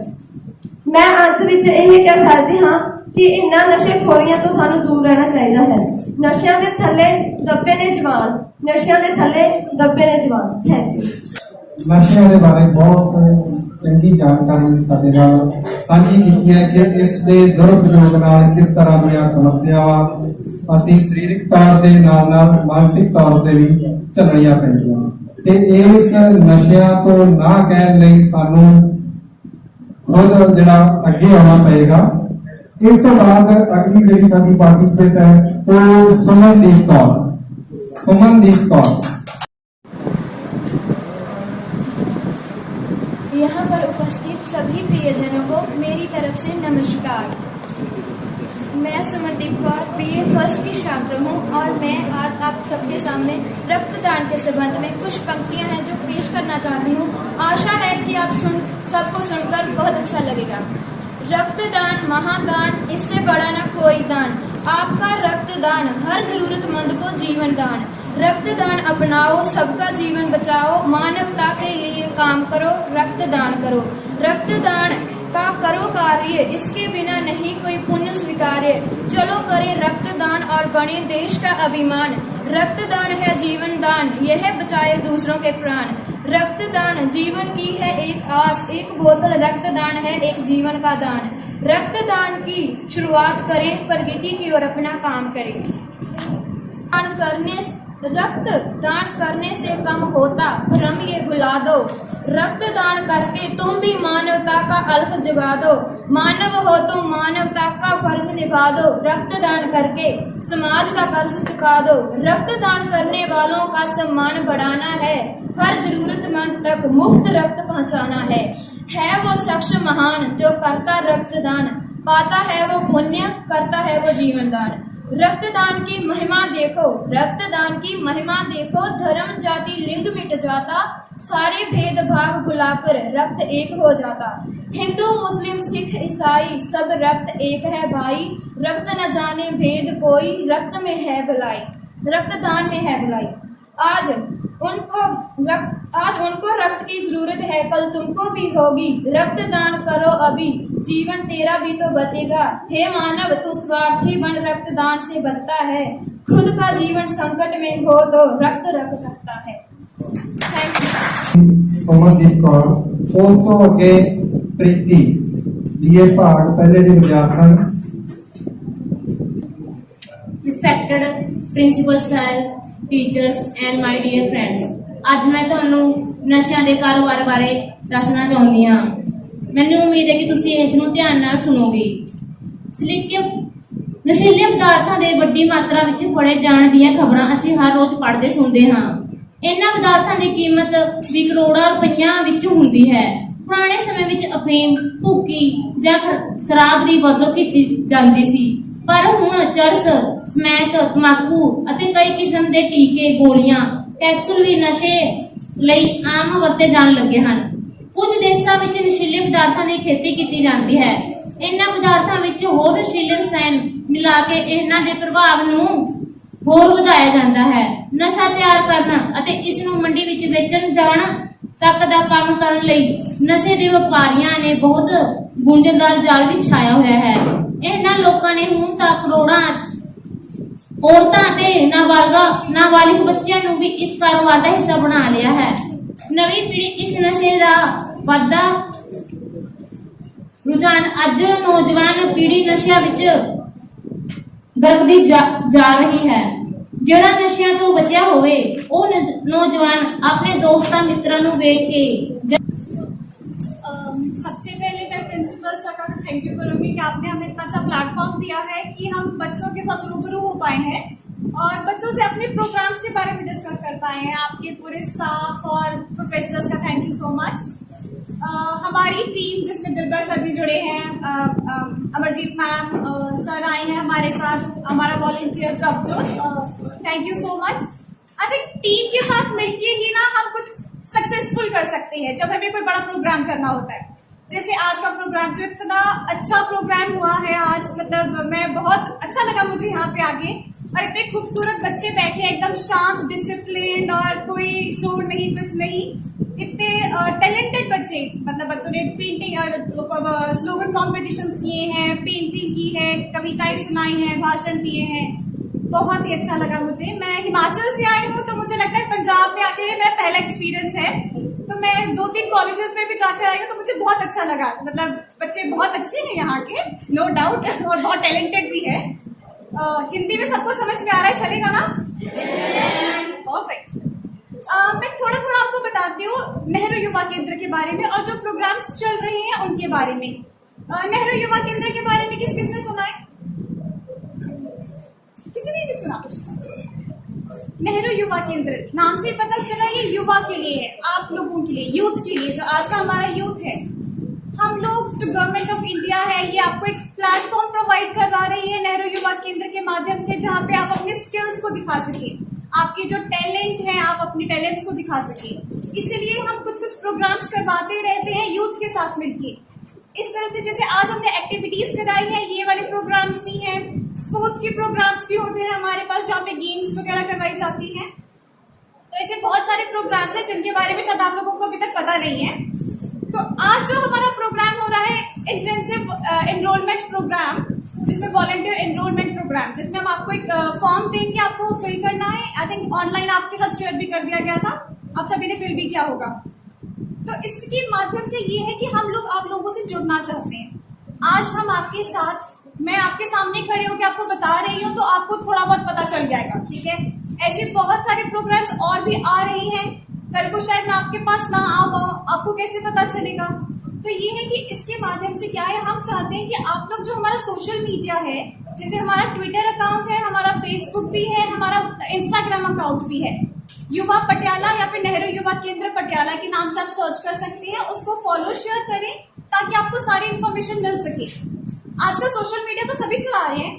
ਮੈਂ ਅੰਤ ਵਿੱਚ ਇਹ ਕਹਿ ਸਕਦੀ ਹਾਂ ਕਿ ਇਨ੍ਹਾਂ ਨਸ਼ੇਖੋਰੀਆਂ ਤੋਂ ਸਾਨੂੰ ਦੂਰ ਰਹਿਣਾ ਚਾਹੀਦਾ ਹੈ। ਨਸ਼ਿਆਂ ਦੇ ਥੱਲੇ ਦੱਬੇ ਨੇ ਜਵਾਨ, ਨਸ਼ਿਆਂ ਦੇ ਥੱਲੇ ਦੱਬੇ ਨੇ ਜਵਾਨ। Thank you. ਨਸ਼ਿਆਂ ਦੇ ਬਾਰੇ ਬਹੁਤ ਚੰਗੀ ਜਾਣਕਾਰੀ ਸਾਡੇ ਨਾਲ ਸਾਂਝੀ ਕੀਤੀ ਹੈ ਕਿ ਇਸ ਦੇ ਦੁਰਉਪਯੋਗ ਨਾਲ ਕਿਸ ਤਰ੍ਹਾਂ ਦੀਆਂ ਸਮੱਸਿਆਵਾਂ ਅਸੀਂ ਸਰੀਰਕ ਤੌਰ ਤੇ ਨਾਲ ਮਾਨਸਿਕ ਤੌਰ ਤੇ ਵੀ ਝੱਲਣੀਆਂ ਪੈਂਦੀਆਂ ਤੇ ਇਸ ਨਸ਼ਿਆਂ ਤੋਂ ਨਾ ਕਹਿਣ ਲਈ ਸਾਨੂੰ ਖੁਦ ਜਿਹੜਾ ਅੱਗੇ ਆਉਣਾ ਪਏਗਾ। ਇਸ ਤੋਂ ਬਾਅਦ ਅਗਲੀ ਜਿਹੜੀ ਸਾਡੀ ਪਾਰਟਿਸਪੇਟ ਹੈ ਉਹ ਸੁਮਨਦੀਪ ਕੌਰ। यहाँ पर उपस्थित सभी प्रियजनों को मेरी तरफ से नमस्कार। मैं सुमनदीप कौर BA फर्स्ट की छात्र हूँ और मैं आज आप सबके सामने रक्तदान के संबंध में कुछ पंक्तियाँ हैं जो पेश करना चाहती हूँ। आशा है कि आप सबको सुनकर बहुत अच्छा लगेगा। रक्तदान महादान, इससे बड़ा न कोई दान। आपका रक्तदान हर जरूरतमंद को जीवन दान। रक्तदान अपनाओ, सबका जीवन बचाओ, मानवता के लिए काम करो, रक्तदान करो। रक्तदान का करो कार्य, इसके बिना नहीं कोई पुण्य स्वीकार्य। चलो करें रक्तदान और बने देश का अभिमान। रक्तदान है जीवन दान, यह बचाए दूसरों के प्राण। रक्तदान जीवन की है एक आस, एक बोतल रक्तदान है एक जीवन का दान। रक्तदान की शुरुआत करें, प्रगति की ओर अपना काम करें। रक्तदान करने से कम होता भ्रम ये भुला दो। रक्तदान करके तुम भी मानवता ममता का अलख जगा दो, मानव हो तो मानवता का फर्ज निभा दो, रक्तदान करके समाज का कर्ज चुका दो, रक्तदान करने वालों का सम्मान बढ़ाना है, हर जरूरतमंद तक मुफ्त रक्त पहुंचाना है वो शख्स महान जो करता रक्तदान, पाता है वो पुण्य, करता है वो जीवन दान। रक्तदान की महिमा देखो, रक्तदान की महिमा देखो, धर्म जाति लिंग मिट जाता, सारे भेदभाव भुलाकर रक्त एक हो जाता, हिंदू मुस्लिम सिख ईसाई सब रक्त एक है भाई, रक्त न जाने भेद कोई, रक्त में है भलाई, रक्तदान में है भलाई। आज उनको रक्त की जरूरत है, कल तुमको भी होगी, रक्तदान करो अभी, जीवन तेरा भी तो बचेगा, हे मानव तू स्वार्थी बन रक्तदान से बचता है, खुद का जीवन संकट में हो तो रक्त रख सकता है। Thank you. सोमनदीप कौर, ਉਸ ਤੋਂ ਅੱਗੇ ਪ੍ਰੀਤੀ बीए ਭਾਗ ਪਹਿਲੇ ਦੇ ਵਿਦਿਆਰਥਣ। Respected principal sir, teachers and my dear friends, ਅੱਜ ਮੈਂ ਤੁਹਾਨੂੰ ਨਸ਼ਿਆਂ ਦੇ ਕਾਰੋਬਾਰ ਬਾਰੇ ਦੱਸਣਾ ਚਾਹੁੰਦੀ ਹਾਂ। ਮੈਨੂੰ ਉਮੀਦ ਹੈ ਕਿ ਤੁਸੀਂ ਇਸ ਨੂੰ ਧਿਆਨ ਨਾਲ ਸੁਣੋਗੇ। ਨਸ਼ੀਲੇ ਪਦਾਰਥਾਂ ਦੇ ਵੱਡੀ ਮਾਤਰਾ ਵਿੱਚ ਫੜੇ ਜਾਣ ਦੀਆਂ ਖਬਰਾਂ ਅਸੀਂ ਹਰ ਰੋਜ਼ ਪੜ੍ਹਦੇ ਸੁਣਦੇ ਹਾਂ। ਇਹਨਾਂ ਪਦਾਰਥਾਂ ਦੀ ਕੀਮਤ ਵੀ ਕਰੋੜਾਂ ਰੁਪਈਆਂ ਵਿੱਚ ਹੁੰਦੀ ਹੈ। ਪੁਰਾਣੇ ਸਮੇਂ ਵਿੱਚ ਅਫੀਮ, ਭੁੱਕੀ ਜਾਂ ਸ਼ਰਾਬ ਦੀ ਵਰਤੋਂ ਕੀਤੀ ਜਾਂਦੀ ਸੀ, ਪਰ ਹੁਣ ਚਰਸ, ਸਮੈਕ, ਤੰਬਾਕੂ ਅਤੇ ਕਈ ਕਿਸਮ ਦੇ ਟੀਕੇ, ਗੋਲੀਆਂ, ਕੈਪਸੂਲ ਵੀ ਨਸ਼ੇ ਲਈ ਆਮ ਵਰਤੇ ਜਾਣ ਲੱਗੇ ਹਨ। ਕੁਝ ਦੇਸ਼ਾਂ ਵਿੱਚ ਨਸ਼ੀਲੇ ਪਦਾਰਥਾਂ ਦੀ ਖੇਤੀ ਕੀਤੀ ਜਾਂਦੀ ਹੈ। ਇਹਨਾਂ ਪਦਾਰਥਾਂ ਵਿੱਚ ਹੋਰ ਨਸ਼ੀਲੇ ਰਸਾਇਣ ਮਿਲਾ ਕੇ ਇਹਨਾਂ ਦੇ ਪ੍ਰਭਾਵ ਨੂੰ ਹੋਰ ਵਧਾਇਆ ਜਾਂਦਾ ਹੈ। ਨਸ਼ਾ ਤਿਆਰ ਕਰਨ ਅਤੇ ਇਸ ਨੂੰ ਮੰਡੀ ਵਿੱਚ ਵੇਚਣ ਜਾਣ ਤੱਕ ਦਾ ਕੰਮ ਕਰਨ ਲਈ ਨਸ਼ੇ ਦੇ ਵਪਾਰੀਆਂ ਨੇ ਬਹੁਤ ਗੁੰਝਲਦਾਰ ਜਾਲ ਵਿਛਾਇਆ ਹੋਇਆ ਹੈ। ਇਹਨਾਂ ਲੋਕਾਂ ਨੇ ਹੁਣ ਤੱਕ ਕਰੋੜਾਂ ਔਰਤਾਂ ਅਤੇ ਨਾਬਾਲਿਗ ਬੱਚਿਆਂ ਨੂੰ ਵੀ ਇਸ ਕਾਰੋਬਾਰ ਦਾ ਹਿੱਸਾ ਬਣਾ ਲਿਆ ਹੈ। ਨਵੀਂ ਪੀੜ੍ਹੀ ਇਸ ਨਸ਼ੇ ਦਾ ਵੱਧਦਾ ਰੁਝਾਨ, ਅੱਜ ਨੌਜਵਾਨ ਪੀੜ੍ਹੀ ਨਸ਼ਿਆਂ ਵਿੱਚ ਗਰਕਦੀ ਜਾ ਰਹੀ ਹੈ। ਜਿਹੜਾ ਨਸ਼ਿਆਂ ਤੋਂ ਬਚਿਆ होवे ਉਹ नौजवान अपने दोस्तों मित्रों ਨੂੰ ਵੇਖ के सबसे पहले मैं प्रिंसिपल सर का थैंक यू करूंगी कि आपने हमें इतना अच्छा प्लेटफॉर्म दिया है कि हम बच्चों के साथ रूबरू हो पाए हैं और बच्चों से अपने प्रोग्राम्स के बारे में डिस्कस कर पाए हैं। आपके पूरे स्टाफ और प्रोफेसर्स का थैंक यू सो मच। हमारी टीम जिसमें दिलबर सर भी जुड़े हैं, अमरजीत मैम सर आए हैं हमारे साथ, हमारा volunteer Prabhjot, thank you so much. I think team के साथ मिलके ही ना हम कुछ सक्सेसफुल कर सकते हैं जब हमें कोई बड़ा प्रोग्राम करना होता है। जैसे आज का प्रोग्राम जो इतना अच्छा प्रोग्राम हुआ है आज, मतलब मैं बहुत अच्छा लगा मुझे यहाँ पे आके, और इतने खूबसूरत बच्चे बैठे एकदम शांत, डिसिप्लिन और कोई शोर नहीं, कुछ नहीं, इतने टैलेंटेड बच्चे, मतलब बच्चों ने पेंटिंग और स्लोगन कॉम्पिटिशन्स किए हैं, पेंटिंग की है, कविताएं सुनाई हैं, भाषण दिए हैं, बहुत ही अच्छा लगा मुझे। मैं हिमाचल से आई हूँ तो मुझे लगता है पंजाब में आके ये मेरा पहला एक्सपीरियंस है, तो मैं 2-3 कॉलेजेस में भी जाकर आई हूँ तो मुझे बहुत अच्छा लगा। मतलब बच्चे बहुत अच्छे हैं यहाँ के, नो डाउट, और बहुत टैलेंटेड भी है। हिंदी में सबको समझ में आ रहा है, चलेगा ना? परफेक्ट। मैं थोड़ा थोड़ा आपको बताती हूँ नेहरू युवा केंद्र के बारे में और जो प्रोग्राम्स चल रहे हैं उनके बारे में। नेहरू युवा केंद्र के बारे में किस किसने सुना है? किसी ने नहीं सुना? नेहरू युवा केंद्र नाम से पता चला ये युवा के लिए है, आप लोगों के लिए, यूथ के लिए, जो आज का हमारा यूथ है। हम लोग जो गवर्नमेंट ऑफ इंडिया है ये आपको एक प्लेटफॉर्म प्रोवाइड करवा रही है नेहरू युवा केंद्र के माध्यम से, जहाँ पे आप अपने स्किल्स को दिखा सके, आपकी जो टैलेंट है आप अपने टैलेंट्स को दिखा सके। इसीलिए हम कुछ प्रोग्राम्स करवाते रहते हैं यूथ के साथ मिलके। इस तरह से जैसे आज हमने एक्टिविटीज कराई है, ये वाले प्रोग्राम्स भी हैं, स्पोर्ट्स के प्रोग्राम्स भी होते हैं हमारे पास जहाँ पे गेम्स वगैरह करवाई जाती हैं। तो ऐसे बहुत सारे प्रोग्राम्स हैं जिनके बारे में शायद आप लोगों को अभी तक पता नहीं है। तो आज जो हमारा प्रोग्राम हो रहा है इंटेंसिव एनरोलमेंट प्रोग्राम, जिसमें वॉलंटियर एनरोलमेंट प्रोग्राम, जिसमें हम आपको एक फॉर्म देंगे, आपको फिल करना है। आई थिंक ऑनलाइन आपके साथ शेयर भी कर दिया गया था, आप सभी ने फिल भी किया होगा। तो इसके माध्यम से ये है कि हम लोग आप लोगों से जुड़ना चाहते हैं। आज हम आपके साथ, मैं आपके सामने खड़े होकर आपको बता रही हूँ तो आपको थोड़ा बहुत पता चल जाएगा, ठीक है? ऐसे बहुत सारे प्रोग्राम्स और भी आ रहे हैं, कल को शायद मैं आपके पास ना आऊँ, आपको कैसे पता चलेगा? तो ये है कि इसके माध्यम से क्या है, हम चाहते हैं कि आप लोग जो हमारा सोशल मीडिया है, जैसे हमारा ट्विटर अकाउंट है, हमारा फेसबुक भी है, हमारा इंस्टाग्राम अकाउंट भी है, युवा पटियाला या फिर नेहरू युवा केंद्र पटियाला के नाम से आप सर्च कर सकते हैं। उसको फॉलो शेयर करें ताकि आपको सारी इन्फॉर्मेशन मिल सके। आजकल सोशल मीडिया तो सभी चला रहे हैं,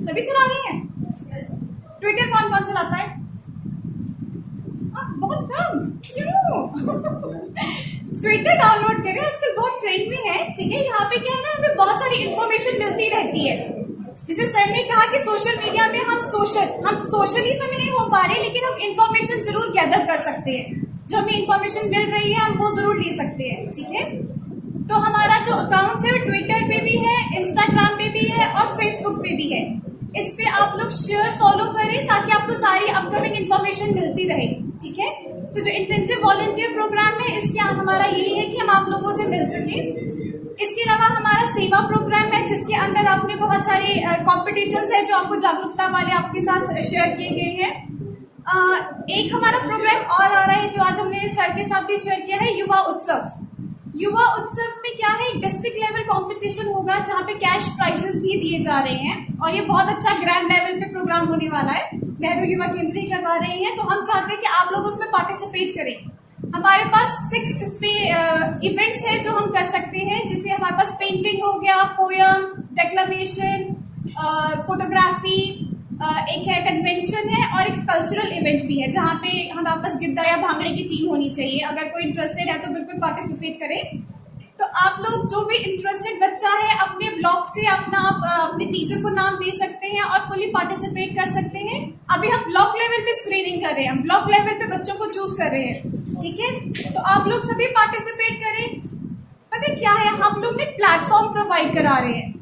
सभी चला रहे हैं। ट्विटर कौन कौन चलाता है? बहुत कम, क्यों? ट्विटर डाउनलोड करें, आजकल बहुत ट्रेंड में है, ठीक है। यहाँ पे क्या है ना, हमें बहुत सारी इन्फॉर्मेशन मिलती रहती है। जैसे सर ने कहा कि सोशल मीडिया में हम सोशली तो नहीं हो पा रहे, लेकिन हम इंफॉर्मेशन जरूर गैदर कर सकते हैं। जो हमें इंफॉर्मेशन मिल रही है हम वो जरूर ले सकते हैं, ठीक है। तो हमारा जो अकाउंट है वो ट्विटर पे भी है, इंस्टाग्राम पे भी है और फेसबुक पे भी है। इस पे आप लोग शेयर फॉलो करें ताकि आपको सारी अपकमिंग इन्फॉर्मेशन मिलती रहे, ठीक है। तो जो इंटेंसिव वॉलंटियर प्रोग्राम है, इसके हमारा यही है कि हम आप लोगों से मिल सके। इसके अलावा हमारा सेवा प्रोग्राम है, जिसके अंदर आपने बहुत सारे कॉम्पिटिशन्स है जो आपको जागरूकता वाले आपके साथ शेयर किए गए हैं। एक हमारा प्रोग्राम और आ रहा है जो आज हमने सर के साथ भी शेयर किया है, युवा उत्सव। युवा उत्सव में क्या है, डिस्ट्रिक्ट लेवल कंपटीशन होगा जहाँ पे कैश प्राइजेस भी दिए जा रहे हैं और ये बहुत अच्छा ग्रैंड लेवल पे प्रोग्राम होने वाला है। नेहरू युवा केंद्र ही करवा रहे हैं, तो हम चाहते हैं कि आप लोग उसमें पार्टिसिपेट करें। हमारे पास 6 इस पे इवेंट्स है जो हम कर सकते हैं, जिससे हमारे पास पेंटिंग हो गया, पोयम, डेक्लेमेशन, फोटोग्राफी, एक है कन्वेंशन है और एक कल्चरल इवेंट भी है जहाँ पे हमारे पास गिद्दा या भांगड़े की टीम होनी चाहिए। अगर कोई इंटरेस्टेड है तो बिल्कुल पार्टिसिपेट करें। तो आप लोग जो भी इंटरेस्टेड बच्चा है अपने ब्लॉग से अपने टीचर्स को नाम दे सकते हैं और फुली पार्टिसिपेट कर सकते हैं। अभी हम ब्लॉक लेवल पे स्क्रीनिंग कर रहे हैं, हम ब्लॉक लेवल पे बच्चों को चूज कर रहे हैं, ठीक है। तो आप लोग सभी पार्टिसिपेट करें। पता क्या है, हम लोग ने प्लेटफॉर्म प्रोवाइड करा रहे हैं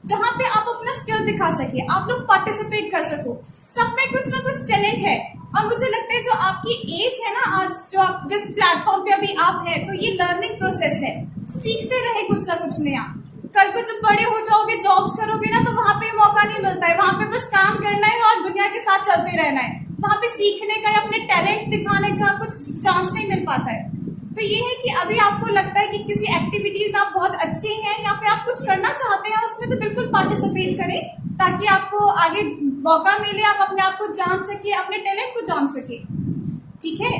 जहाँ पे आप अपना स्किल दिखा सके, आप लोग पार्टिसिपेट कर सको। सब में कुछ ना कुछ टैलेंट है और मुझे लगता है जो आपकी एज है ना, आज जो आप जिस प्लेटफॉर्म पे अभी आप है, तो ये लर्निंग प्रोसेस है, सीखते रहे कुछ ना कुछ नया। कल को जब बड़े हो जाओगे, जॉब्स करोगे ना, तो वहाँ पे मौका नहीं मिलता है, वहाँ पे बस काम करना है और दुनिया के साथ चलते रहना है। वहाँ पे सीखने का या अपने टैलेंट दिखाने का कुछ चांस नहीं मिल पाता है। तो ये है कि अभी आपको लगता है कि किसी एक्टिविटीज में आप बहुत अच्छे हैं या फिर आप कुछ करना चाहते हैं उसमें, तो बिल्कुल पार्टिसिपेट करें ताकि आपको आगे मौका मिले, आप अपने आप को जान सके, अपने टैलेंट को जान सके, ठीक है।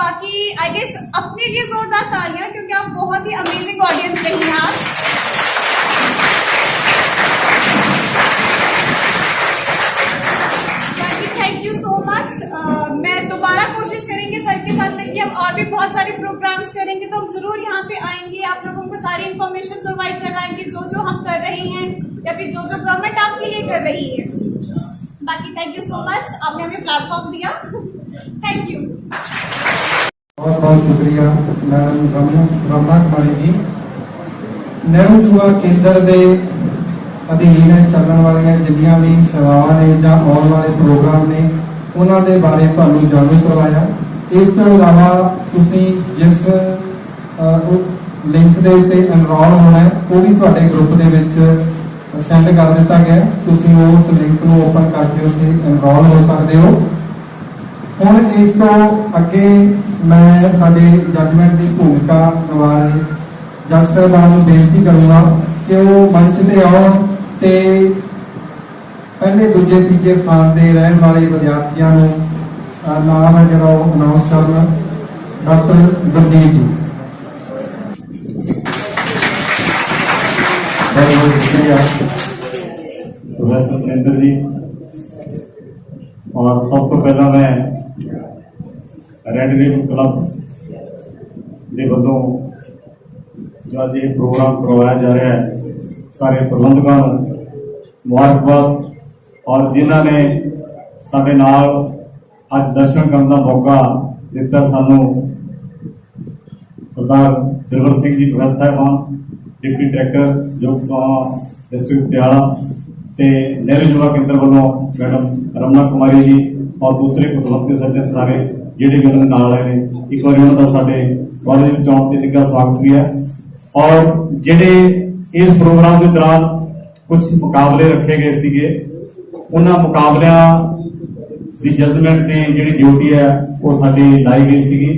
बाकी आई गेस अपने लिए जोरदार तालियां, क्योंकि आप बहुत ही अमेजिंग ऑडियंस रही हैं आप। Thank you so much. मैं दोबारा कोशिश करेंगे सर के साथ मिलकर, हम और भी बहुत सारे प्रोग्राम्स करेंगे, तो हम जरूर यहाँ पे आएंगे, आप लोगों को सारी इन्फॉर्मेशन प्रोवाइड करवाएंगे जो जो हम कर रहे हैं या फिर जो जो गवर्नमेंट आपके लिए कर रही है। बाकी थैंक यू सो मच, आपने हमें प्लेटफॉर्म दिया, थैंक यू। बहुत बहुत शुक्रिया मैडम रमना कुमारी जी। नेहरू युवा केंद्र के अधीन चलने वाली जिन्नियां भी सेवावां ने जां आने वाले प्रोग्राम ने, उन्हां दे बारे तुहानूं जाणू करवाया। इस तो इलावा तुसीं जिस लिंक के उत्ते एनरोल होना है वो भी तुहाडे ग्रुप दे विच सेंड कर दिता गया, तुसीं उस लिंक को ओपन करके उत्ते एनरोल हो सकते हो। हुण इस तो अगे मैं साडे जजमेंट की भूमिका निभा रहे जज साहबान नूं बेनती करूँगा कि वो मंच ते आउण ते पहले दूजे तीजे स्थान पर रहने वाले विद्यार्थियों नाम है जो अनाउंस करना। डॉक्टर गुरदीप जी। प्रोफेसर मनिंदर जी, और सब तो पहला मैं रेड रिबन क्लब के वलों जो अज ये प्रोग्राम करवाया जा रहा है, सारे प्रबंधकों मुबारकबाद, और जिन्हों ने साडे नाल अज दर्शन करने का मौका दिता सानू सरदार दिलवर Singh ji professor साहबान, deputy director योग सेवावां डिस्ट्रिक्ट पटियाला, नेहरू युवा केंद्र वालों मैडम रमना कुमारी जी और दूसरे प्रतिनिधि सज्जन सारे जिहड़े भी उन्होंने नाल आए हैं, एक बार उन्होंने साडे कॉलेज में आउण ते निੱਘਾ स्वागत भी है। और जिहड़े इस प्रोग्राम के दौरान कुछ मुकाबले रखे गए सीगे, उन्होंने मुकाबलियां की जजमेंट की जिहड़ी ड्यूटी है वो साडी लाई गई सीगी।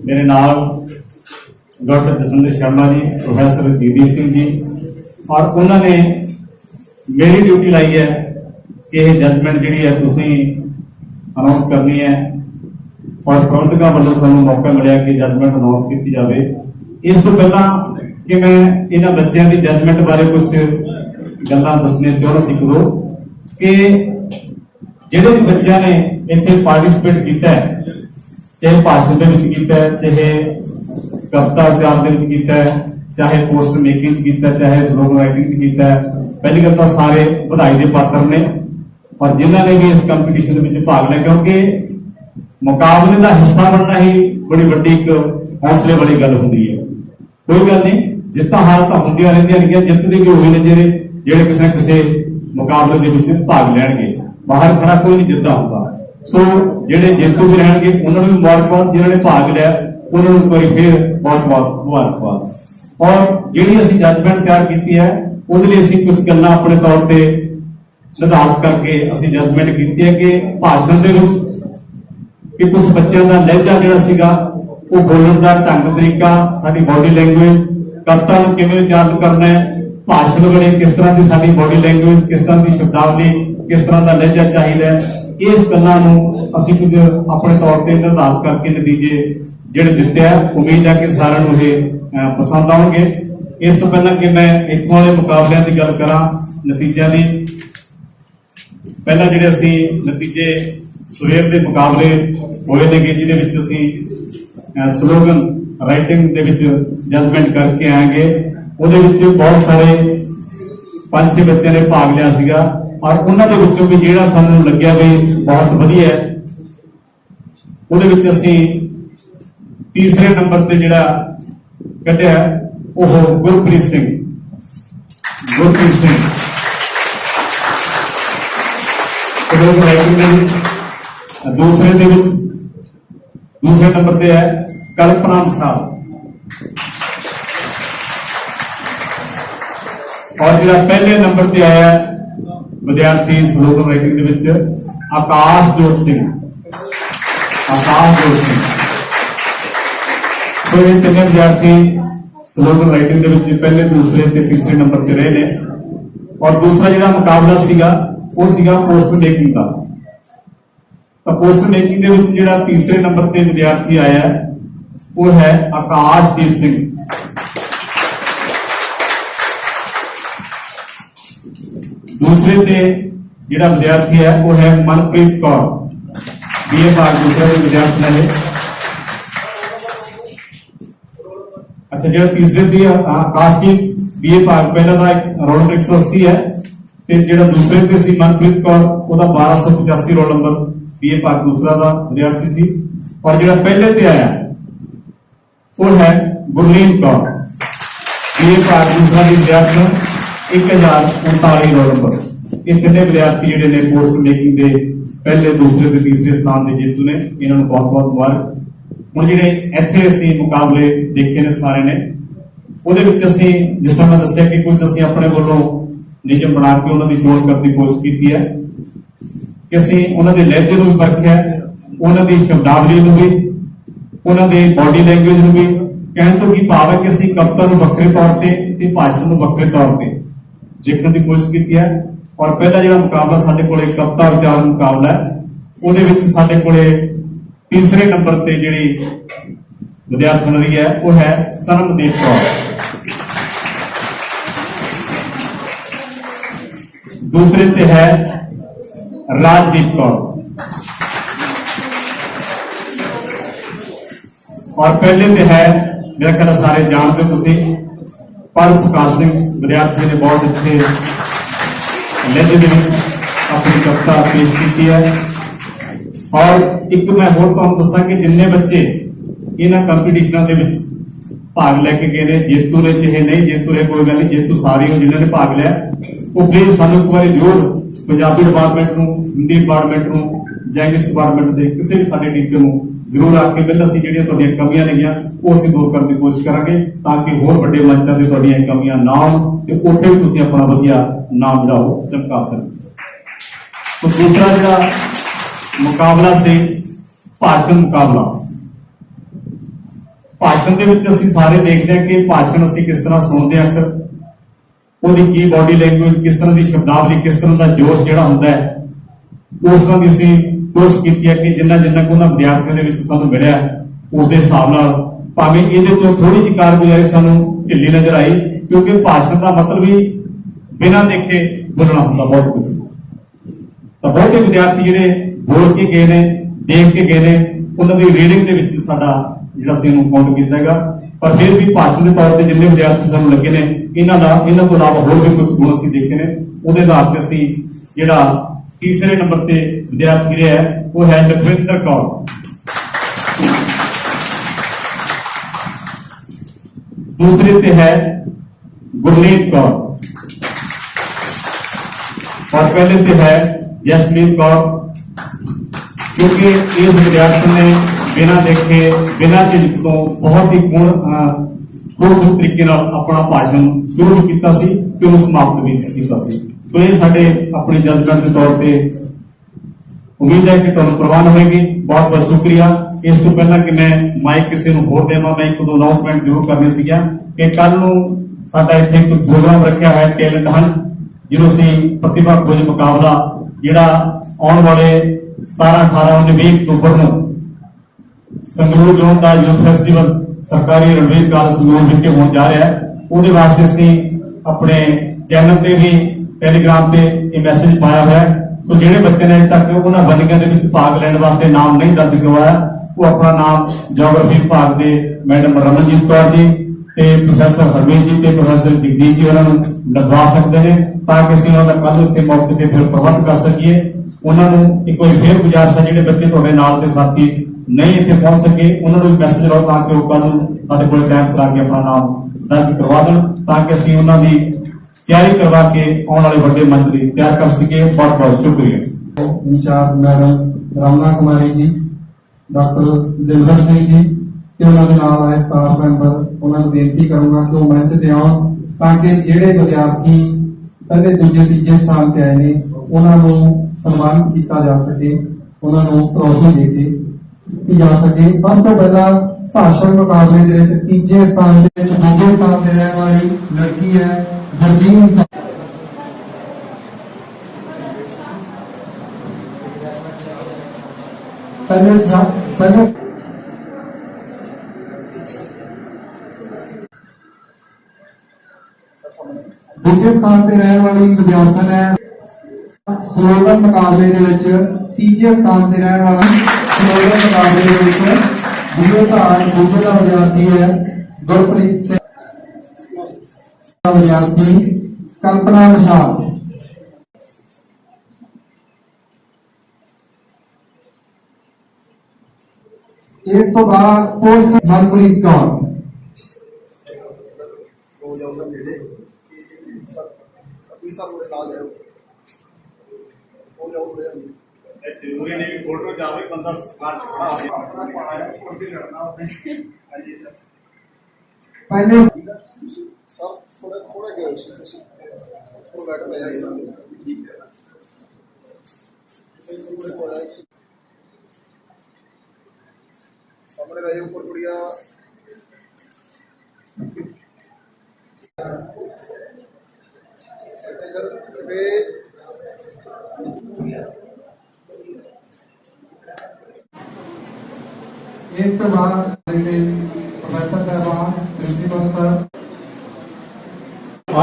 मेरे नाल डॉक्टर जसविंदर शर्मा जी, प्रोफेसर जगदीप सिंह जी, और उन्होंने मेरी ड्यूटी लाई है कि यह जजमेंट जी है तुसी अनाउंस करनी है, और प्रबंधकों वालों सानू मौका मिला कि जजमेंट अनाउंस की जाए। इस तो पहला कि मैं इन्होंने बच्चों की जजमेंट बारे कुछ गल्लां दसनियां चाहुंदा सी करो कि जिहड़े भी बच्चों ने इत्थे पार्टिसिपेट किया है, चाहे भाषण दे विच कीता है, चाहे कविता उचार दे विच कीता है, चाहे पोस्टर मेकिंग कीता है, चाहे स्लोगन राइटिंग कीता है, पहली गल तो सारे बधाई के पात्र ने। और जिन्होंने भी इस कंपीटिशन में भाग लिया, क्योंकि मुकाबले का हिस्सा बनना ही बड़ी वड्डी एक हौसले वाली गल होंदी है। कोई गल नहीं, जित्तां हार तो होंदियां रहिंदियां ने, जितदे भी होए ने ਜਿਹੜੇ ਕਿਸੇ ਨਾ ਕਿਸੇ मुकाबले ਦੇ ਵਿੱਚ भाग ਲੈਣਗੇ। बाहर खड़ा कोई नहीं जिद्दा ਹੁੰਦਾ। सो ਜਿਹੜੇ ਜੇਤੂ ਵੀ ਰਹਿਣਗੇ ਉਹਨਾਂ ਨੂੰ ਵੀ ਮੁਬਾਰਕਬਾਦ, ਜਿਨ੍ਹਾਂ ਨੇ ਭਾਗ ਲਿਆ ਉਹਨਾਂ ਨੂੰ ਕੋਈ ਫਿਰ ਬਹੁਤ ਬਹੁਤ ਮੁਬਾਰਕਬਾਦ। ਔਰ ਜਿਹੜੀ ਅਸੀਂ ਜਜਮੈਂਟ ਤਿਆਰ ਕੀਤੀ ਹੈ ਉਹਦੇ ਲਈ ਅਸੀਂ ਕੁਝ ਗੱਲਾਂ ਆਪਣੇ ਤੌਰ ਤੇ ਨਿਰਧਾਰਿਤ ਕਰਕੇ ਅਸੀਂ ਜਜਮੈਂਟ ਕੀਤੀ ਹੈ ਕਿ ਭਾਸ਼ਣ ਦੇ ਵਿੱਚ ਕਿ ਕੁਝ ਬੱਚਿਆਂ ਦਾ ਲਹਿਜਾ ਜਿਹੜਾ ਸੀਗਾ ਉਹ ਬੋਲਣ ਦਾ ਢੰਗ ਤਰੀਕਾ, ਸਾਡੀ ਬਾਡੀ ਲੈਂਗੁਏਜ, ਕਵਿਤਾ ਨੂੰ ਕਿਵੇਂ ਉਚਾਰਨ ਕਰਨਾ ਹੈ, भाषण वाले किस तरह की साडी बॉडी लैंग्वेज, किस तरह की शब्दावली, किस तरह का लहजा चाहिए, इस गल्लां नूं असीं कुछ अपने तौर पर निर्धारित करके नतीजे जिहड़े दिते हैं, उम्मीद है कि सारिआं नूं इह पसंद आउणगे। इस तो पहला कि मैं इत्थों वाले मुकाबलिਆਂ की गल करां नतीजों की, पहला जिहड़े असीं नतीजे सवेर के मुकाबले होए ने जिहदे विच असीं स्लोगन राइटिंग दे विच जजमेंट करके आएंगे। ਉਹਦੇ ਵਿੱਚ बहुत सारे 5-6 ਬੱਚਿਆਂ ਨੇ ਭਾਗ ਲਿਆ ਸੀਗਾ, ਔਰ ਉਹਨਾਂ ਦੇ ਵਿੱਚੋਂ ਵੀ ਜਿਹੜਾ ਸਾਨੂੰ ਲੱਗਿਆ ਵੀ ਬਹੁਤ ਵਧੀਆ ਹੈ, ਉਹਦੇ ਵਿੱਚ ਅਸੀਂ ਤੀਸਰੇ ਨੰਬਰ ਤੇ ਜਿਹੜਾ ਕੱਢਿਆ ਉਹ ਗੁਰਪ੍ਰੀਤ ਸਿੰਘ। दूसरे नंबर पे है कल्पना साहब, और जो पहले नंबर पे आया विद्यार्थी स्लोगन राइटिंग दे विच आकाशजोत सिंह। तो ये तीन विद्यार्थी स्लोगन राइटिंग दे विच पहले, दूसरे ते तीसरे नंबर पे रहे ने। और दूसरा जो मुकाबला सीगा वो सीगा पोस्टर मेकिंग का। तो पोस्टर मेकिंग दे विच जो तीसरे नंबर पे विद्यार्थी आया वो है आकाशदीप सिंह। दूसरे पे जिहड़ा विद्यार्थी है वो है मनप्रीत कौर, बीए पास दूसरा विद्यार्थी है। अच्छा, जो तीसरे पे आकाशदीप बीए पास पहला का रोल नंबर 180 है, ते जिहड़ा दूसरे पे सी मनप्रीत कौर ओदा 1285 रोल नंबर बीए पास दूसरा का विद्यार्थी सी। और जिहड़ा पहले पे आया वो है गुरलीन कौर, बीए पास दूसरा विद्यार्थी 1039 रोल नंबर। ये तीन विद्यार्थी जिहड़े ने पोस्ट मेकिंग के पहले, दूसरे ते तीसरे स्थान के जेतू ने, इन्होंने बहुत बहुत मुबारक। हुण जिहड़े इत्थे असीं मुकाबले देखे ने सारे ने, ਉਹਦੇ ਵਿੱਚ ਅਸੀਂ जिस तरह मैं दस्सिया कि कुछ ਅਸੀਂ ਆਪਣੇ ਵੱਲੋਂ ਨਿਯਮ ਬਣਾ ਕੇ ਉਹਨਾਂ ਦੀ ਚੋਣ ਕਰਨ ਦੀ ਕੋਸ਼ਿਸ਼ ਕੀਤੀ ਹੈ ਕਿ ਅਸੀਂ ਉਹਨਾਂ ਦੇ ਲਹਿਜੇ ਨੂੰ ਵੀ ਪਰਖਿਆ, ਉਹਨਾਂ ਦੀ ਸ਼ਬਦਾਵਲੀ ਨੂੰ ਵੀ, ਉਹਨਾਂ ਦੇ ਬਾਡੀ ਲੈਂਗੁਏਜ ਨੂੰ ਵੀ। ਕਹਿਣ ਤੋਂ ਕੀ ਭਾਵ ਹੈ ਕਿ ਅਸੀਂ ਕਵਿਤਾ ਨੂੰ ਵੱਖਰੇ ਤੌਰ ਤੇ ਭਾਸ਼ਣ ਨੂੰ ਵੱਖਰੇ ਤੌਰ ਤੇ ਦੇਖਣ ਦੀ ਕੋਸ਼ਿਸ਼ ਕੀਤੀ है। और पहला जो मुकाबला साडे कोले कविता उचारण मुकाबला है, ਉਹਦੇ ਵਿੱਚ ਸਾਡੇ ਕੋਲੇ तीसरे नंबर ਤੇ ਜਿਹੜੀ विद्यार्थी रही है वो है सनमदीप कौर। दूसरे पे है राजदीप कौर। और पहले पे है, मेरा ख्याल सारे जानते तुसी, पर प्रकाश सिंह विद्यार्थी ने बहुत अच्छे लहजे में अपनी कविता पेश की है। और एक मैं होर तुहानूं दस्सां कि जिन्ने बच्चे इन्हां कंपीटिशनां दे विच भाग लैके गए ने, जेतू ने चाहे नहीं जेतू ने, कोई गल नहीं, जेतू सारे हो जिन्होंने भाग लिया, वो प्लीज सानूं एक बार जरूर पंजाबी डिपार्टमेंट नूं, हिंदी डिपार्टमेंट नूं जां इंग्लिश डिपार्टमेंट के किसी भी साडे टीचर नूं जरूर आके पहले असीं जिहड़ियां तुहाडीਆਂ कमियां नेगीਆਂ ਉਹ ਅਸੀਂ दूर करने की कोशिश करांगे, ताकि होर वड्डे मंचां ते तुहाडीਆਂ कमियां ना होण ते उत्थे भी तुसीं अपना वधिया नाम ਜਿਹੜਾ ਉਹ ਚਮਕਾ ਸਕੋ। तो दूसरा ਜਿਹੜਾ मुकाबला से भाषण मुकाबला, ਭਾਸ਼ਣ ਦੇ ਵਿੱਚ ਅਸੀਂ ਸਾਰੇ ਦੇਖਦੇ ਹਾਂ ਕਿ ਭਾਸ਼ਣ ਅਸੀਂ ਕਿਸ ਤਰ੍ਹਾਂ ਸੁਣਦੇ ਹਾਂ ਅਕਸਰ, ਉਹਦੀ ਕੀ ਬਾਡੀ ਲੈਂਗੁਏਜ, ਕਿਸ ਤਰ੍ਹਾਂ ਦੀ ਸ਼ਬਦਾਵਲੀ, ਕਿਸ ਤਰ੍ਹਾਂ ਦਾ ਜੋਸ਼ ਜਿਹੜਾ ਹੁੰਦਾ ਹੈ, ਉਸ ਤਰ੍ਹਾਂ ਦੀ ਅਸੀਂ ਕੋਸ਼ਿਸ਼ ਕੀਤੀ ਹੈ ਕਿ ਜਿੰਨਾ ਕੁ ਉਹਨਾਂ ਵਿਦਿਆਰਥੀਆਂ ਦੇ ਵਿੱਚ ਸਾਨੂੰ ਮਿਲਿਆ ਉਸ ਦੇ ਹਿਸਾਬ ਨਾਲ, ਭਾਵੇਂ ਇਹਦੇ ਤੋਂ ਥੋੜੀ ਜਿਹੀ ਕਾਰਗੁਜ਼ਾਰੀ ਸਾਨੂੰ ਢਿੱਲੀ ਨਜ਼ਰ ਆਈ, ਕਿਉਂਕਿ ਭਾਸ਼ਣ ਦਾ ਮਤਲਬ ਹੀ ਬਿਨਾਂ ਦੇਖੇ ਬੋਲਣਾ ਹੁੰਦਾ ਬਹੁਤ ਕੁਝ। ਤਾਂ ਬਹੁਤੇ ਵਿਦਿਆਰਥੀ ਜਿਹੜੇ ਬੋਲ ਕੇ ਗਏ ਨੇ, ਦੇਖ ਕੇ ਗਏ ਨੇ, ਉਹਨਾਂ ਦੀ ਰੀਡਿੰਗ ਦੇ ਵਿੱਚ ਸਾਡਾ ਜਿਹੜਾ ਅਸੀਂ ਇਹਨੂੰ ਕਾਊਂਟ ਕੀਤਾ ਹੈਗਾ। ਪਰ ਫਿਰ ਵੀ ਭਾਸ਼ਣ ਦੇ ਤੌਰ ਤੇ ਜਿੰਨੇ ਵਿਦਿਆਰਥੀ ਸਾਨੂੰ ਲੱਗੇ ਨੇ, ਇਹਨਾਂ ਤੋਂ ਇਲਾਵਾ ਹੋਰ ਵੀ ਕੁਝ ਗੁਣ ਅਸੀਂ ਦੇਖੇ ਨੇ। ਉਹਦੇ ਆਧਾਰ ਤੇ ਅਸੀਂ ਜਿਹੜਾ ਤੀਸਰੇ ਨੰਬਰ ਤੇ ਵਿਦਿਆਰਥੀ ਰਿਹਾ ਉਹ ਹੈ ਲਖਵਿੰਦਰ ਕੌਰ, ਦੂਸਰੇ ਤੇ ਹੈ ਗੁਰਨੀਤ ਕੌਰ और पहले से है जसमीन कौर, क्योंकि इस विद्यार्थी ने बिना देखे बिना झिझक तो बहुत ही खूबसूरत तरीके अपना भाषण शुरू किया कि समाप्त भी किया। तो ये साडे अपनी जजमेंट के तौर पर उम्मीद है कि तुहानू प्रवान होगी। बहुत बहुत शुक्रिया। इस तो पहला कि मैं माइक किसी को होर देवां, मैं एक दो अनाउंसमेंट जरूर करनी सी कि कल नूं साडा इत्थे एक प्रोग्राम रखा है टैलेंट हंट, जिन्हों से प्रतिभा खोज मुकाबला जिहड़ा आने वाले 17, 18, 19, 20 अक्तूबर को संगरूर जोन का यूथ फेस्टिवल सरकारी रणवीर कॉलेज संगरूर विखे होने जा रहा है। उसदे वास्ते असीं अपने चैनल पे भी टेलीग्राम पे ये मैसेज पाया हुआ है। तो जिहड़े बच्चे ने अजे तक उन्हां वंडियां दे विच भाग लैण वास्ते नाम नहीं दर्ज करवाया, वो अपना नाम जियोग्राफी विभाग के मैडम रमनजीत कौर जी ते प्रोफैसर हरमीत जी ते प्रोफैसर जगदीश जी उन्होंने लगवा सकते हैं, ताकि असीं उन्हां दा कल उत्थे मौके ते फिर प्रबंध कर सकीए। उन्होंने एक कोई फिर गुजारिश है जिहड़े बच्चे तुहाडे नाल दे साथी नहीं इत्थे पहुंच सके, उन्होंने भी मैसेज लाओ ताकि वो कल साडे कोल टाइम करा के अपना नाम दर्ज करवा दें, ताकि असीं उन्हां दी तैयारी करवा के आने वाले बड़े मंच लई तैयार कर सकीए। बहुत बहुत शुक्रिया। इंचार्ज मैडम रमना कुमारी जी, डॉक्टर दिलबर सिंह जी ਤੇ ਉਹਨਾਂ ਦੇ ਨਾਲ ਆਏ ਸਟਾਫ ਮੈਂਬਰ, ਉਹਨਾਂ ਨੂੰ ਬੇਨਤੀ ਕਰੂੰਗਾ ਕਿ ਉਹ ਮੰਚ ਤੇ ਆਉਣ ਤਾਂ ਕਿ ਜਿਹੜੇ ਵਿਦਿਆਰਥੀ ਪਹਿਲੇ ਦੂਜੇ ਤੀਜੇ ਸਥਾਨ ਤੇ ਆਏ ਨੇ ਉਹਨਾਂ ਨੂੰ ਸਨਮਾਨਿਤ ਕੀਤਾ ਜਾ ਸਕੇ, ਉਹਨਾਂ ਨੂੰ ਟਰੋਫੀ ਦੇ ਕੇ ਦਿੱਤੀ ਜਾ ਸਕੇ। ਸਭ ਤੋਂ ਪਹਿਲਾਂ ਭਾਸ਼ਣ ਮੁਕਾਬਲੇ ਦੇ ਵਿੱਚ ਤੀਜੇ ਸਥਾਨ ਦੇ ਵਿੱਚ ਦੂਜੇ ਸਥਾਨ ਤੇ ਰਹਿਣ ਵਾਲੀ ਲੜਕੀ ਹੈ ਹਰਜੀਤ। ਪਹਿਲੇ दूसरे स्थान पर रहने वाली विद्यार्थी है स्लोगन मुकाबले के तीजे स्थान पर रहने वाला स्लोगन मुकाबले के दूसरे का विद्यार्थी है गुरप्रीत सिंह, विद्यार्थी कल्पना विशाल। इस तो बाद पोस्ट मनप्रीत कौर। जरूरी नहीं फोटो जावे बंदा सरकार च खड़ा हो पहले सर थोड़ा गया बैठ सामने रहे ऊपर बढ़िया इस तो बाद प्रोफेसर साहबान प्रिंसिपल सर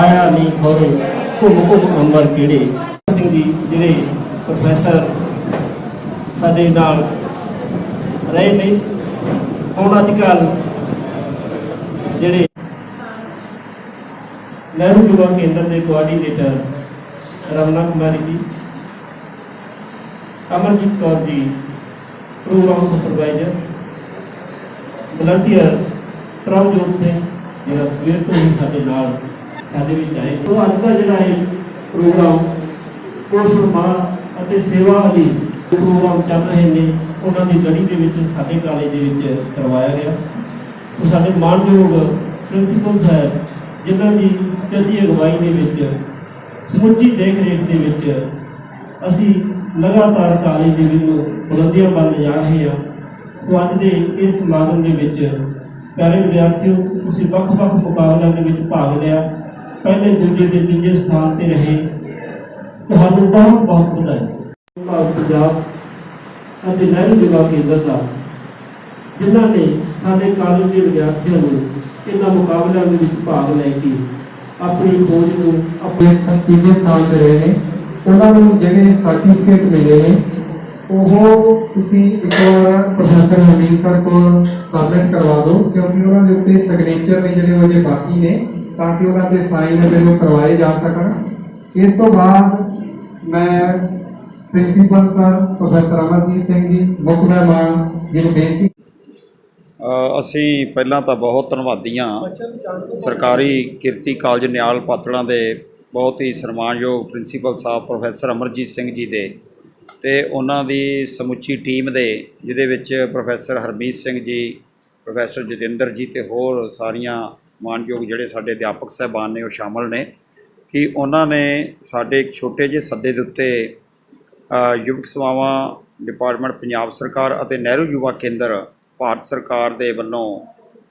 आया नहीं थोड़े घुम अंबर किड़े सिंह जी जिहड़े प्रोफैसर साडे नाल रहे ने हुण अजकल जिहड़े नेहरू युवा केंद्र के coordinator Ramna Kumari ji, Amarjeet Kaur ji program supervisor, volunteer Prabhjot Singh जिहड़ा सवेर तो ही साडे नाल साडे विच आए। तो अज का जिहड़ा ये प्रोग्राम पोषण माह अते सेवा अली प्रोग्राम चल रहे ने उन्हां दी लड़ी दे विच साडे कालेज दे विच करवाया गया। तो साडे मानयोग प्रिंसीपल साहब जिन्हां दी चंगी अगवाई दे विच समुची देख रेख दे विच असीं लगातार कालेज दे विच बुलंदियां बन जा रहे हैं। तो अज दे इस समागम दे विच प्यारे विद्यार्थियों, तुसीं ਵੱਖ-ਵੱਖ ਮੁਕਾਬਲਿਆਂ ਦੇ ਵਿੱਚ ਭਾਗ ਲਿਆ, ਪਹਿਲੇ ਦੂਜੇ ਤੇ ਤੀਜੇ ਸਥਾਨ ਤੇ ਰਹੇ। ਤੁਹਾਨੂੰ ਬਹੁਤ ਬਹੁਤ ਵਧਾਈ। ਭਾਰਤ ਪੰਜਾਬ ਅਤੇ ਨਹਿਰੂ ਯੁਵਾ ਕੇਂਦਰ ਦਾ ਜਿਨ੍ਹਾਂ ਨੇ ਸਾਡੇ ਕਾਲਜ ਦੇ ਵਿਦਿਆਰਥੀਆਂ ਨੂੰ ਇਹਨਾਂ ਮੁਕਾਬਲਿਆਂ ਦੇ ਵਿੱਚ ਭਾਗ ਲੈ ਕੇ ਆਪਣੀ ਖੋਜ ਨੂੰ ਆਪਣੇ ਤੀਜੇ ਸਥਾਨ ਤੇ ਰਹੇ ਨੇ, ਉਹਨਾਂ ਨੂੰ ਜਿਹੜੇ ਸਰਟੀਫਿਕੇਟ ਮਿਲੇ ਨੇ ਉਹ ਤੁਸੀਂ ਇੱਕ ਵਾਰ ਪ੍ਰੋਫੈਸਰ ਹਰਮੀਤ ਸਰ ਕੋਲ ਸਬਮਿਟ ਕਰਵਾ ਦਿਓ, ਕਿਉਂਕਿ ਉਹਨਾਂ ਦੇ ਉੱਤੇ ਸਿਗਨੇਚਰ ਨੇ ਜਿਹੜੇ ਉਹ ਜੇ ਬਾਕੀ ਨੇ, ਤਾਂ ਕਿ ਉਹਨਾਂ ਦੇ ਸਾਈਨ ਜਿਹੜੇ ਕਰਵਾਏ ਜਾ ਸਕਣ। ਇਸ ਤੋਂ ਬਾਅਦ ਮੈਂ principal sir professor Amarjeet Singh ji, ਮੁੱਖ ਮਹਿਮਾਨ ਜੀ ਨੂੰ ਬੇਨਤੀ। ਅਸੀਂ ਪਹਿਲਾਂ ਤਾਂ ਬਹੁਤ ਧੰਨਵਾਦੀ ਹਾਂ ਸਰਕਾਰੀ ਕਿਰਤੀ ਕਾਲਜ ਨਿਆਲ ਪਾਤੜਾਂ ਦੇ ਬਹੁਤ ਹੀ ਸਨਮਾਨਯੋਗ ਪ੍ਰਿੰਸੀਪਲ ਸਾਹਿਬ ਪ੍ਰੋਫੈਸਰ ਅਮਰਜੀਤ ਸਿੰਘ ਜੀ ਦੇ ਅਤੇ ਉਹਨਾਂ ਦੀ ਸਮੁੱਚੀ ਟੀਮ ਦੇ, ਜਿਹਦੇ ਵਿੱਚ ਪ੍ਰੋਫੈਸਰ ਹਰਮੀਤ ਸਿੰਘ ਜੀ, ਪ੍ਰੋਫੈਸਰ ਜਤਿੰਦਰ ਜੀ ਅਤੇ ਹੋਰ ਸਾਰੀਆਂ ਮਾਨਯੋਗ ਜਿਹੜੇ ਸਾਡੇ ਅਧਿਆਪਕ ਸਾਹਿਬਾਨ ਨੇ ਉਹ ਸ਼ਾਮਲ ਨੇ, ਕਿ ਉਹਨਾਂ ਨੇ ਸਾਡੇ ਇੱਕ ਛੋਟੇ ਜਿਹੇ ਸੱਦੇ ਦੇ ਉੱਤੇ ਯੁਵਕ ਸੇਵਾਵਾਂ ਡਿਪਾਰਟਮੈਂਟ ਪੰਜਾਬ ਸਰਕਾਰ ਅਤੇ ਨਹਿਰੂ ਯੁਵਾ ਕੇਂਦਰ ਭਾਰਤ ਸਰਕਾਰ ਦੇ ਵੱਲੋਂ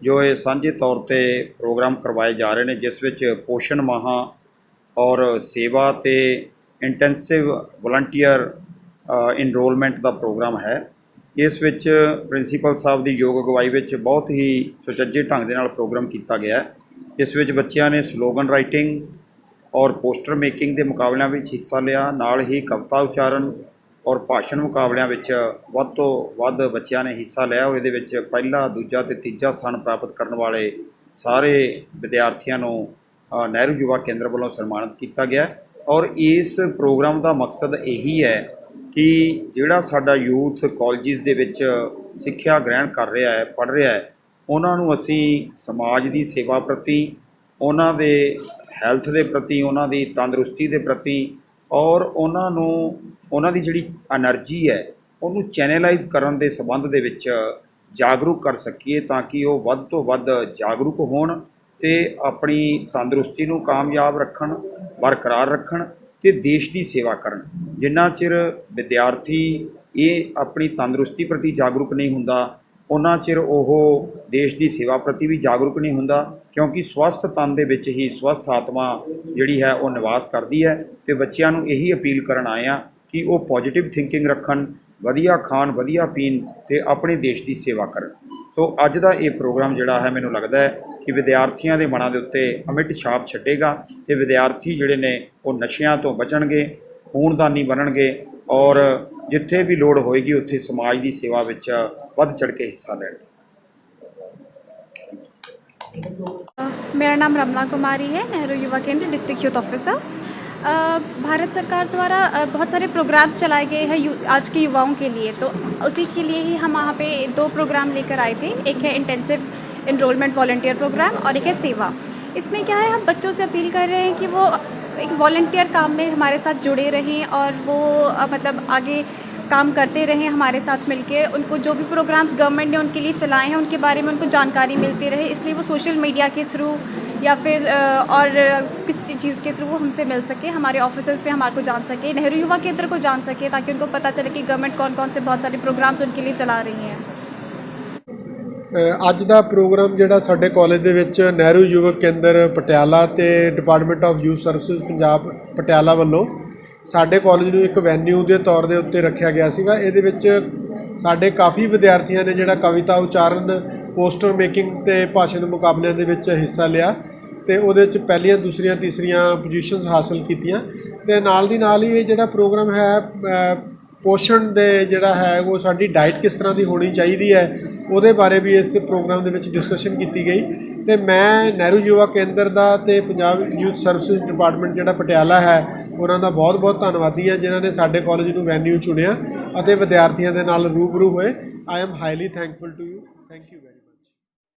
ਜੋ ਇਹ ਸਾਂਝੇ ਤੌਰ 'ਤੇ ਪ੍ਰੋਗਰਾਮ ਕਰਵਾਏ ਜਾ ਰਹੇ ਨੇ, ਜਿਸ ਵਿੱਚ ਪੋਸ਼ਣ ਮਾਹ ਔਰ ਸੇਵਾ ਅਤੇ ਇੰਟੈਂਸਿਵ ਵਲੰਟੀਅਰ ਇਨਰੋਲਮੈਂਟ ਦਾ ਪ੍ਰੋਗਰਾਮ ਹੈ। ਇਸ ਵਿੱਚ ਪ੍ਰਿੰਸੀਪਲ ਸਾਹਿਬ ਦੀ ਯੋਗ ਅਗਵਾਈ ਵਿੱਚ ਬਹੁਤ ਹੀ ਸੁਚੱਜੇ ਢੰਗ ਦੇ ਨਾਲ ਪ੍ਰੋਗਰਾਮ ਕੀਤਾ ਗਿਆ ਹੈ। ਇਸ ਵਿੱਚ ਬੱਚਿਆਂ ਨੇ ਸਲੋਗਨ ਰਾਈਟਿੰਗ ਔਰ ਪੋਸਟਰ ਮੇਕਿੰਗ ਦੇ ਮੁਕਾਬਲਿਆਂ ਵਿੱਚ ਹਿੱਸਾ ਲਿਆ, ਨਾਲ ਹੀ ਕਵਿਤਾ ਉਚਾਰਨ ਔਰ ਭਾਸ਼ਣ ਮੁਕਾਬਲਿਆਂ ਵਿੱਚ ਵੱਧ ਤੋਂ ਵੱਧ ਬੱਚਿਆਂ ਨੇ ਹਿੱਸਾ ਲਿਆ। ਇਹਦੇ ਵਿੱਚ ਪਹਿਲਾ, ਦੂਜਾ ਅਤੇ ਤੀਜਾ ਸਥਾਨ ਪ੍ਰਾਪਤ ਕਰਨ ਵਾਲੇ ਸਾਰੇ ਵਿਦਿਆਰਥੀਆਂ ਨੂੰ ਨਹਿਰੂ ਯੁਵਾ ਕੇਂਦਰ ਵੱਲੋਂ ਸਨਮਾਨਿਤ ਕੀਤਾ ਗਿਆ। ਔਰ ਇਸ ਪ੍ਰੋਗਰਾਮ ਦਾ ਮਕਸਦ ਇਹੀ ਹੈ ਕਿ ਜਿਹੜਾ ਸਾਡਾ ਯੂਥ ਕਾਲਜਿਸ ਦੇ ਵਿੱਚ ਸਿੱਖਿਆ ਗ੍ਰਹਿਣ ਕਰ ਰਿਹਾ ਹੈ, ਪੜ੍ਹ ਰਿਹਾ ਹੈ, ਉਹਨਾਂ ਨੂੰ ਅਸੀਂ ਸਮਾਜ ਦੀ ਸੇਵਾ ਪ੍ਰਤੀ, ਉਹਨਾਂ ਦੇ ਹੈਲਥ ਦੇ ਪ੍ਰਤੀ, ਉਹਨਾਂ ਦੀ ਤੰਦਰੁਸਤੀ ਦੇ ਪ੍ਰਤੀ ਔਰ ਉਹਨਾਂ ਨੂੰ ਉਹਨਾਂ ਦੀ ਜਿਹੜੀ ਐਨਰਜੀ ਹੈ ਉਹਨੂੰ ਚੈਨਲਾਈਜ਼ ਕਰਨ ਦੇ ਸੰਬੰਧ ਦੇ ਵਿੱਚ ਜਾਗਰੂਕ ਕਰ ਸਕੀਏ, ਤਾਂ ਕਿ ਉਹ ਵੱਧ ਤੋਂ ਵੱਧ ਜਾਗਰੂਕ ਹੋਣ ਅਤੇ ਆਪਣੀ ਤੰਦਰੁਸਤੀ ਨੂੰ ਕਾਮਯਾਬ ਰੱਖਣ, ਬਰਕਰਾਰ ਰੱਖਣ ਅਤੇ ਦੇਸ਼ ਦੀ ਸੇਵਾ ਕਰਨ। ਜਿੰਨਾ ਚਿਰ ਵਿਦਿਆਰਥੀ ਇਹ ਆਪਣੀ ਤੰਦਰੁਸਤੀ ਪ੍ਰਤੀ ਜਾਗਰੂਕ ਨਹੀਂ ਹੁੰਦਾ, ਉਹਨਾਂ ਚਿਰ ਉਹ ਦੇਸ਼ ਦੀ ਸੇਵਾ ਪ੍ਰਤੀ ਵੀ ਜਾਗਰੂਕ ਨਹੀਂ ਹੁੰਦਾ, ਕਿਉਂਕਿ ਸਵਸਥ ਤਨ ਦੇ ਵਿੱਚ ਹੀ ਸਵਸਥ ਆਤਮਾ ਜਿਹੜੀ ਹੈ ਉਹ ਨਿਵਾਸ ਕਰਦੀ ਹੈ। ਅਤੇ ਬੱਚਿਆਂ ਨੂੰ ਇਹੀ ਅਪੀਲ ਕਰਨ ਆਏ ਹਾਂ ਕਿ ਉਹ ਪੋਜ਼ੀਟਿਵ ਥਿੰਕਿੰਗ ਰੱਖਣ, ਵਧੀਆ ਖਾਣ, ਵਧੀਆ ਪੀਣ ਅਤੇ ਆਪਣੇ ਦੇਸ਼ ਦੀ ਸੇਵਾ ਕਰਨ। ਸੋ ਅੱਜ ਦਾ ਇਹ ਪ੍ਰੋਗਰਾਮ ਜਿਹੜਾ ਹੈ, ਮੈਨੂੰ ਲੱਗਦਾ ਹੈ ਕਿ ਵਿਦਿਆਰਥੀਆਂ ਦੇ ਮਨਾਂ ਦੇ ਉੱਤੇ ਅਮਿੱਟ ਛਾਪ ਛੱਡੇਗਾ ਅਤੇ ਵਿਦਿਆਰਥੀ ਜਿਹੜੇ ਨੇ ਉਹ ਨਸ਼ਿਆਂ ਤੋਂ ਬਚਣਗੇ, ਖੂਨਦਾਨੀ ਬਣਨਗੇ ਔਰ ਜਿੱਥੇ ਵੀ ਲੋੜ ਹੋਏਗੀ ਉੱਥੇ ਸਮਾਜ ਦੀ ਸੇਵਾ ਵਿੱਚ ਵੱਧ ਚੜ੍ਹ ਕੇ ਹਿੱਸਾ ਲੈਣਗੇ। मेरा नाम रमना कुमारी है, नेहरू युवा केंद्र डिस्ट्रिक्ट यूथ ऑफिसर। भारत सरकार द्वारा बहुत सारे प्रोग्राम्स चलाए गए हैं आज के युवाओं के लिए, तो उसी के लिए ही हम वहाँ पे 2 प्रोग्राम लेकर आए थे। एक है इंटेंसिव इनरोलमेंट वॉलंटियर प्रोग्राम और एक है सेवा। इसमें क्या है, हम बच्चों से अपील कर रहे हैं कि वो एक वॉलंटियर काम में हमारे साथ जुड़े रहें और वो मतलब आगे काम करते रहें हमारे साथ मिलके। उनको जो भी प्रोग्राम्स गवर्नमेंट ने उनके लिए चलाए हैं उनके बारे में उनको जानकारी मिलती रहे, इसलिए वो सोशल मीडिया के थ्रू या फिर और किसी चीज़ के थ्रू वो हमसे मिल सके, हमारे ऑफिसर्स पे हमारे को जान सके, नेहरू युवा केंद्र को जान सके, ताकि उनको पता चले कि गवर्नमेंट कौन कौन से बहुत सारे प्रोग्राम्स उनके लिए चला रही है। ਅੱਜ ਦਾ ਪ੍ਰੋਗਰਾਮ ਜਿਹੜਾ ਸਾਡੇ ਕਾਲਜ ਦੇ ਵਿੱਚ ਨਹਿਰੂ ਯੁਵਕ ਕੇਂਦਰ ਪਟਿਆਲਾ ਅਤੇ department of youth services Punjab Patiala ਵੱਲੋਂ ਸਾਡੇ ਕਾਲਜ ਨੂੰ ਇੱਕ ਵੈਨਿਊ ਦੇ ਤੌਰ ਦੇ ਉੱਤੇ ਰੱਖਿਆ ਗਿਆ ਸੀਗਾ। ਇਹਦੇ ਵਿੱਚ ਸਾਡੇ ਕਾਫੀ ਵਿਦਿਆਰਥੀਆਂ ਨੇ ਜਿਹੜਾ ਕਵਿਤਾ ਉਚਾਰਨ, ਪੋਸਟਰ ਮੇਕਿੰਗ ਅਤੇ ਭਾਸ਼ਣ ਮੁਕਾਬਲਿਆਂ ਦੇ ਵਿੱਚ ਹਿੱਸਾ ਲਿਆ ਅਤੇ ਉਹਦੇ ਵਿੱਚ ਪਹਿਲੀਆਂ, ਦੂਸਰੀਆਂ, ਤੀਸਰੀਆਂ ਪੋਜੀਸ਼ਨਸ ਹਾਸਲ ਕੀਤੀਆਂ। ਅਤੇ ਨਾਲ ਦੀ ਨਾਲ ਹੀ ਇਹ ਜਿਹੜਾ ਪ੍ਰੋਗਰਾਮ ਹੈ ਪੋਸ਼ਣ ਦੇ ਜਿਹੜਾ ਹੈ ਉਹ ਸਾਡੀ ਡਾਈਟ ਕਿਸ ਤਰ੍ਹਾਂ ਦੀ ਹੋਣੀ ਚਾਹੀਦੀ ਹੈ ਉਹਦੇ ਬਾਰੇ ਵੀ ਇਸ ਪ੍ਰੋਗਰਾਮ ਦੇ ਵਿੱਚ ਡਿਸਕਸ਼ਨ ਕੀਤੀ ਗਈ। ਅਤੇ ਮੈਂ ਨਹਿਰੂ ਯੁਵਾ ਕੇਂਦਰ ਦਾ ਅਤੇ ਪੰਜਾਬ ਯੂਥ ਸਰਵਿਸਿਜ਼ ਡਿਪਾਰਟਮੈਂਟ ਜਿਹੜਾ ਪਟਿਆਲਾ ਹੈ ਉਹਨਾਂ ਦਾ ਬਹੁਤ ਬਹੁਤ ਧੰਨਵਾਦੀ ਹਾਂ, ਜਿਨ੍ਹਾਂ ਨੇ ਸਾਡੇ ਕਾਲਜ ਨੂੰ ਵੈਨਿਊ ਚੁਣਿਆ ਅਤੇ ਵਿਦਿਆਰਥੀਆਂ ਦੇ ਨਾਲ ਰੂਬਰੂ ਹੋਏ। I am highly thankful to you. Thank you very much.